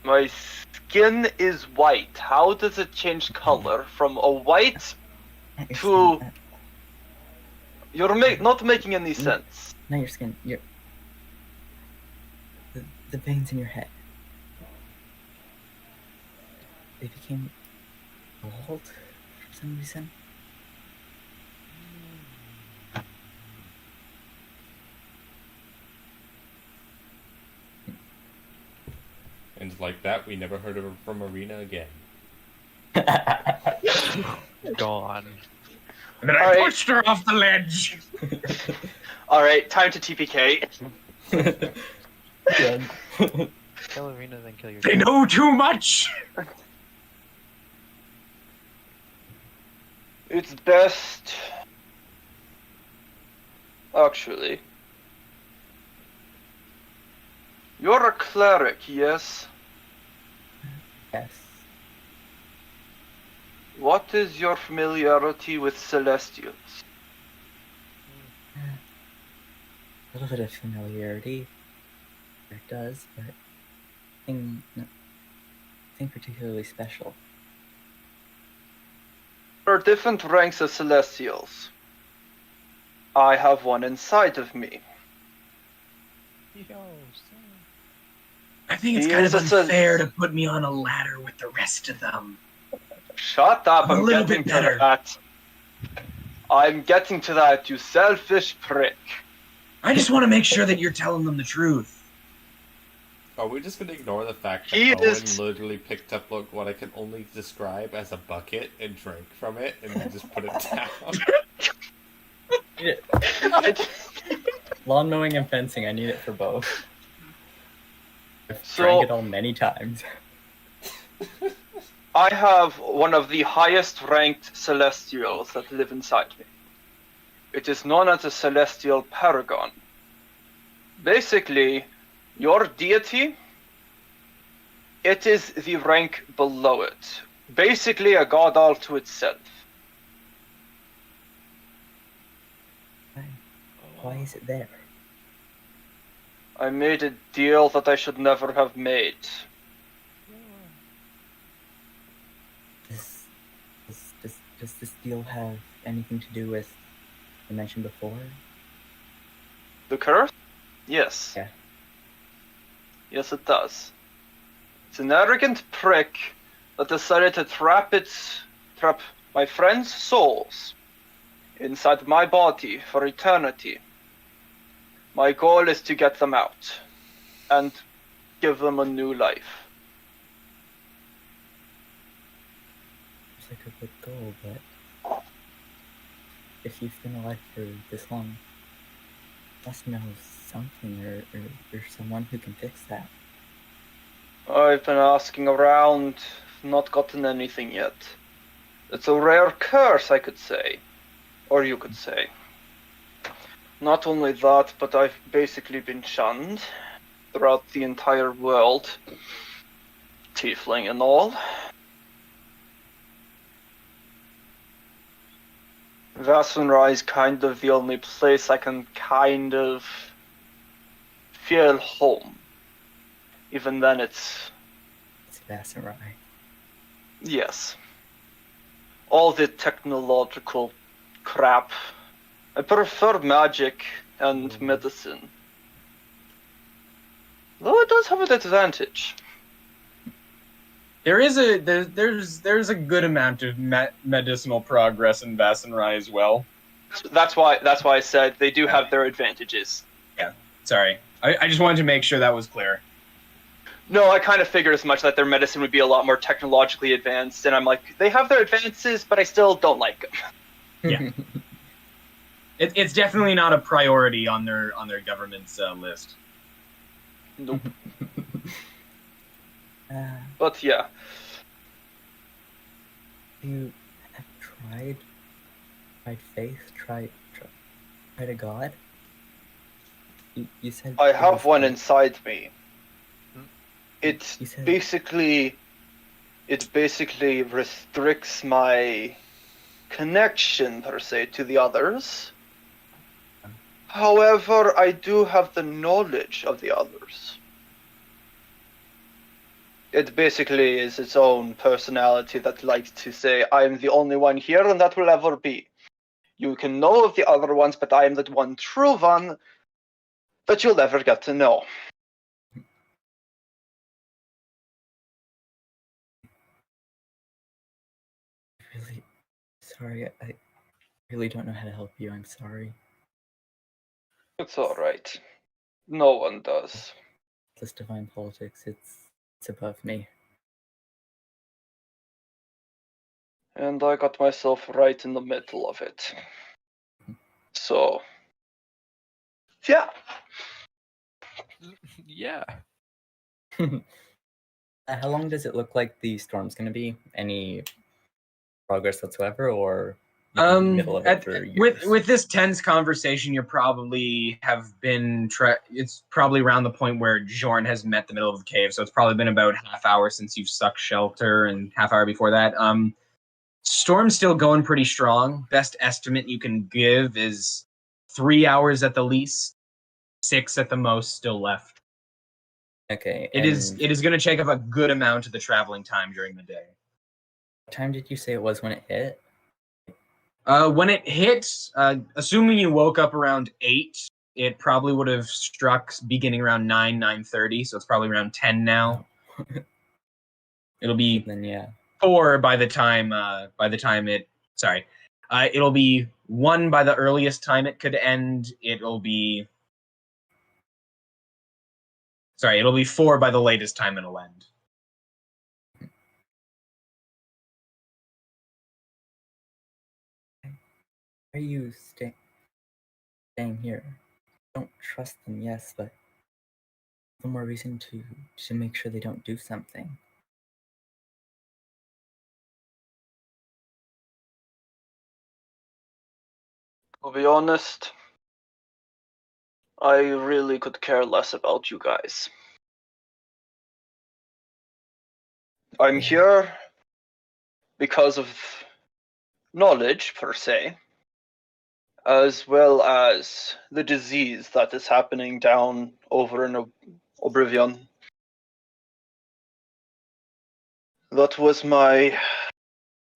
My skin is white. How does it change color from a white to... You're not making any sense. Not your skin, the veins in your head. They became bald for some reason. And like that, we never heard of from Ariena again. Gone. And then I Alright. pushed her off the ledge. Alright, time to TPK. Yeah. Kill Ariena, then kill your. They know too much. It's best. Actually. You're a cleric, yes? Yes. What is your familiarity with celestials? A little bit of familiarity. It does, but nothing particularly special. There are different ranks of celestials. I have one inside of me. I think it's He kind is of a cel- unfair to put me on a ladder with the rest of them. Shut up, I'm a I'm little getting bit to better. that. I'm getting to that, you selfish prick. I just want to make sure that you're telling them the truth. Are we just gonna ignore the fact that He Owen is- literally picked up what I can only describe as a bucket and drank from it and then just put it down? Lawn mowing and fencing, I need it for both. I've So- drank it all many times. I have one of the highest ranked celestials that live inside me. It is known as a celestial paragon. Basically, your deity, it is the rank below it. Basically a god all to itself. Why is it there? I made a deal that I should never have made. Does this deal have anything to do with I mentioned before? The curse? Yes. Yeah. Yes, it does. It's an arrogant prick that decided to trap my friends' souls inside my body for eternity. My goal is to get them out and give them a new life. It's like a good goal, but if you've been alive for this long, you must know something or someone who can fix that. I've been asking around, not gotten anything yet. It's a rare curse, I could say. Or you could say. Not only that, but I've basically been shunned throughout the entire world. Tiefling and all. Vassenra is kind of the only place I can kind of feel home. Even then it's... It's Vassenrai. Yes. All the technological crap. I prefer magic and medicine. Though it does have an advantage. There's a good amount of medicinal progress in Vassenrai as well. That's why I said they do have their advantages. Sorry, I just wanted to make sure that was clear. No, I kind of figured as much that their medicine would be a lot more technologically advanced, and I'm like, they have their advances, but I still don't like them. It's definitely not a priority on their government's list. Nope. Uh, But yeah. you have tried faith, tried a god? You said I it have was one good. inside me. It You said basically restricts my connection per se to the others. However, I do have the knowledge of the others. It basically is its own personality that likes to say, I am the only one here and that will ever be. You can know of the other ones, but I am the one true one that you'll never get to know. really sorry. I really don't know how to help you. I'm sorry. It's alright. No one does. This divine politics, it's above me. And I got myself right in the middle of it. So, yeah. Yeah. How long does it look like the storm's going to be? Any progress whatsoever, or you can be middle of it for years? With this tense conversation, you probably have been. It's probably around the point where Jorn has met the middle of the cave, so it's probably been about half hour since you've sucked shelter, and half hour before that. Storm's still going pretty strong. Best estimate you can give is 3 hours at the least, 6 at the most still left. Okay. It is going to take up a good amount of the traveling time during the day. What time did you say it was when it hit? When it hit, assuming you woke up around 8, it probably would have struck beginning around 9:30, so it's probably around 10 now. It'll be Then yeah. 4 by the time it. Sorry, it'll be 1 by the earliest time it could end. It'll be 4 by the latest time it'll end. Are you staying here? Don't trust them, yes, but no more reason to make sure they don't do something. To be honest, I really could care less about you guys. I'm here because of knowledge, per se, as well as the disease that is happening down over in Ovbirion. That was my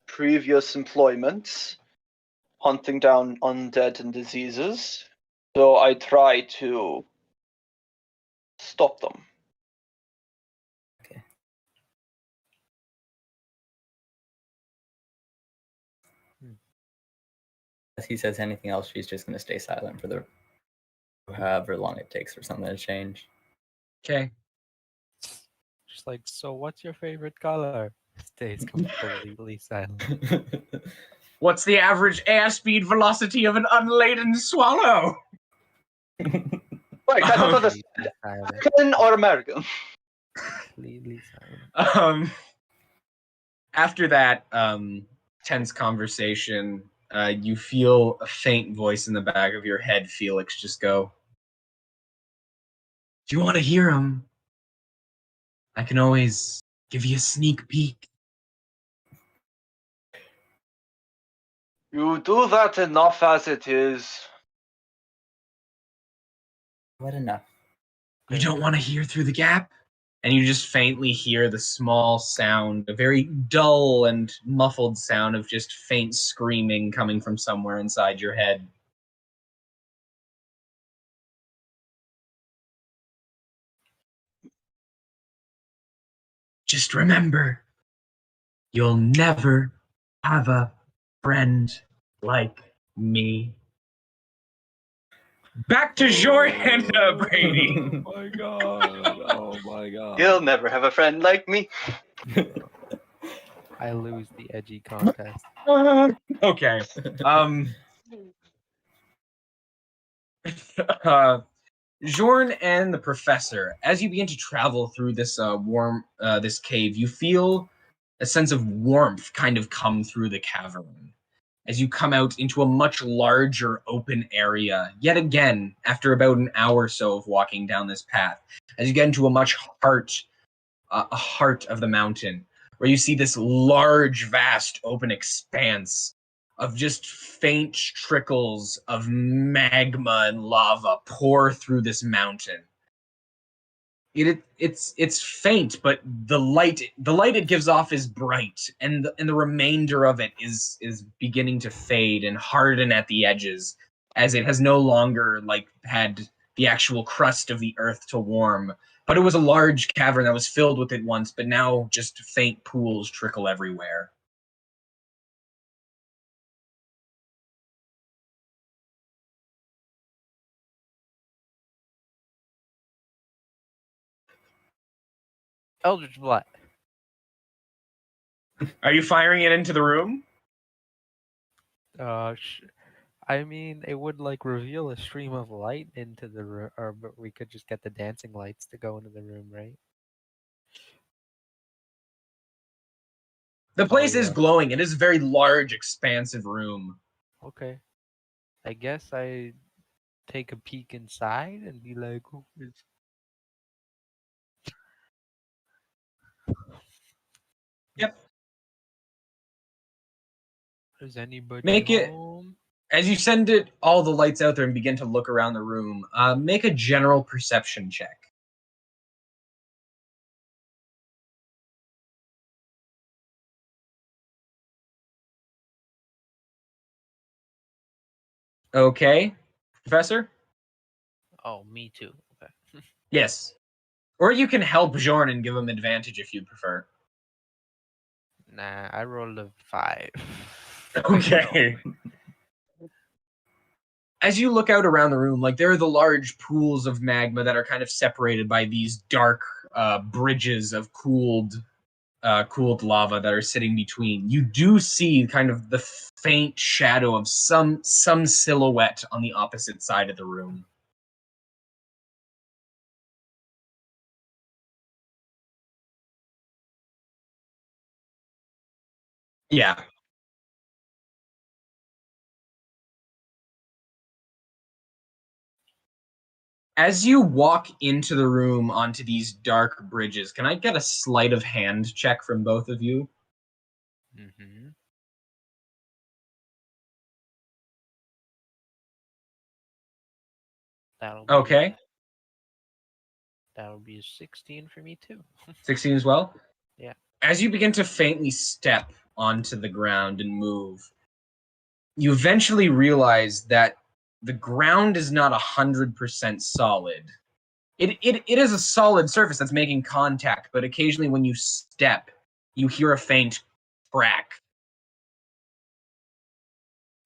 previous employment, hunting down undead and diseases, so I try to stop them. Okay. If he says anything else, she's just going to stay silent for the however long it takes for something to change. Okay. Just like, so what's your favorite color? Stays completely silent. What's the average airspeed velocity of an unladen swallow? Wait, I don't understand. Silent. African or American? Completely silent. After that tense conversation, you feel a faint voice in the back of your head, Felix, just go, "Do you want to hear him? I can always give you a sneak peek." You do that enough as it is. What enough? You don't want to hear through the gap? And you just faintly hear the small sound, a very dull and muffled sound of just faint screaming coming from somewhere inside your head. Just remember, you'll never have a friend like me. Back to Jorn and Bradey. Oh my god. Oh my god. You'll never have a friend like me. I lose the edgy contest. Okay. Jorn and the professor, as you begin to travel through this this cave, you feel a sense of warmth kind of come through the cavern as you come out into a much larger open area. Yet again, after about an hour or so of walking down this path, as you get into a heart of the mountain, where you see this large, vast, open expanse of just faint trickles of magma and lava pour through this mountain. It's faint, but the light it gives off is bright, and the remainder of it is beginning to fade and harden at the edges, as it has no longer had the actual crust of the earth to warm. But it was a large cavern that was filled with it once, but now just faint pools trickle everywhere. Eldritch Blast. Are you firing it into the room? I mean, it would like reveal a stream of light into the room, or but we could just get the dancing lights to go into the room, right? The place is yeah. glowing. It is a very large, expansive room. Okay. I guess I take a peek inside and be like, "Oh, Yep. is anybody Make it home?" as you send it all the lights out there and begin to look around the room. Make a general perception check. Okay, Professor. Oh, me too. Okay. Yes. Or you can help Jorn and give him advantage if you prefer. Nah, I rolled a 5. Okay. As you look out around the room, like there are the large pools of magma that are kind of separated by these dark bridges of cooled lava that are sitting between. You do see kind of the faint shadow of some silhouette on the opposite side of the room. Yeah. As you walk into the room onto these dark bridges, can I get a sleight of hand check from both of you? Mm-hmm. Okay. That'll be a 16 for me too. 16 as well? Yeah. As you begin to faintly step onto the ground and move, you eventually realize that the ground is not 100% solid. It is a solid surface that's making contact, but occasionally when you step, you hear a faint crack.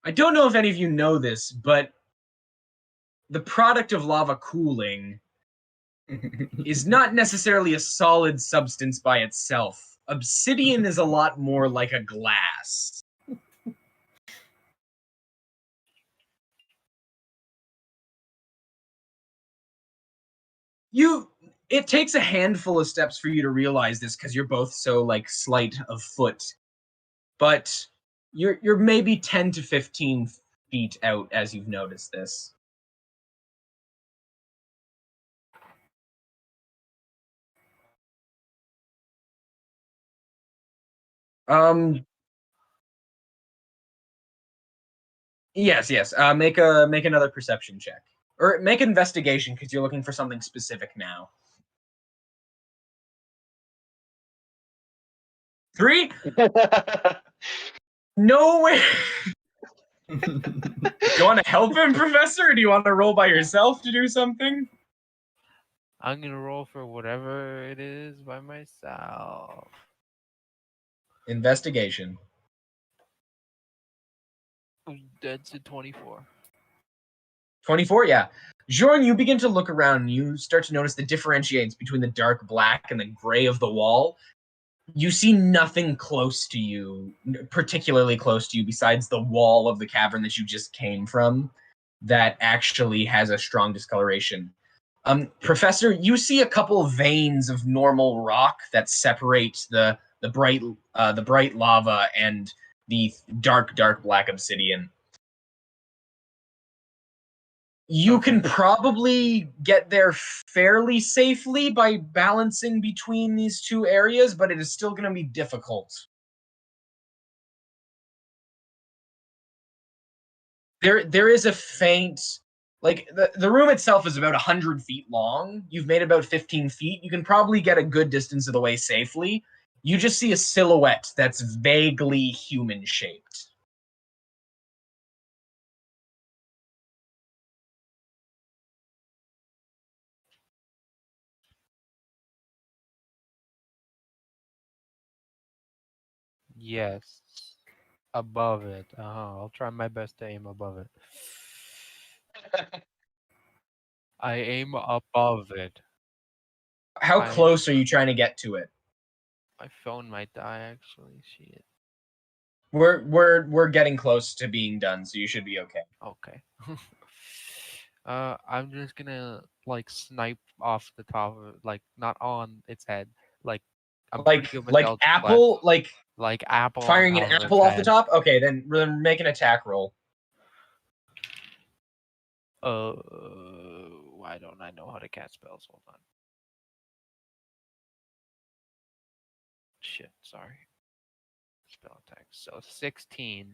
I don't know if any of you know this, but the product of lava cooling is not necessarily a solid substance by itself. Obsidian is a lot more like a glass. It takes a handful of steps for you to realize this because you're both so like slight of foot, but you're maybe 10 to 15 feet out as you've noticed this. Yes. Make another perception check, or make investigation because you're looking for something specific now. 3? No way. You want to help him, Professor, or do you want to roll by yourself to do something? I'm gonna roll for whatever it is by myself. Investigation. That's a 24. 24, yeah. Jorn, you begin to look around and you start to notice the differentiates between the dark black and the gray of the wall. You see nothing close to you, particularly close to you, besides the wall of the cavern that you just came from, that actually has a strong discoloration. Professor, you see a couple of veins of normal rock that separate the bright lava and the dark black obsidian. You can probably get there fairly safely by balancing between these two areas, but it is still going to be difficult. There is a faint, like the room itself is about 100 feet long. You've made about 15 feet. You can probably get a good distance of the way safely. You just see a silhouette that's vaguely human shaped. Yes. Above it. I'll try my best to aim above it. I aim above it. How close are you trying to get to it? My phone might die, actually. Shit. We're getting close to being done, so you should be okay. Okay. I'm just gonna like snipe off the top of it, like not on its head. Like I'm pretty good with Like Eldritch Blast. apple, Like apple on firing an top of its apple off the head. top. Okay, then make an attack roll. Why don't I know how to cast spells? Hold on. Shit, sorry. Spell attack. So 16.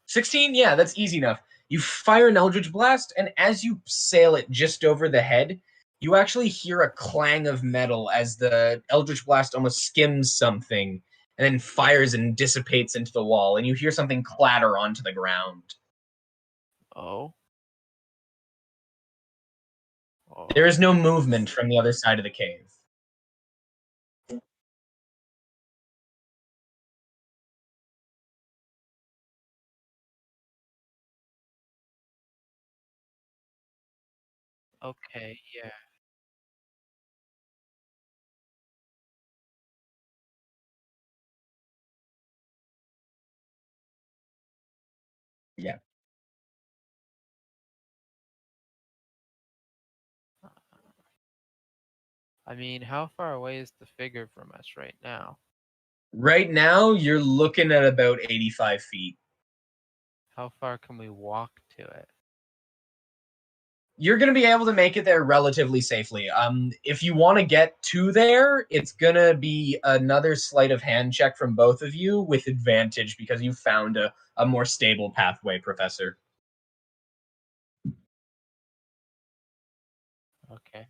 16, yeah, that's easy enough. You fire an Eldritch Blast, and as you sail it just over the head, you actually hear a clang of metal as the Eldritch Blast almost skims something and then fires and dissipates into the wall, and you hear something clatter onto the ground. Oh. There is no movement from the other side of the cave. Okay, yeah. Yeah. I mean, how far away is the figure from us right now? Right now, you're looking at about 85 feet. How far can we walk to it? You're going to be able to make it there relatively safely. If you want to get to there, it's going to be another sleight of hand check from both of you with advantage because you found a more stable pathway, Professor. Okay.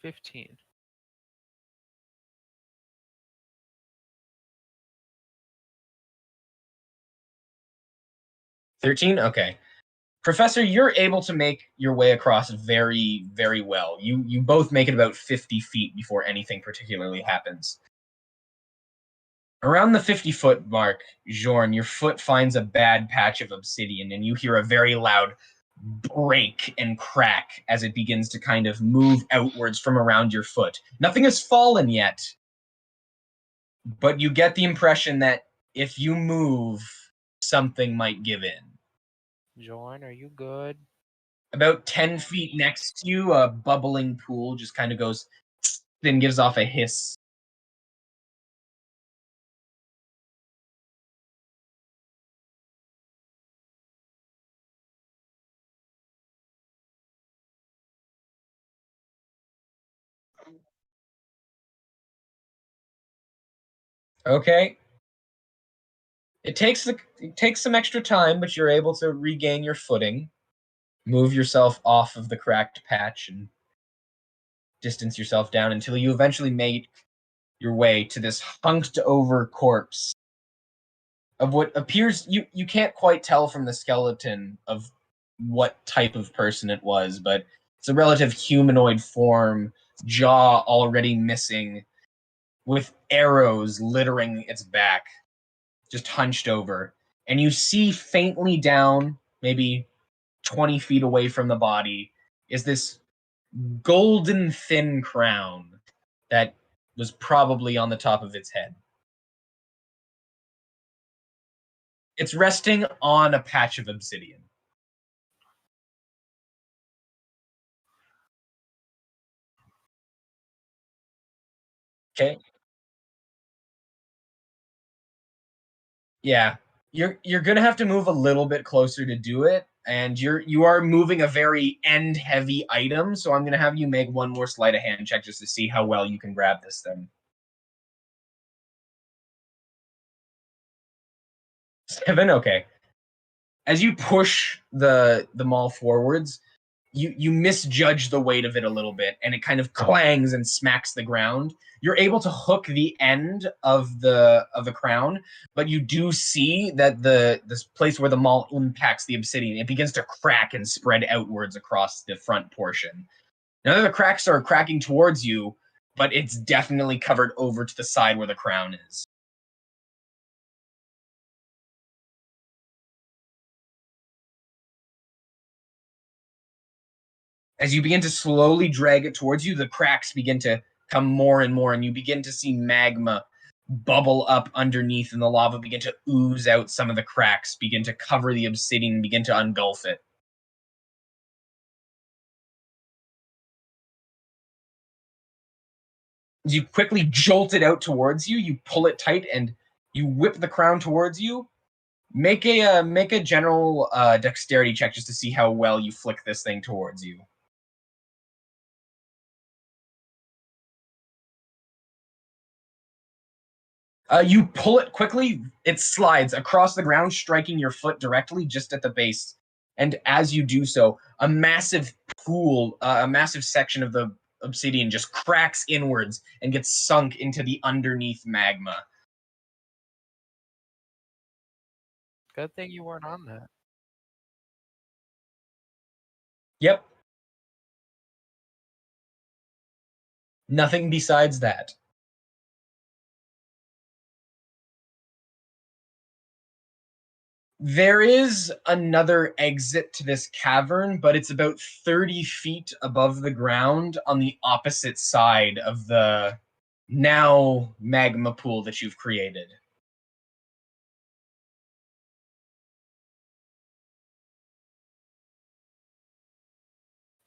15. 13? Okay. Professor, you're able to make your way across very, very well. You both make it about 50 feet before anything particularly happens. Around the 50-foot mark, Jorn, your foot finds a bad patch of obsidian, and you hear a very loud break and crack as it begins to kind of move outwards from around your foot. Nothing has fallen yet, but you get the impression that if you move, something might give in. Jorn, are you good? About 10 feet next to you, a bubbling pool just kind of goes, then gives off a hiss. Okay. It takes some extra time, but you're able to regain your footing, move yourself off of the cracked patch, and distance yourself down until you eventually make your way to this hunked over corpse of what appears you can't quite tell from the skeleton of what type of person it was, but it's a relative humanoid form, jaw already missing, with arrows littering its back, just hunched over. And you see faintly down, maybe 20 feet away from the body, is this golden thin crown that was probably on the top of its head. It's resting on a patch of obsidian. Okay. Yeah. You're gonna have to move a little bit closer to do it, and you are moving a very end heavy item, so I'm gonna have you make one more sleight of hand check just to see how well you can grab this thing. 7? Okay. As you push the maul forwards, you misjudge the weight of it a little bit, and it kind of clangs and smacks the ground. You're able to hook the end of the crown, but you do see that this place where the maul impacts the obsidian, it begins to crack and spread outwards across the front portion. Now the cracks are cracking towards you, but it's definitely covered over to the side where the crown is. As you begin to slowly drag it towards you, the cracks begin to come more and more, and you begin to see magma bubble up underneath, and the lava begin to ooze out some of the cracks, begin to cover the obsidian, begin to engulf it. As you quickly jolt it out towards you, you pull it tight and you whip the crown towards you. Make a general dexterity check just to see how well you flick this thing towards you. You pull it quickly, it slides across the ground, striking your foot directly just at the base. And as you do so, a massive pool, a massive section of the obsidian just cracks inwards and gets sunk into the underneath magma. Good thing you weren't on that. Yep. Nothing besides that. There is another exit to this cavern, but it's about 30 feet above the ground on the opposite side of the now magma pool that you've created.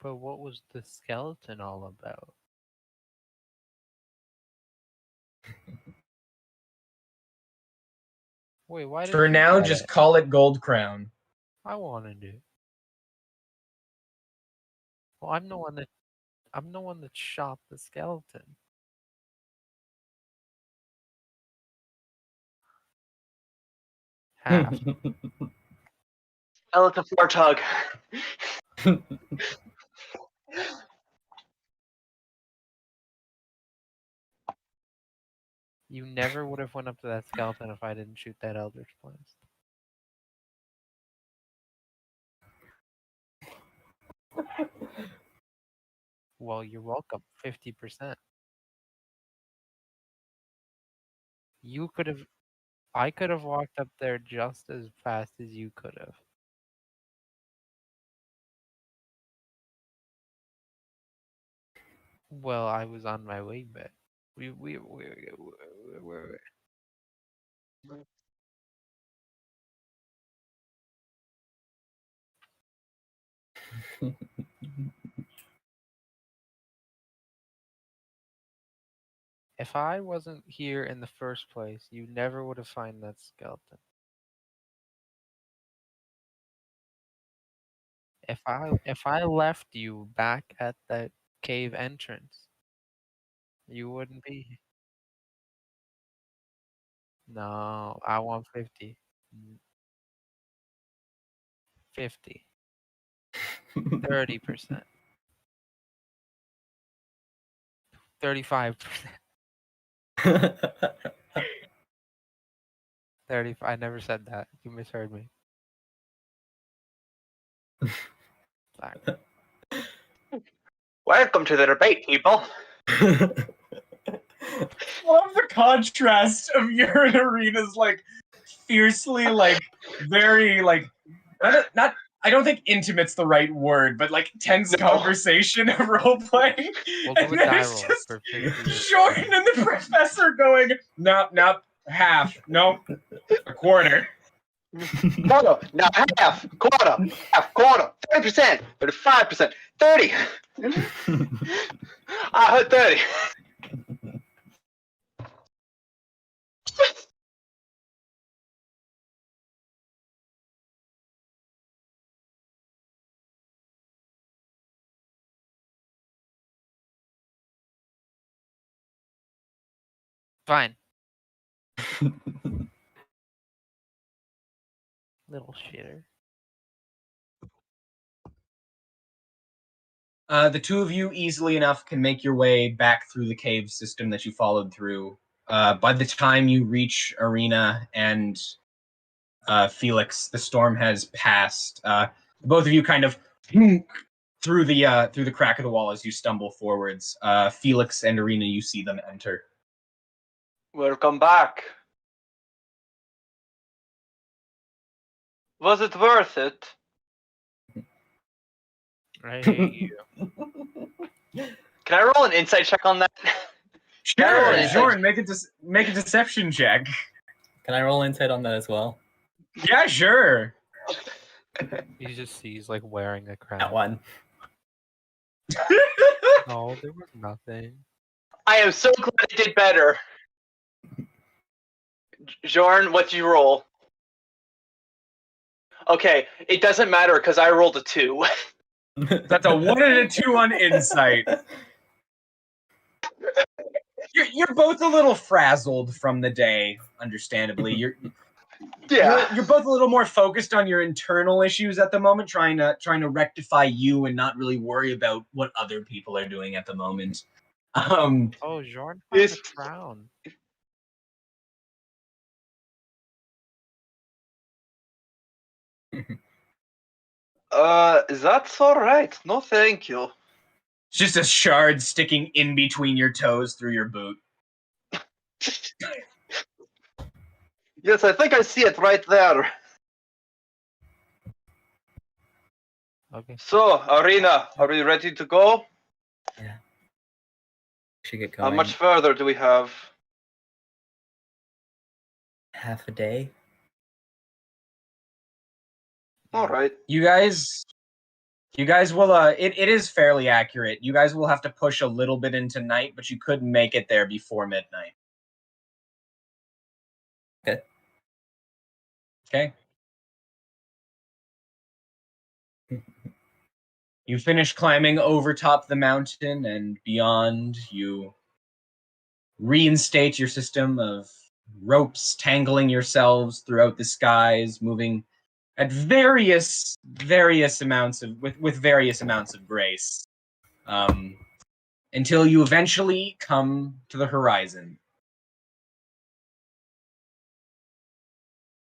But what was the skeleton all about? Wait, why did For you now, get just it? call it Gold Crown. I wanted it. Well, I'm the one that shot the skeleton. Half. Ella to Murtog. You never would have went up to that skeleton if I didn't shoot that Eldritch Blast. Well, you're welcome. 50%. You could have. I could have walked up there just as fast as you could have. Well, I was on my way back. We If I wasn't here in the first place, you never would have found that skeleton. If I left you back at that cave entrance, you wouldn't be. No, I want 50. 50. 30%. 35%. 35. I never said that. You misheard me. Sorry. Welcome to the debate, people. Love the contrast of your and Ariena's like fiercely, like very like not I don't think intimate's the right word, but like tense conversation of role playing. We'll do And a then die it's roll just for 50. Jordan and the professor going, nope, half, nope, a quarter. No, now half, quarter, 30%, 35%, 30. I heard 30. Fine. Little shitter. The two of you easily enough can make your way back through the cave system that you followed through. By the time you reach Ariena and Felix, the storm has passed. Both of you kind of through the crack of the wall as you stumble forwards. Felix and Ariena, you see them enter. Welcome back. Was it worth it? I hate you. Can I roll an insight check on that? Sure, Yeah. Jorn, make a deception check. Can I roll insight on that as well? Yeah, sure. He just sees like wearing a crown. That one. No, there was nothing. I am so glad I did better. Jorn, what'd you roll? Okay, it doesn't matter because I rolled a 2. That's a 1 and a 2 on insight. You're both a little frazzled from the day, understandably. You're both a little more focused on your internal issues at the moment, trying to rectify you and not really worry about what other people are doing at the moment. Oh, Jorn found a crown. That's alright. No, thank you. It's just a shard sticking in between your toes through your boot. Yes, I think I see it right there. Okay. So, Ariena, are we ready to go? Should get How going. much further do we have? Half a day. Alright. You guys will it is fairly accurate. You guys will have to push a little bit into night, but you could make it there before midnight. Okay. You finish climbing over top the mountain and beyond. You reinstate your system of ropes, tangling yourselves throughout the skies, moving at various amounts of with various amounts of grace, until you eventually come to the horizon.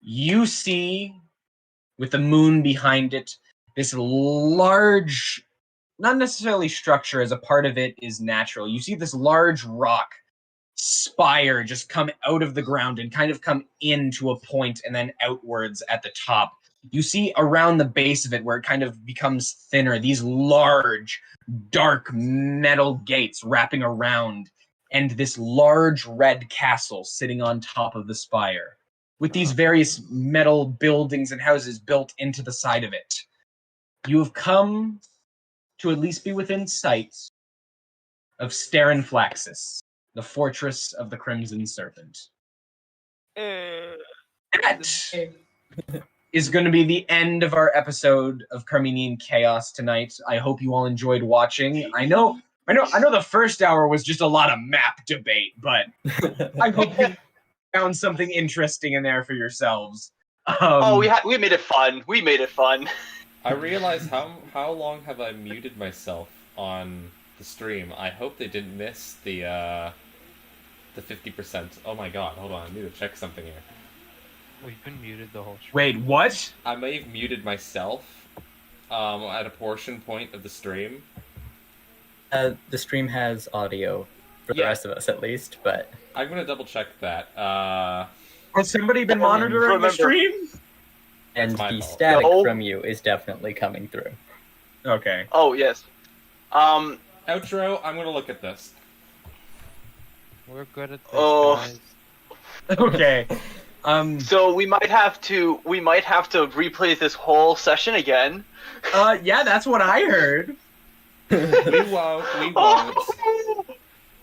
You see, with the moon behind it, this large, not necessarily structure, as a part of it is natural. You see this large rock spire just come out of the ground and kind of come into a point and then outwards at the top. You see around the base of it, where it kind of becomes thinner, these large, dark metal gates wrapping around, and this large red castle sitting on top of the spire, with these various metal buildings and houses built into the side of it. You have come to at least be within sight of Starin Flaxus, the fortress of the Crimson Serpent. That is going to be the end of our episode of Carminian Chaos tonight. I hope you all enjoyed watching. I know the first hour was just a lot of map debate, but I hope you found something interesting in there for yourselves. We made it fun. We made it fun. I realize how long have I muted myself on the stream? I hope they didn't miss the 50%. Oh my god, hold on, I need to check something here. We've been muted the whole stream. Wait, what? I may have muted myself at a portion point of the stream. The stream has audio for the rest of us, at least, but I'm gonna double check that. Has somebody been monitoring the stream? And That's my the fault. static No. from you is definitely coming through. Okay. Oh, yes. Outro, I'm gonna look at this. We're good at this, Oh. guys. Okay. So we might have to replay this whole session again. Yeah, that's what I heard. We won't.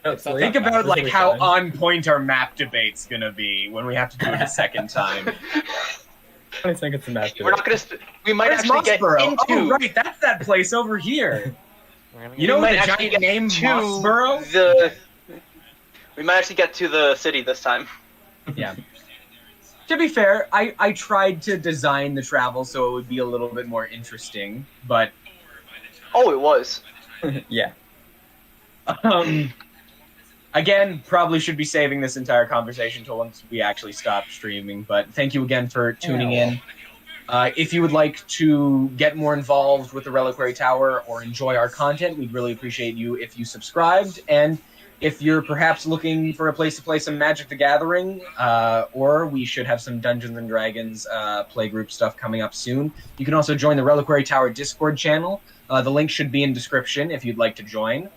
It's not Think that about bad. like Totally how fine. on point our map debate's gonna be when we have to do it a second time. I think it's a map. We're not gonna. We might Where's actually get Mossborough? into. Oh, right, that's that place over here. We're gonna You get- know we might the actually giant get name to Mossborough? We might actually get to the city this time. Yeah. To be fair, I tried to design the travel so it would be a little bit more interesting, but Oh, it was. Yeah. again, probably should be saving this entire conversation till once we actually stop streaming. But thank you again for tuning in. If you would like to get more involved with the Reliquary Tower or enjoy our content, we'd really appreciate you if you subscribed. And If you're perhaps looking for a place to play some Magic the Gathering, or we should have some Dungeons and Dragons playgroup stuff coming up soon, you can also join the Reliquary Tower Discord channel. The link should be in description if you'd like to join.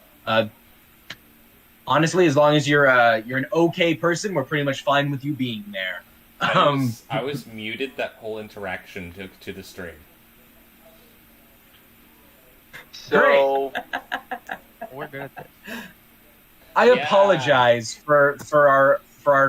Honestly, as long as you're an okay person, we're pretty much fine with you being there. I was muted that whole interaction to the stream. So We're good at this. I Yeah. apologize for our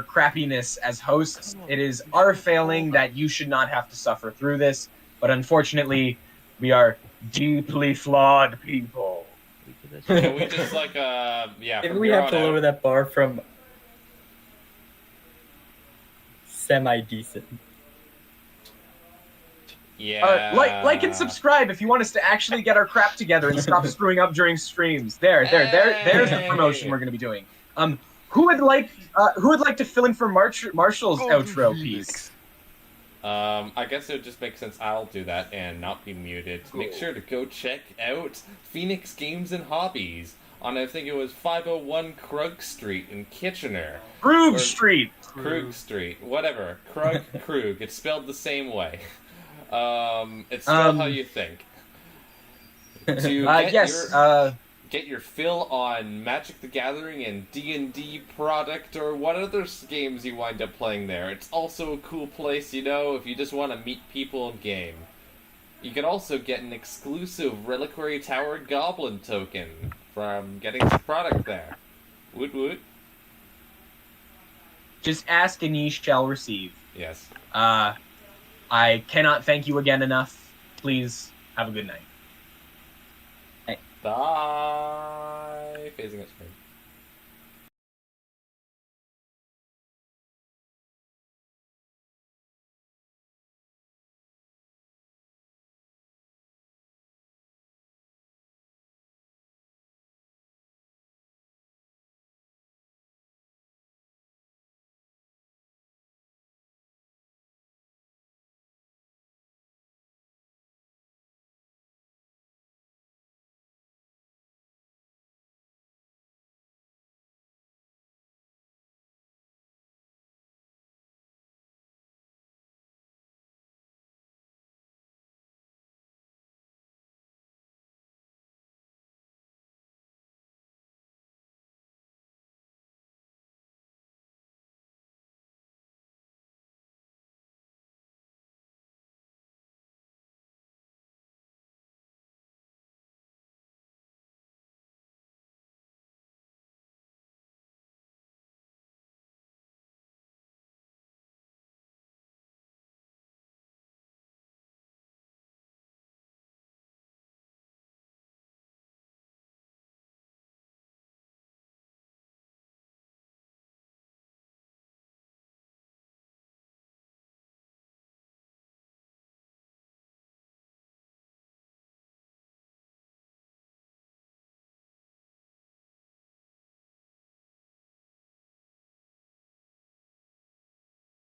crappiness as hosts. It is our failing that you should not have to suffer through this, but unfortunately, we are deeply flawed people. We do this. Can we just Maybe from we here have to on lower out- that bar from semi-decent. Yeah. Like and subscribe if you want us to actually get our crap together and stop screwing up during streams. There's the promotion we're going to be doing. Who would like to fill in for Marshal's outro piece? I guess it would just make sense I'll do that and not be muted. Make sure to go check out Phoenix Games and Hobbies on, I think it was 501 Krug Street in Kitchener. Krug Or- Street. Krug Street. Whatever. Krug. It's spelled the same way. It's spelled how you think. To get your fill on Magic the Gathering and D&D product or what other games you wind up playing there. It's also a cool place, if you just want to meet people in game. You can also get an exclusive Reliquary Tower Goblin token from getting some product there. Woot woot. Just ask and ye shall receive. Yes. I cannot thank you again enough. Please have a good night. Bye. Phasing up screen.